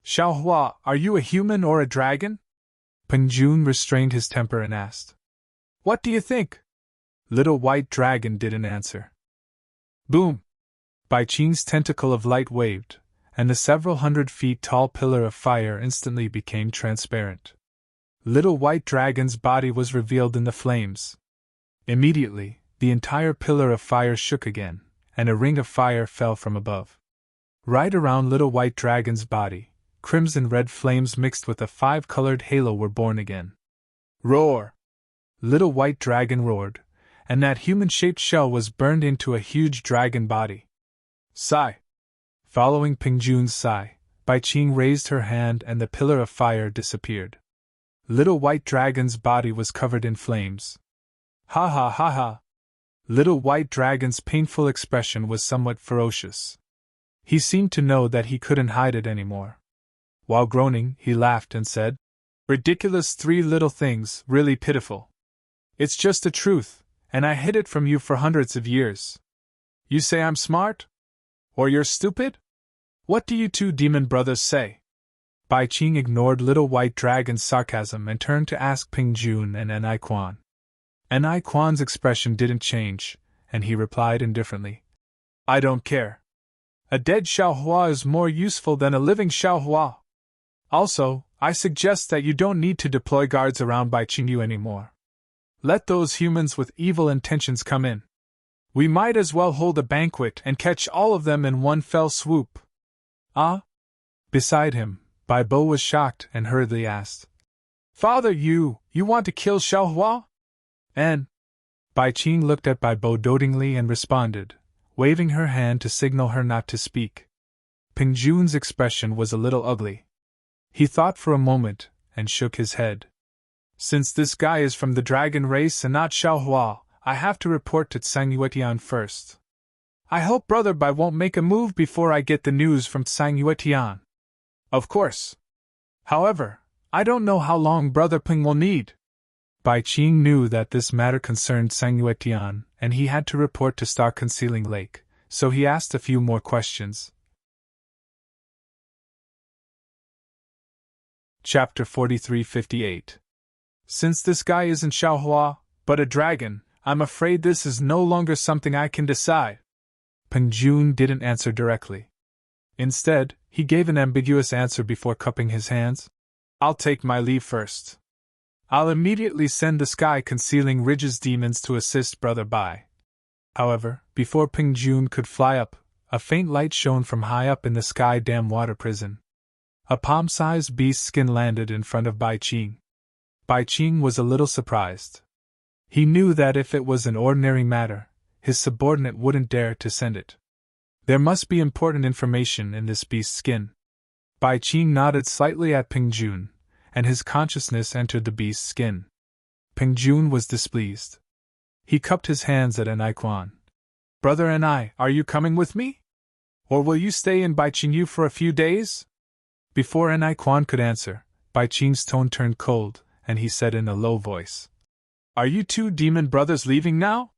Xiaohua, are you a human or a dragon? Peng Jun restrained his temper and asked. What do you think? Little White Dragon didn't answer. Boom! Bai Qing's tentacle of light waved, and the several hundred feet tall pillar of fire instantly became transparent. Little White Dragon's body was revealed in the flames. Immediately, the entire pillar of fire shook again, and a ring of fire fell from above. Right around Little White Dragon's body, crimson red flames mixed with a 5-colored halo were born again. Roar! Little White Dragon roared, and that human-shaped shell was burned into a huge dragon body. Sigh! Following Ping Jun's sigh, Bai Qing raised her hand and the pillar of fire disappeared. Little White Dragon's body was covered in flames. Ha ha ha ha! Little White Dragon's painful expression was somewhat ferocious. He seemed to know that he couldn't hide it anymore. While groaning, he laughed and said, Ridiculous 3 little things, really pitiful. It's just the truth, and I hid it from you for hundreds of years. You say I'm smart? Or you're stupid? What do you 2 demon brothers say? Bai Qing ignored Little White Dragon's sarcasm and turned to ask Ping Jun and An Quan. An Quan's expression didn't change, and he replied indifferently. I don't care. A dead Xiaohua is more useful than a living Xiaohua. Also, I suggest that you don't need to deploy guards around Bai Qingyu anymore. Let those humans with evil intentions come in. We might as well hold a banquet and catch all of them in one fell swoop. Ah? Beside him, Bai Bo was shocked and hurriedly asked. Father, you want to kill Xiaohua? And Bai Qing looked at Bai Bo dotingly and responded, waving her hand to signal her not to speak. Ping Jun's expression was a little ugly. He thought for a moment and shook his head. Since this guy is from the dragon race and not Xiaohua, I have to report to Tsang Yuetian first. I hope Brother Bai won't make a move before I get the news from Tsang Yuetian. Of course. However, I don't know how long Brother Ping will need. Bai Qing knew that this matter concerned Tsang Yuetian, and he had to report to Star Concealing Lake, so he asked a few more questions. Chapter 4358. Since this guy isn't Xiaohua, but a dragon, I'm afraid this is no longer something I can decide. Peng Jun didn't answer directly. Instead, he gave an ambiguous answer before cupping his hands. I'll take my leave first. I'll immediately send the sky concealing ridges demons to assist Brother Bai. However, before Peng Jun could fly up, a faint light shone from high up in the sky dam water prison. A palm-sized beast skin landed in front of Bai Qing. Bai Qing was a little surprised. He knew that if it was an ordinary matter, his subordinate wouldn't dare to send it. There must be important information in this beast's skin. Bai Qing nodded slightly at Peng Jun, and his consciousness entered the beast's skin. Peng Jun was displeased. He cupped his hands at An Quan. Brother and are you coming with me? Or will you stay in Bai Qingyu for a few days? Before An Quan could answer, Bai Qing's tone turned cold, and he said in a low voice, Are you two demon brothers leaving now?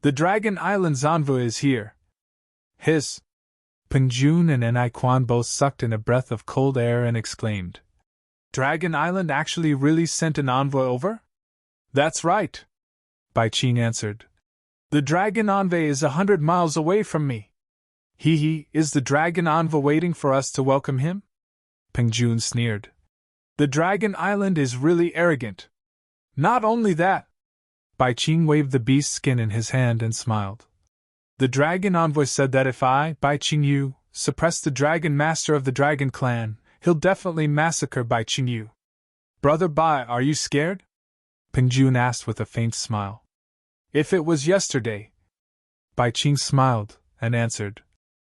The Dragon Island's envoy is here. His. Peng Jun and An Quan both sucked in a breath of cold air and exclaimed, Dragon Island actually really sent an envoy over? That's right, Bai Qing answered. The Dragon Envoy is 100 miles away from me. Is the Dragon Envoy waiting for us to welcome him? Peng Jun sneered. The Dragon Island is really arrogant. Not only that. Bai Qing waved the beast's skin in his hand and smiled. The Dragon Envoy said that if I, Bai Qingyu, suppress the Dragon Master of the Dragon Clan, he'll definitely massacre Bai Qingyu. Brother Bai, are you scared? Peng Jun asked with a faint smile. If it was yesterday. Bai Qing smiled and answered.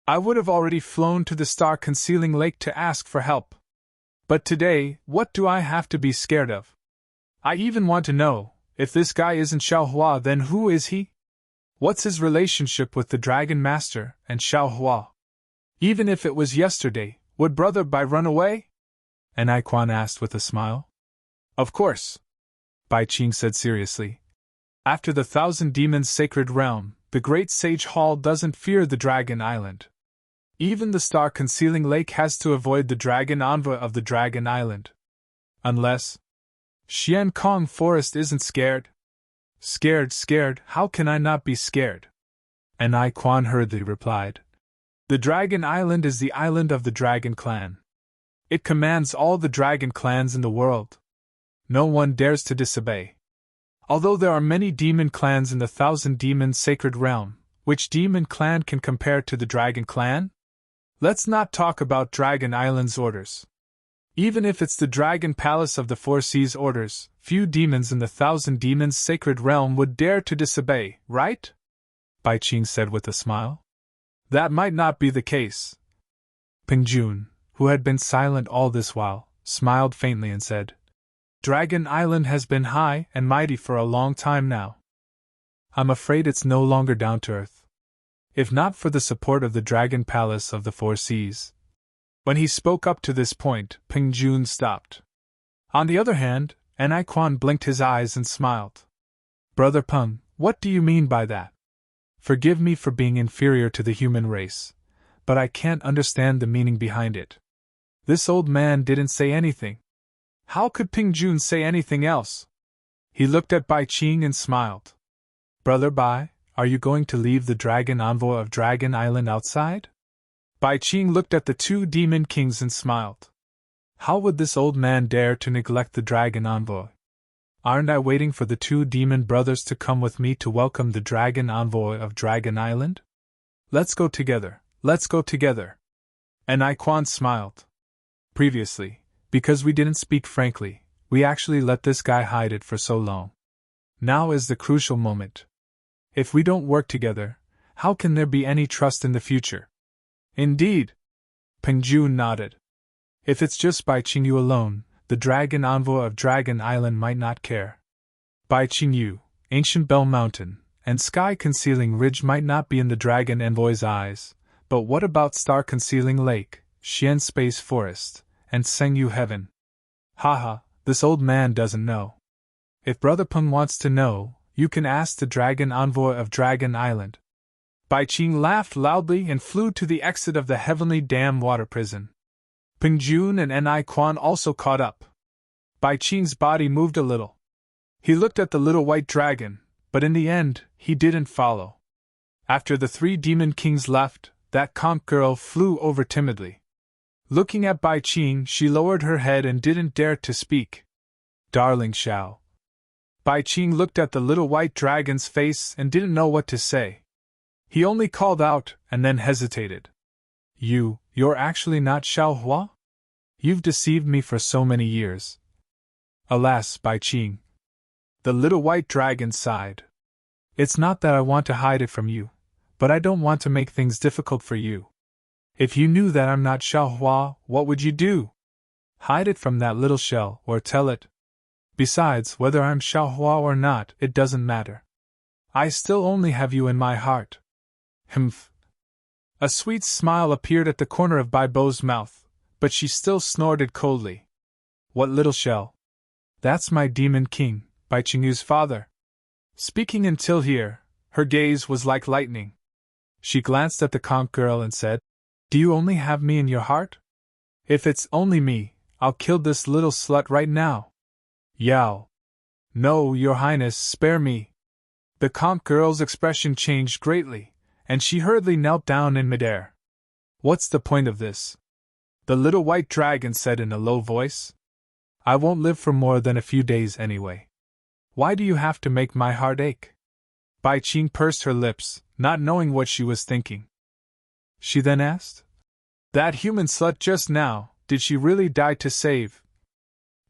I would have already flown to the star-concealing lake to ask for help. But today, what do I have to be scared of? I even want to know, if this guy isn't Xiaohua, then who is he? What's his relationship with the Dragon Master and Xiaohua? Even if it was yesterday, would Brother Bai run away? An Quan asked with a smile. Of course, Bai Qing said seriously. After the 1,000 Demons' sacred realm, the Great Sage Hall doesn't fear the Dragon Island. Even the star-concealing lake has to avoid the Dragon Envoy of the Dragon Island. Unless Xian Kong Forest isn't scared. Scared, how can I not be scared? An Quan hurriedly replied. The Dragon Island is the island of the Dragon Clan. It commands all the Dragon Clans in the world. No one dares to disobey. Although there are many demon clans in the 1,000 Demons' sacred realm, which demon clan can compare to the Dragon Clan? Let's not talk about Dragon Island's orders. Even if it's the Dragon Palace of the Four Seas orders, few demons in the 1,000 Demons' sacred realm would dare to disobey, right? Bai Qing said with a smile. That might not be the case. Peng Jun, who had been silent all this while, smiled faintly and said, Dragon Island has been high and mighty for a long time now. I'm afraid it's no longer down to earth. If not for the support of the Dragon Palace of the Four Seas. When he spoke up to this point, Peng Jun stopped. On the other hand, An Quan blinked his eyes and smiled. Brother Peng, what do you mean by that? Forgive me for being inferior to the human race, but I can't understand the meaning behind it. This old man didn't say anything. How could Peng Jun say anything else? He looked at Bai Qing and smiled. Brother Bai, are you going to leave the Dragon Envoy of Dragon Island outside? Bai Qing looked at the two demon kings and smiled. How would this old man dare to neglect the Dragon Envoy? Aren't I waiting for the two demon brothers to come with me to welcome the Dragon Envoy of Dragon Island? Let's go together, let's go together. An Quan smiled. Previously, because we didn't speak frankly, we actually let this guy hide it for so long. Now is the crucial moment. If we don't work together, how can there be any trust in the future? Indeed. Peng Jun nodded. If it's just Bai Qingyu alone, the Dragon Envoy of Dragon Island might not care. Bai Qingyu, Ancient Bell Mountain, and Sky Concealing Ridge might not be in the Dragon Envoy's eyes, but what about Star Concealing Lake, Xian Space Forest, and Sengyu Heaven? Haha, this old man doesn't know. If Brother Peng wants to know, you can ask the Dragon Envoy of Dragon Island. Bai Qing laughed loudly and flew to the exit of the heavenly dam water prison. Peng Jun and Ni Quan also caught up. Bai Qing's body moved a little. He looked at the little white dragon, but in the end, he didn't follow. After the three demon kings left, that conch girl flew over timidly. Looking at Bai Qing, she lowered her head and didn't dare to speak. Darling Xiao. Bai Qing looked at the little white dragon's face and didn't know what to say. He only called out and then hesitated. You're actually not Xiao Hua? You've deceived me for so many years. Alas, Bai Qing. The little white dragon sighed. It's not that I want to hide it from you, but I don't want to make things difficult for you. If you knew that I'm not Xiao Hua, what would you do? Hide it from that little shell, or tell it. Besides, whether I'm Xiao Hua or not, it doesn't matter. I still only have you in my heart. Humph. A sweet smile appeared at the corner of Bai Bo's mouth, but she still snorted coldly. What little shell? That's my demon king, Bai Qingyu's father. Speaking until here, her gaze was like lightning. She glanced at the conch girl and said, Do you only have me in your heart? If it's only me, I'll kill this little slut right now. Yao. No, your highness, spare me. The conch girl's expression changed greatly, and she hurriedly knelt down in midair. What's the point of this? The little white dragon said in a low voice. I won't live for more than a few days anyway. Why do you have to make my heart ache? Bai Qing pursed her lips, not knowing what she was thinking. She then asked, That human slut just now, did she really die to save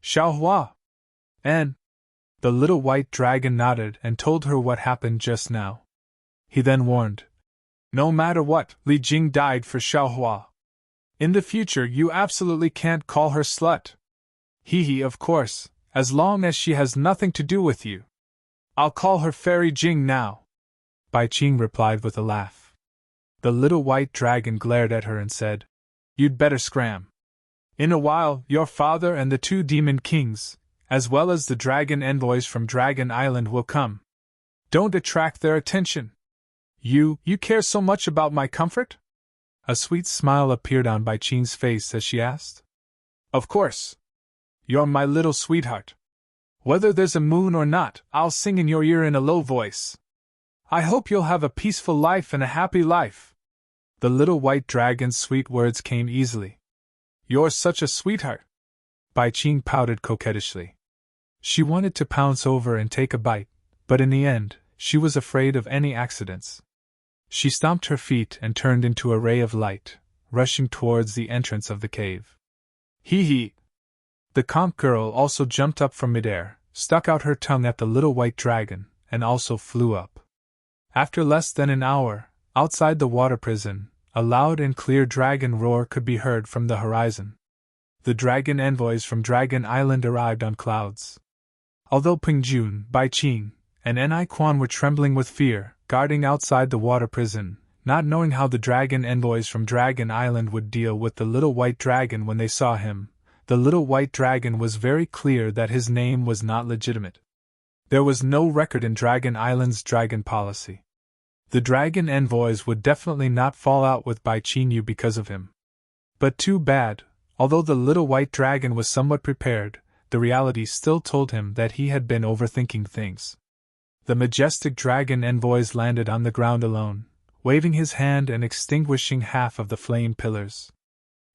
Xiao Hua? And the little white dragon nodded and told her what happened just now. He then warned, No matter what, Li Jing died for Xiao Hua. In the future you absolutely can't call her slut. Hee, of course, as long as she has nothing to do with you. I'll call her Fairy Jing now. Bai Qing replied with a laugh. The little white dragon glared at her and said, You'd better scram. In a while, your father and the two demon kings, as well as the dragon envoys from Dragon Island will come. Don't attract their attention. You care so much about my comfort? A sweet smile appeared on Bai Qing's face as she asked. Of course. You're my little sweetheart. Whether there's a moon or not, I'll sing in your ear in a low voice. I hope you'll have a peaceful life and a happy life. The little white dragon's sweet words came easily. You're such a sweetheart. Bai Qing pouted coquettishly. She wanted to pounce over and take a bite, but in the end, she was afraid of any accidents. She stomped her feet and turned into a ray of light, rushing towards the entrance of the cave. Hee. The conch girl also jumped up from midair, stuck out her tongue at the little white dragon, and also flew up. After less than an hour, outside the water prison, a loud and clear dragon roar could be heard from the horizon. The dragon envoys from Dragon Island arrived on clouds. Although Peng Jun, Bai Qing, and Ni Quan were trembling with fear, guarding outside the water prison, not knowing how the dragon envoys from Dragon Island would deal with the little white dragon when they saw him, the little white dragon was very clear that his name was not legitimate. There was no record in Dragon Island's dragon policy. The dragon envoys would definitely not fall out with Bai Qingyu because of him. But too bad, although the little white dragon was somewhat prepared, the reality still told him that he had been overthinking things. The majestic dragon envoys landed on the ground alone, waving his hand and extinguishing half of the flame pillars.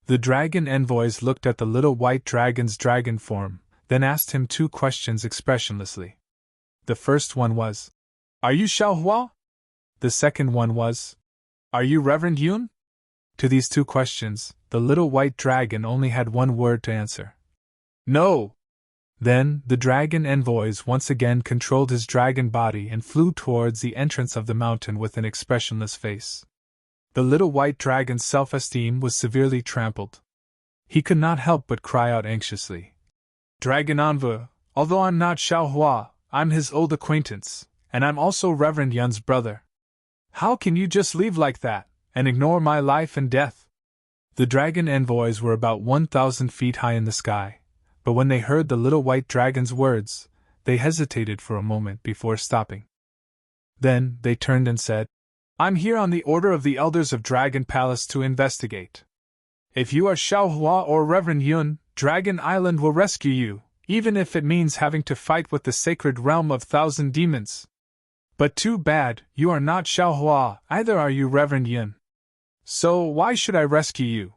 The dragon envoys looked at the little white dragon's dragon form, then asked him two questions expressionlessly. The first one was, Are you Xiao Hua? The second one was, Are you Reverend Yun? To these two questions, the little white dragon only had one word to answer. No! Then, the dragon envoys once again controlled his dragon body and flew towards the entrance of the mountain with an expressionless face. The little white dragon's self-esteem was severely trampled. He could not help but cry out anxiously. Dragon Envoy, although I'm not Xiao Hua, I'm his old acquaintance, and I'm also Reverend Yun's brother. How can you just leave like that, and ignore my life and death? The dragon envoys were about 1,000 feet high in the sky, but when they heard the little white dragon's words, they hesitated for a moment before stopping. Then, they turned and said, I'm here on the order of the Elders of Dragon Palace to investigate. If you are Xiaohua or Reverend Yun, Dragon Island will rescue you, even if it means having to fight with the sacred realm of thousand demons. But too bad, you are not Xiaohua, either are you Reverend Yun. So why should I rescue you?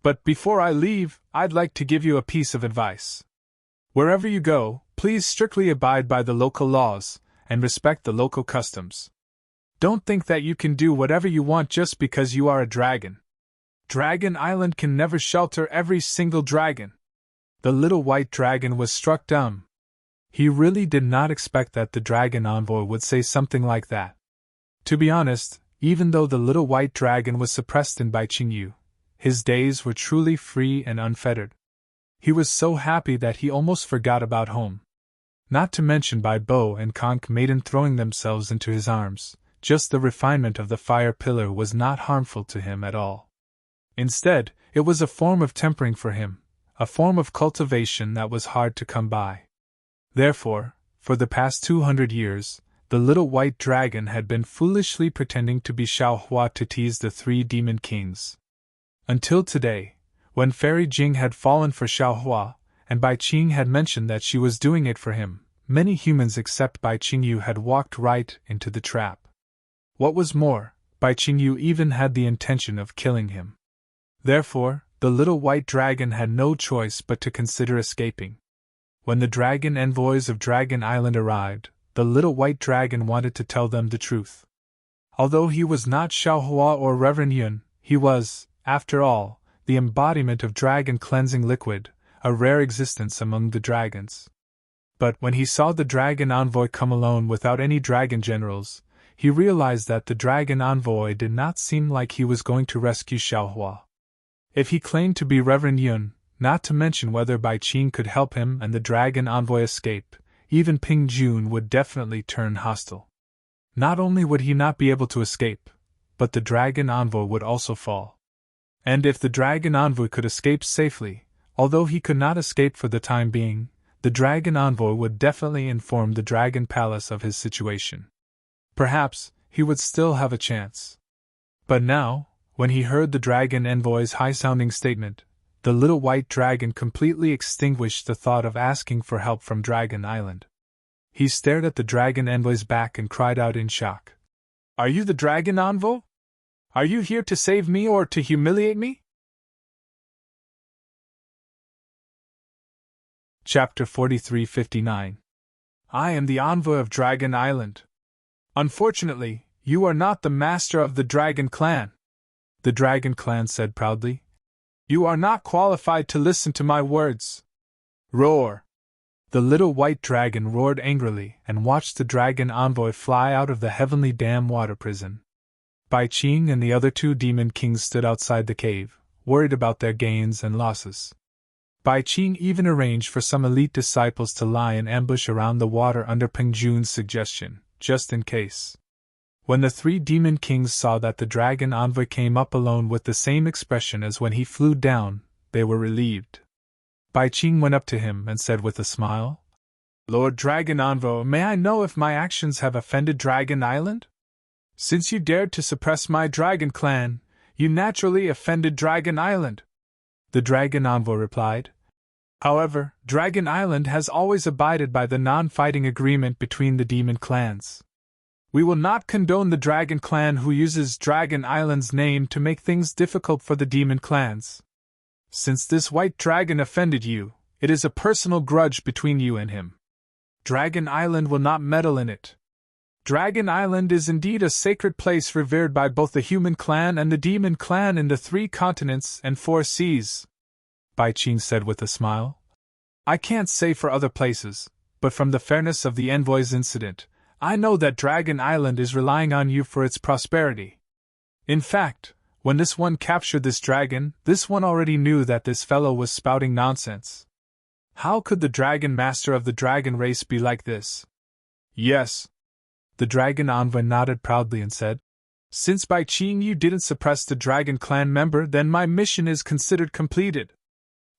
But before I leave, I'd like to give you a piece of advice. Wherever you go, please strictly abide by the local laws, and respect the local customs. Don't think that you can do whatever you want just because you are a dragon. Dragon Island can never shelter every single dragon. The little white dragon was struck dumb. He really did not expect that the dragon envoy would say something like that. To be honest, even though the little white dragon was suppressed in Bai Qingyu, his days were truly free and unfettered. He was so happy that he almost forgot about home. Not to mention Bai Bo and Conch Maiden throwing themselves into his arms, just the refinement of the fire pillar was not harmful to him at all. Instead, it was a form of tempering for him, a form of cultivation that was hard to come by. Therefore, for the past 200 years, the little white dragon had been foolishly pretending to be Xiaohua to tease the three demon kings. Until today, when Fairy Jing had fallen for Xiaohua, and Bai Qing had mentioned that she was doing it for him, many humans except Bai Qingyu had walked right into the trap. What was more, Bai Qingyu even had the intention of killing him. Therefore, the little white dragon had no choice but to consider escaping. When the dragon envoys of Dragon Island arrived, the little white dragon wanted to tell them the truth. Although he was not Xiaohua or Reverend Yun, he was, after all, the embodiment of dragon cleansing liquid, a rare existence among the dragons. But when he saw the dragon envoy come alone without any dragon generals, he realized that the dragon envoy did not seem like he was going to rescue Xiaohua. If he claimed to be Reverend Yun, not to mention whether Bai Qing could help him and the dragon envoy escape, even Ping Jun would definitely turn hostile. Not only would he not be able to escape, but the dragon envoy would also fall. And if the dragon envoy could escape safely, although he could not escape for the time being, the dragon envoy would definitely inform the dragon palace of his situation. Perhaps he would still have a chance. But now, when he heard the dragon envoy's high-sounding statement, the little white dragon completely extinguished the thought of asking for help from Dragon Island. He stared at the dragon envoy's back and cried out in shock. "Are you the dragon envoy? Are you here to save me or to humiliate me?" Chapter 43-59. I am the envoy of Dragon Island. Unfortunately, you are not the master of the Dragon Clan. The Dragon Clan said proudly. You are not qualified to listen to my words. Roar! The little white dragon roared angrily and watched the dragon envoy fly out of the heavenly dam water prison. Bai Qing and the other two demon kings stood outside the cave, worried about their gains and losses. Bai Qing even arranged for some elite disciples to lie in ambush around the water under Peng Jun's suggestion, just in case. When the three demon kings saw that the dragon envoy came up alone with the same expression as when he flew down, they were relieved. Bai Qing went up to him and said with a smile, Lord Dragon Envoy, may I know if my actions have offended Dragon Island? Since you dared to suppress my dragon clan, you naturally offended Dragon Island. The dragon envoy replied. However, Dragon Island has always abided by the non-fighting agreement between the demon clans. We will not condone the Dragon Clan who uses Dragon Island's name to make things difficult for the demon clans. Since this white dragon offended you, it is a personal grudge between you and him. Dragon Island will not meddle in it. Dragon Island is indeed a sacred place revered by both the human clan and the demon clan in the 3 continents and 4 seas. Bai Qing said with a smile. I can't say for other places, but from the fairness of the envoy's incident, I know that Dragon Island is relying on you for its prosperity. In fact, when this one captured this dragon, this one already knew that this fellow was spouting nonsense. How could the dragon master of the dragon race be like this? Yes. The dragon envoy nodded proudly and said, Since Bai Qing you didn't suppress the dragon clan member, then my mission is considered completed.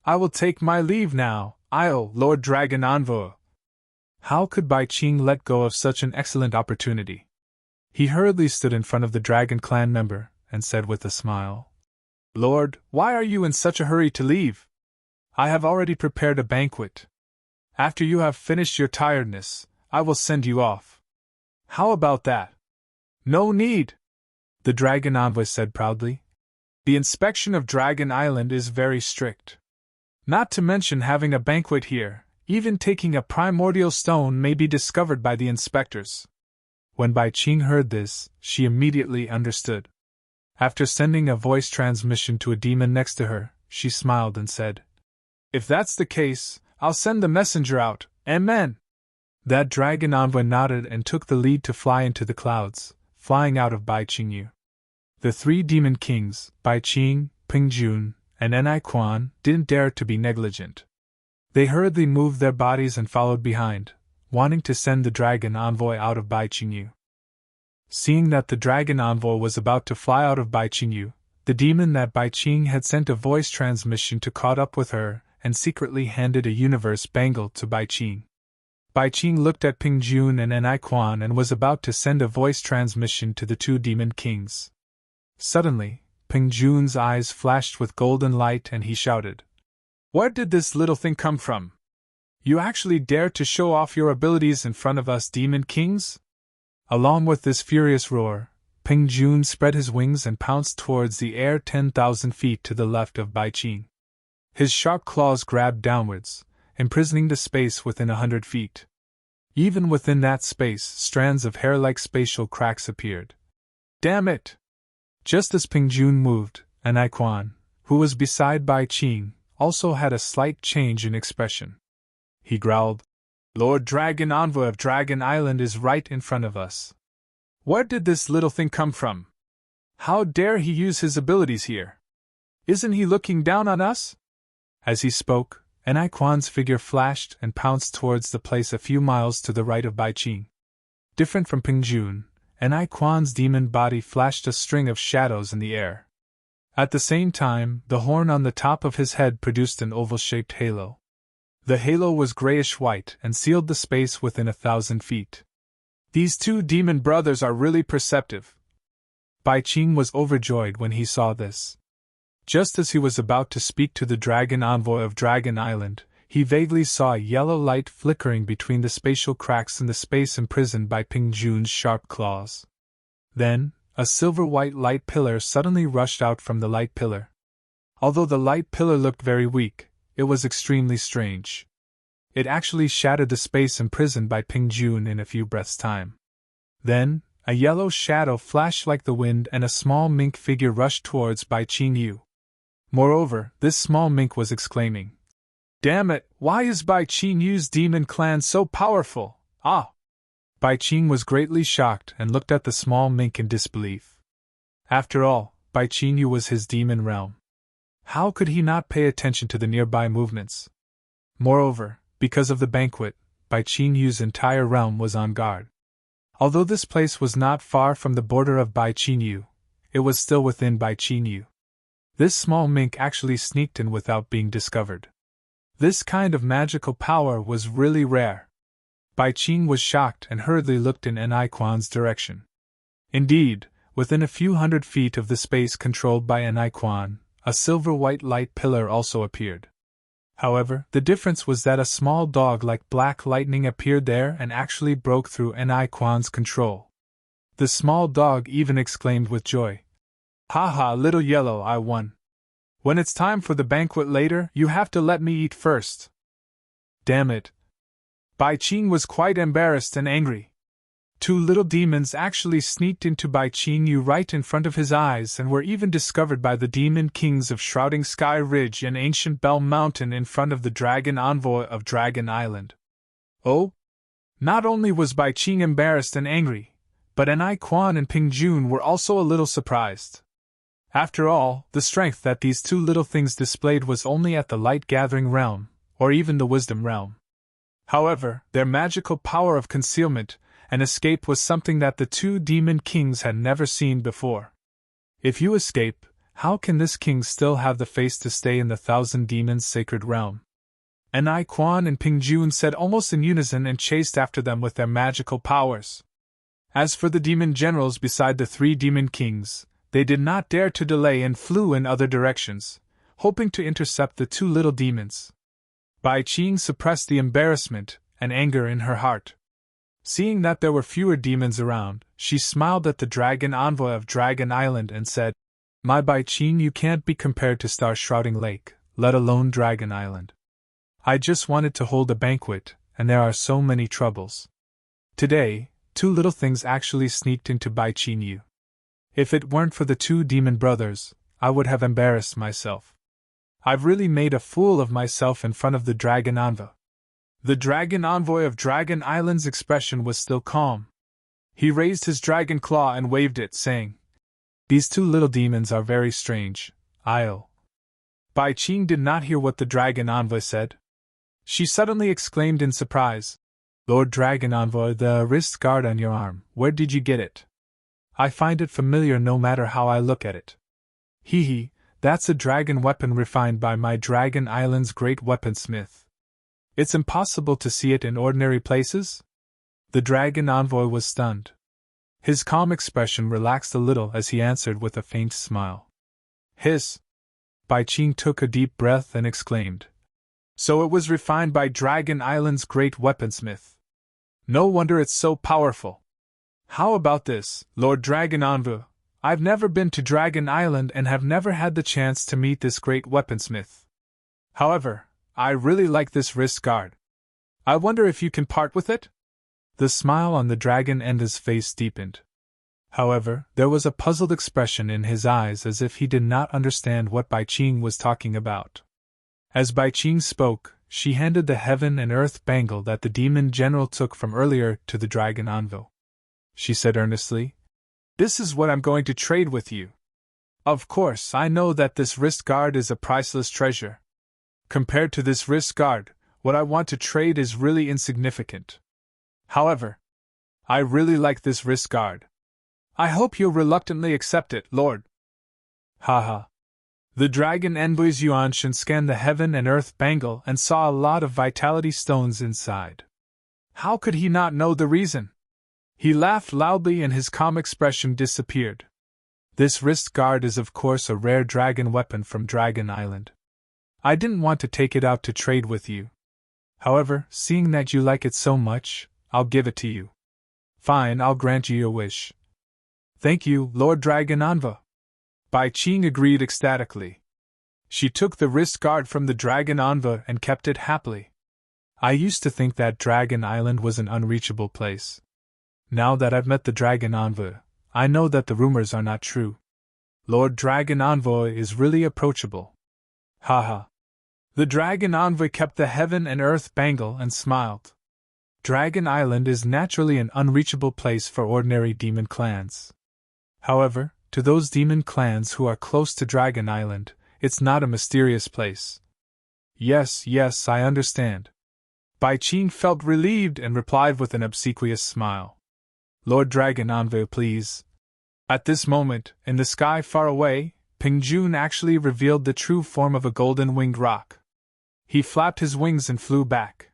I will take my leave now, Lord Dragon Envoy. How could Bai Qing let go of such an excellent opportunity? He hurriedly stood in front of the dragon clan member and said with a smile, "Lord, why are you in such a hurry to leave? I have already prepared a banquet. After you have finished your tiredness, I will send you off. How about that?" "No need," the dragon envoy said proudly. "The inspection of Dragon Island is very strict. Not to mention having a banquet here, even taking a primordial stone may be discovered by the inspectors." When Bai Qing heard this, she immediately understood. After sending a voice transmission to a demon next to her, she smiled and said, "If that's the case, I'll send the messenger out, amen." That dragon envoy nodded and took the lead to fly into the clouds, flying out of Bai Qingyu. The three demon kings, Bai Qing, Ping Jun, and Enai Quan, didn't dare to be negligent. They hurriedly moved their bodies and followed behind, wanting to send the dragon envoy out of Bai Qingyu. Seeing that the dragon envoy was about to fly out of Bai Qingyu, the demon that Bai Qing had sent a voice transmission to caught up with her and secretly handed a universe bangle to Bai Qing. Bai Qing looked at Ping Jun and Enai Quan and was about to send a voice transmission to the two demon kings. Suddenly, Ping Jun's eyes flashed with golden light and he shouted, "Where did this little thing come from? You actually dare to show off your abilities in front of us demon kings?" Along with this furious roar, Ping Jun spread his wings and pounced towards the air 10,000 feet to the left of Bai Qing. His sharp claws grabbed downwards, imprisoning the space within 100 feet. Even within that space, strands of hair-like spatial cracks appeared. "Damn it!" Just as Ping Jun moved, Enai Quan, who was beside Bai Qing, also had a slight change in expression. He growled, "Lord Dragon Envoy of Dragon Island is right in front of us. Where did this little thing come from? How dare he use his abilities here? Isn't he looking down on us?" As he spoke, Enai Quan's figure flashed and pounced towards the place a few miles to the right of Bai Qing. Different from Ping Jun, Enai Quan's demon body flashed a string of shadows in the air. At the same time, the horn on the top of his head produced an oval-shaped halo. The halo was grayish-white and sealed the space within 1,000 feet. "These two demon brothers are really perceptive." Bai Qing was overjoyed when he saw this. Just as he was about to speak to the dragon envoy of Dragon Island, he vaguely saw a yellow light flickering between the spatial cracks in the space imprisoned by Ping Jun's sharp claws. Then, a silver-white light pillar suddenly rushed out from the light pillar. Although the light pillar looked very weak, it was extremely strange. It actually shattered the space imprisoned by Ping Jun in a few breaths' time. Then, a yellow shadow flashed like the wind and a small mink figure rushed towards Bai Qing Yu. Moreover, this small mink was exclaiming, "Damn it, why is Bai Qing Yu's demon clan so powerful? Ah!" Bai Qing was greatly shocked and looked at the small mink in disbelief. After all, Bai Qing Yu was his demon realm. How could he not pay attention to the nearby movements? Moreover, because of the banquet, Bai Qing Yu's entire realm was on guard. Although this place was not far from the border of Bai Qing Yu, it was still within Bai Qing Yu. This small mink actually sneaked in without being discovered. This kind of magical power was really rare. Bai Qing was shocked and hurriedly looked in Enai Quan's direction. Indeed, within a few hundred feet of the space controlled by Enai Quan, a silver-white light pillar also appeared. However, the difference was that a small dog like black lightning appeared there and actually broke through Enai Quan's control. The small dog even exclaimed with joy, "Ha ha, little yellow, I won. When it's time for the banquet later, you have to let me eat first." Damn it. Bai Qing was quite embarrassed and angry. Two little demons actually sneaked into Bai Qing Yu right in front of his eyes and were even discovered by the demon kings of Shrouding Sky Ridge and Ancient Bell Mountain in front of the dragon envoy of Dragon Island. Oh? Not only was Bai Qing embarrassed and angry, but Enai Quan and Ping Jun were also a little surprised. After all, the strength that these two little things displayed was only at the light-gathering realm, or even the wisdom realm. However, their magical power of concealment and escape was something that the two demon kings had never seen before. If you escape, how can this king still have the face to stay in the Thousand Demons' sacred realm? Enai Quan and Ping Jun said almost in unison and chased after them with their magical powers. As for the demon generals beside the 3 demon kings, they did not dare to delay and flew in other directions, hoping to intercept the 2 little demons. Bai Qing suppressed the embarrassment and anger in her heart. Seeing that there were fewer demons around, she smiled at the dragon envoy of Dragon Island and said, "My Bai Qing, you can't be compared to Star-Shrouding Lake, let alone Dragon Island. I just wanted to hold a banquet, and there are so many troubles. Today, 2 little things actually sneaked into Bai Qing Yu. If it weren't for the 2 demon brothers, I would have embarrassed myself. I've really made a fool of myself in front of the dragon envoy." The dragon envoy of Dragon Island's expression was still calm. He raised his dragon claw and waved it, saying, "These 2 little demons are very strange, I'll." Bai Qing did not hear what the dragon envoy said. She suddenly exclaimed in surprise, "Lord Dragon Envoy, the wrist guard on your arm, where did you get it? I find it familiar no matter how I look at it. Hee, that's a dragon weapon refined by my Dragon Island's great weaponsmith. It's impossible to see it in ordinary places?" The dragon envoy was stunned. His calm expression relaxed a little as he answered with a faint smile. "Hiss!" Bai Qing took a deep breath and exclaimed, "So it was refined by Dragon Island's great weaponsmith. No wonder it's so powerful. How about this, Lord Dragon Envoy? I've never been to Dragon Island and have never had the chance to meet this great weaponsmith. However, I really like this wrist guard. I wonder if you can part with it?" The smile on the dragon envoy's face deepened. However, there was a puzzled expression in his eyes as if he did not understand what Bai Qing was talking about. As Bai Qing spoke, she handed the heaven and earth bangle that the demon general took from earlier to the dragon envoy. She said earnestly, "This is what I'm going to trade with you. Of course, I know that this wrist guard is a priceless treasure. Compared to this wrist guard, what I want to trade is really insignificant. However, I really like this wrist guard. I hope you'll reluctantly accept it, Lord." Haha. The dragon envoy's Yuanshan scanned the heaven and earth bangle and saw a lot of vitality stones inside. How could he not know the reason? He laughed loudly and his calm expression disappeared. "This wrist guard is of course a rare dragon weapon from Dragon Island. I didn't want to take it out to trade with you. However, seeing that you like it so much, I'll give it to you. Fine, I'll grant you your wish." "Thank you, Lord Dragon Envoy." Bai Qing agreed ecstatically. She took the wrist guard from the dragon envoy and kept it happily. "I used to think that Dragon Island was an unreachable place. Now that I've met the dragon envoy, I know that the rumors are not true. Lord Dragon Envoy is really approachable." Haha. The dragon envoy kept the heaven and earth bangle and smiled. Dragon Island is naturally an unreachable place for ordinary demon clans. However, to those demon clans who are close to Dragon Island, it's not a mysterious place. Yes, I understand." Bai Qing felt relieved and replied with an obsequious smile. "Lord Dragon Envoy, please." At this moment, in the sky far away, Ping Jun actually revealed the true form of a golden-winged roc. He flapped his wings and flew back.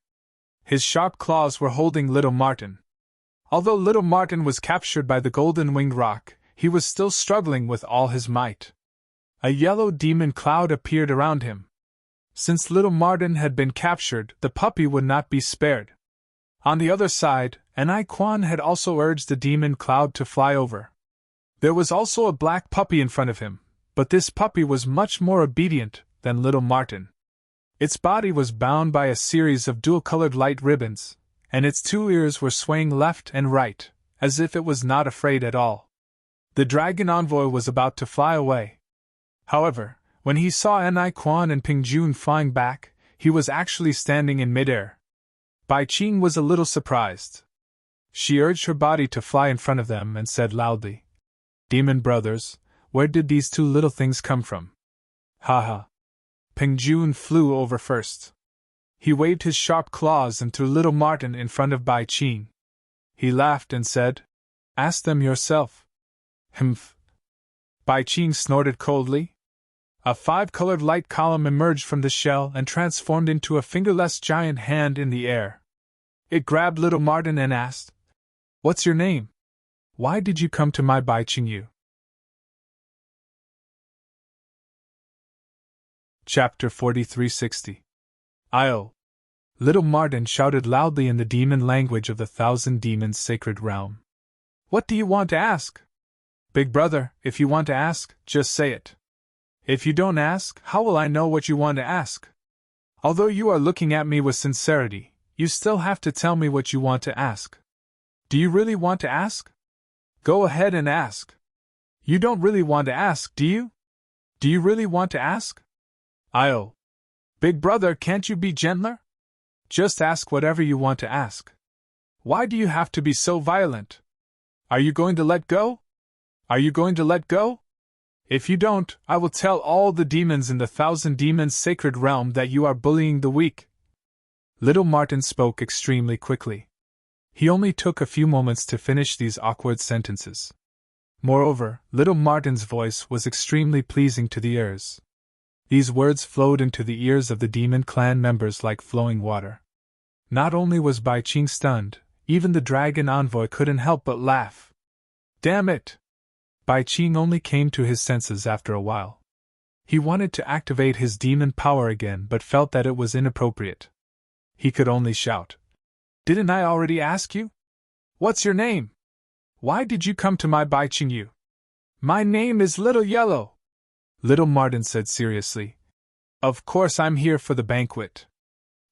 His sharp claws were holding Little Martin. Although Little Martin was captured by the golden-winged roc, he was still struggling with all his might. A yellow demon cloud appeared around him. Since Little Martin had been captured, the puppy would not be spared. On the other side, Anai Quan had also urged the demon cloud to fly over. There was also a black puppy in front of him, but this puppy was much more obedient than Little Martin. Its body was bound by a series of dual-colored light ribbons, and its 2 ears were swaying left and right, as if it was not afraid at all. The dragon envoy was about to fly away. However, when he saw Anai Quan and Ping Jun flying back, he was actually standing in midair. Bai Qing was a little surprised. She urged her body to fly in front of them and said loudly, "Demon brothers, where did these 2 little things come from?" Haha. Ping Jun flew over first. He waved his sharp claws and threw Little Martin in front of Bai Qing. He laughed and said, "Ask them yourself." Humph. Bai Qing snorted coldly. A 5-colored light column emerged from the shell and transformed into a fingerless giant hand in the air. It grabbed Little Martin and asked, "What's your name?" Why did you come to my Baiqing Yu? Chapter 4360. I'll. Little Martin shouted loudly in the demon language of the thousand demons' sacred realm. What do you want to ask? Big brother, if you want to ask, just say it. If you don't ask, how will I know what you want to ask? Although you are looking at me with sincerity, you still have to tell me what you want to ask. Do you really want to ask? Go ahead and ask. You don't really want to ask, do you? Do you really want to ask? I'll. Big brother, can't you be gentler? Just ask whatever you want to ask. Why do you have to be so violent? Are you going to let go? Are you going to let go? If you don't, I will tell all the demons in the thousand demons' sacred realm that you are bullying the weak. Little Martin spoke extremely quickly. He only took a few moments to finish these awkward sentences. Moreover, little Martin's voice was extremely pleasing to the ears. These words flowed into the ears of the demon clan members like flowing water. Not only was Baiqing stunned, even the dragon envoy couldn't help but laugh. Damn it! Baiqing only came to his senses after a while. He wanted to activate his demon power again but felt that it was inappropriate. He could only shout. Didn't I already ask you? What's your name? Why did you come to my Baiqing Yu? My name is Little Yellow. Little Martin said seriously. Of course I'm here for the banquet.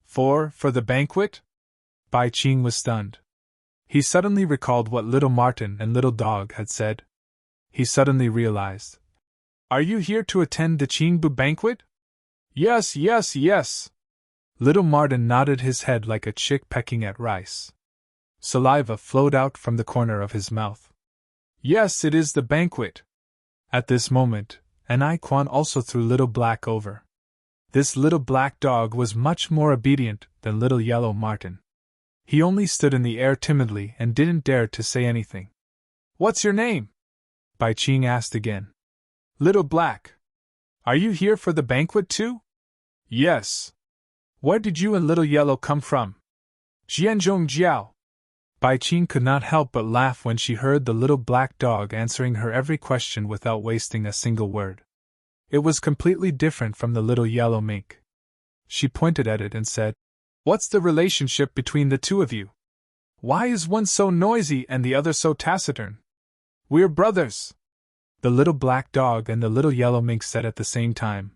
For the banquet? Baiqing was stunned. He suddenly recalled what Little Martin and Little Dog had said. He suddenly realized. Are you here to attend the Qingbu banquet? Yes, yes, yes. Little Martin nodded his head like a chick pecking at rice. Saliva flowed out from the corner of his mouth. Yes, it is the banquet. At this moment, an Iquan also threw Little Black over. This little black dog was much more obedient than Little Yellow Martin. He only stood in the air timidly and didn't dare to say anything. What's your name? Baiqing asked again. Little Black. Are you here for the banquet too? Yes. Where did you and Little Yellow come from? Jianzhong Jiao. Baiqing could not help but laugh when she heard the little black dog answering her every question without wasting a single word. It was completely different from the little yellow mink. She pointed at it and said, What's the relationship between the two of you? Why is one so noisy and the other so taciturn? We're brothers. The little black dog and the little yellow mink said at the same time.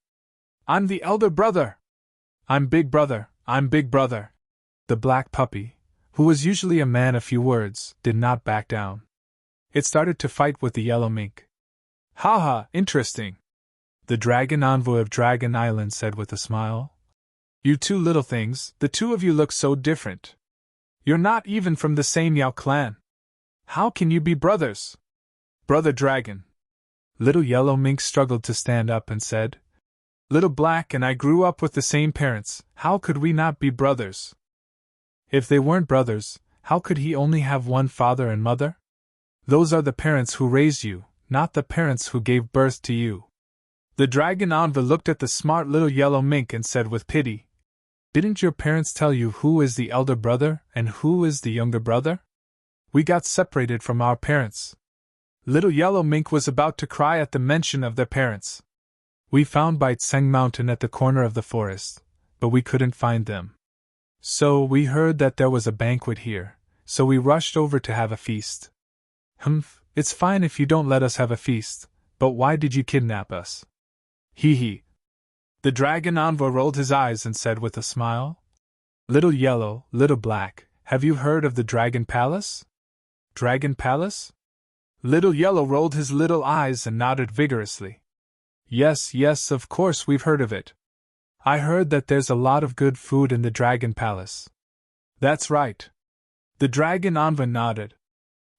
I'm the elder brother. I'm big brother, I'm big brother. The black puppy, who was usually a man of few words, did not back down. It started to fight with the yellow mink. Ha, interesting. The dragon envoy of Dragon Island said with a smile. You two little things, the two of you look so different. You're not even from the same Yao clan. How can you be brothers? Brother Dragon. Little yellow mink struggled to stand up and said, Little Black and I grew up with the same parents, how could we not be brothers? If they weren't brothers, how could he only have one father and mother? Those are the parents who raised you, not the parents who gave birth to you. The dragon envoy looked at the smart little yellow mink and said with pity, Didn't your parents tell you who is the elder brother and who is the younger brother? We got separated from our parents. Little yellow mink was about to cry at the mention of their parents. We found Baitseng Mountain at the corner of the forest, but we couldn't find them. So we heard that there was a banquet here, so we rushed over to have a feast. Humph, it's fine if you don't let us have a feast, but why did you kidnap us? Hee hee. The dragon envoy rolled his eyes and said with a smile, Little Yellow, Little Black, have you heard of the Dragon Palace? Dragon Palace? Little Yellow rolled his little eyes and nodded vigorously. Yes, of course we've heard of it. I heard that there's a lot of good food in the Dragon Palace. That's right. The dragon envoy nodded.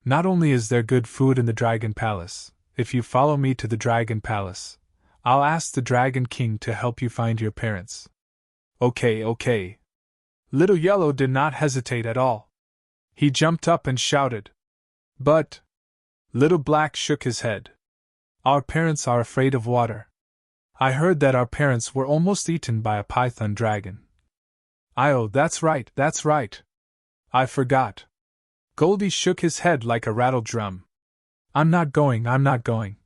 Not only is there good food in the Dragon Palace, if you follow me to the Dragon Palace, I'll ask the Dragon King to help you find your parents. Okay. Little Yellow did not hesitate at all. He jumped up and shouted. But... Little Black shook his head. Our parents are afraid of water. I heard that our parents were almost eaten by a python dragon. Oh, that's right. I forgot. Goldie shook his head like a rattled drum. I'm not going, I'm not going.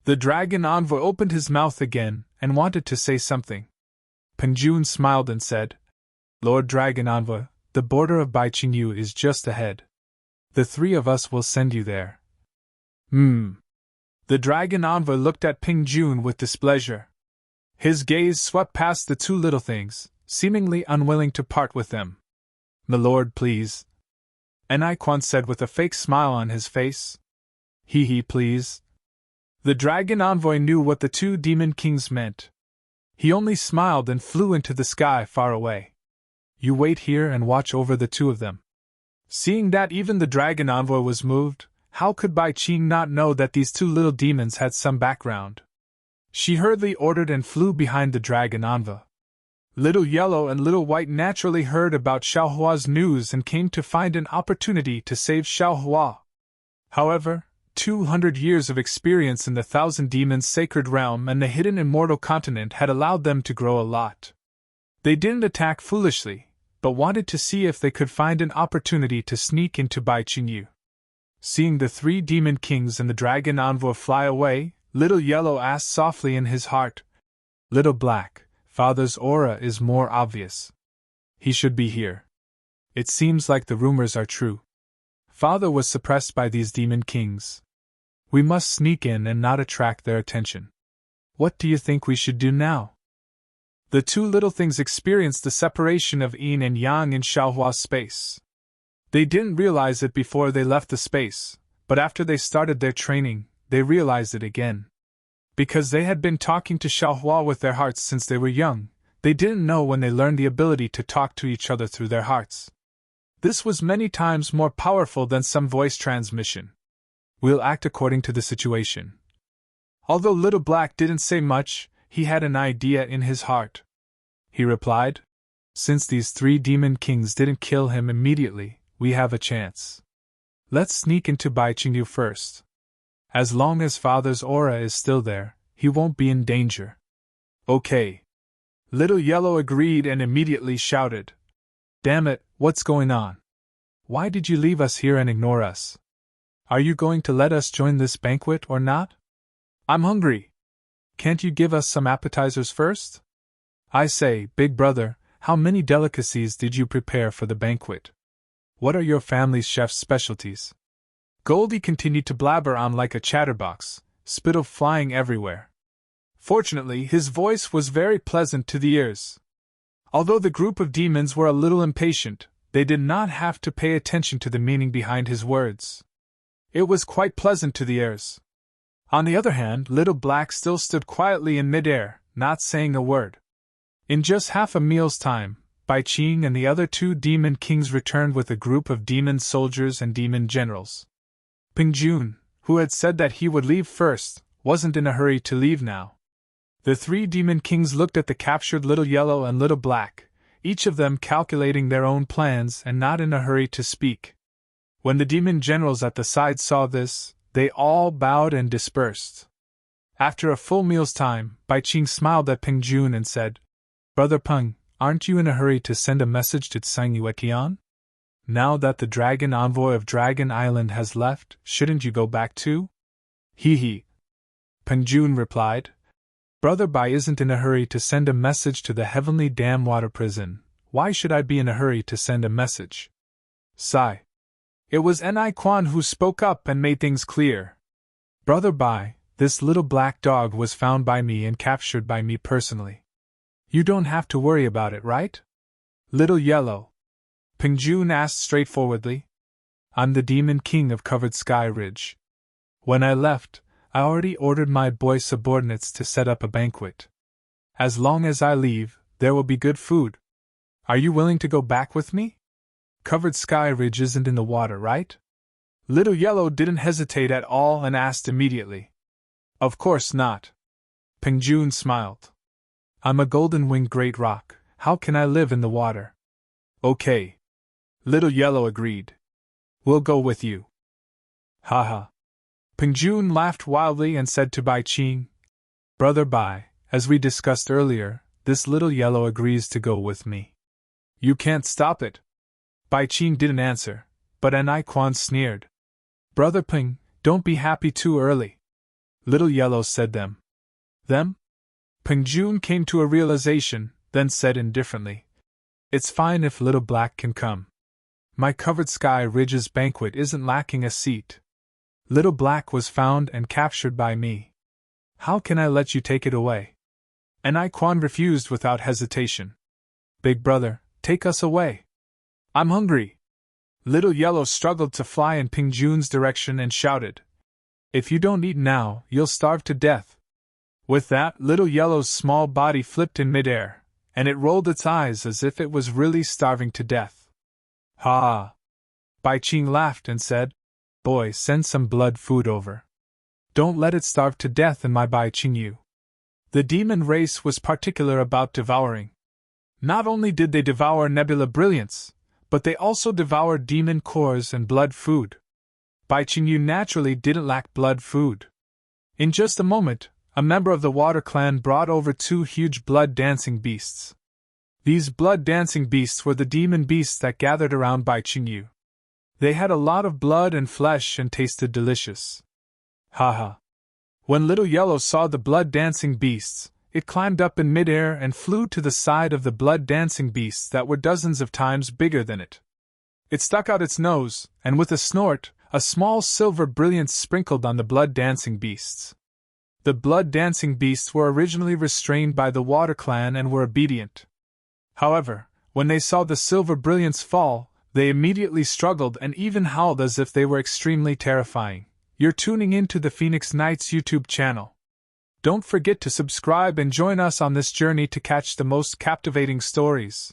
The dragon envoy opened his mouth again and wanted to say something. Peng Joon smiled and said, Lord Dragon Envoy, the border of Baiqingyu is just ahead. The three of us will send you there. The dragon envoy looked at Peng Joon with displeasure. His gaze swept past the two little things, seemingly unwilling to part with them. Milord, please. Quan said with a fake smile on his face. Please. The dragon envoy knew what the two demon kings meant. He only smiled and flew into the sky far away. You wait here and watch over the two of them. Seeing that even the dragon envoy was moved, how could Bai Qing not know that these two little demons had some background? She hurriedly ordered and flew behind the dragon envoy. Little Yellow and Little White naturally heard about Xiaohua's news and came to find an opportunity to save Xiaohua. However, 200 years of experience in the Thousand Demons Sacred Realm and the hidden Immortal Continent had allowed them to grow a lot. They didn't attack foolishly, but wanted to see if they could find an opportunity to sneak into Baiqingyu. Seeing the three demon kings and the dragon envoy fly away, Little Yellow asked softly in his heart, Little Black, Father's aura is more obvious. He should be here. It seems like the rumors are true. Father was suppressed by these demon kings. We must sneak in and not attract their attention. What do you think we should do now? The two little things experienced the separation of yin and yang in Xiaohua's space. They didn't realize it before they left the space, but after they started their training, they realized it again. Because they had been talking to Xiaohua with their hearts since they were young, they didn't know when they learned the ability to talk to each other through their hearts. This was many times more powerful than some voice transmission. We'll act according to the situation. Although Little Black didn't say much, he had an idea in his heart. He replied, Since these three demon kings didn't kill him immediately, we have a chance. Let's sneak into Baiqingyu first. As long as Father's aura is still there, he won't be in danger. Okay. Little Yellow agreed and immediately shouted, Damn it, what's going on? Why did you leave us here and ignore us? Are you going to let us join this banquet or not? I'm hungry. Can't you give us some appetizers first? I say, big brother, how many delicacies did you prepare for the banquet? What are your family's chef's specialties? Goldie continued to blabber on like a chatterbox, spittle flying everywhere. Fortunately, his voice was very pleasant to the ears. Although the group of demons were a little impatient, they did not have to pay attention to the meaning behind his words. It was quite pleasant to the ears. On the other hand, Little Black still stood quietly in midair, not saying a word. In just half a meal's time, Bai Qing and the other two demon kings returned with a group of demon soldiers and demon generals. Peng Joon, who had said that he would leave first, wasn't in a hurry to leave now. The three demon kings looked at the captured Little Yellow and Little Black, each of them calculating their own plans and not in a hurry to speak. When the demon generals at the side saw this, they all bowed and dispersed. After a full meal's time, Bai Qing smiled at Peng Joon and said, Brother Peng, aren't you in a hurry to send a message to Tsang Yueqian? Now that the dragon envoy of Dragon Island has left, shouldn't you go back too? Peng Joon replied, Brother Bai isn't in a hurry to send a message to the heavenly dam water prison. Why should I be in a hurry to send a message? Sigh. It was Quan who spoke up and made things clear. Brother Bai, this little black dog was found by me and captured by me personally. You don't have to worry about it, right? Little Yellow. Peng Joon asked straightforwardly. I'm the Demon King of Covered Sky Ridge. When I left, I already ordered my boy subordinates to set up a banquet. As long as I leave, there will be good food. Are you willing to go back with me? Covered Sky Ridge isn't in the water, right? Little Yellow didn't hesitate at all and asked immediately. Of course not. Peng Joon smiled. I'm a golden-winged great rock, how can I live in the water? Okay. Little Yellow agreed. We'll go with you. Haha. Peng Joon laughed wildly and said to Bai Qing, Brother Bai, as we discussed earlier, this Little Yellow agrees to go with me. You can't stop it. Bai Qing didn't answer, but Quan sneered. Brother Peng, Don't be happy too early. Little Yellow said them. Them? Pengjun came to a realization, then said indifferently. It's fine if Little Black can come. My covered sky ridge's banquet isn't lacking a seat. Little Black was found and captured by me. How can I let you take it away? And Quan refused without hesitation. Big brother, take us away. I'm hungry. Little Yellow struggled to fly in Pengjun's direction and shouted. If you don't eat now, you'll starve to death. With that, Little Yellow's small body flipped in midair, and it rolled its eyes as if it was really starving to death. Ha! Bai Qing laughed and said, Boy, send some blood food over. Don't let it starve to death in my Bai Qing Yu. The demon race was particular about devouring. Not only did they devour nebula brilliance, but they also devoured demon cores and blood food. Bai Qing Yu naturally didn't lack blood food. In just a moment, a member of the Water Clan brought over 2 huge blood-dancing beasts. These blood-dancing beasts were the demon beasts that gathered around Bai Qing Yu. They had a lot of blood and flesh and tasted delicious. Haha. When Little Yellow saw the blood-dancing beasts, it climbed up in midair and flew to the side of the blood-dancing beasts that were dozens of times bigger than it. It stuck out its nose, and with a snort, a small silver brilliance sprinkled on the blood-dancing beasts. The blood-dancing beasts were originally restrained by the Water Clan and were obedient. However, when they saw the silver brilliance fall, they immediately struggled and even howled as if they were extremely terrifying. You're tuning into the Phoenix Knights YouTube channel. Don't forget to subscribe and join us on this journey to catch the most captivating stories.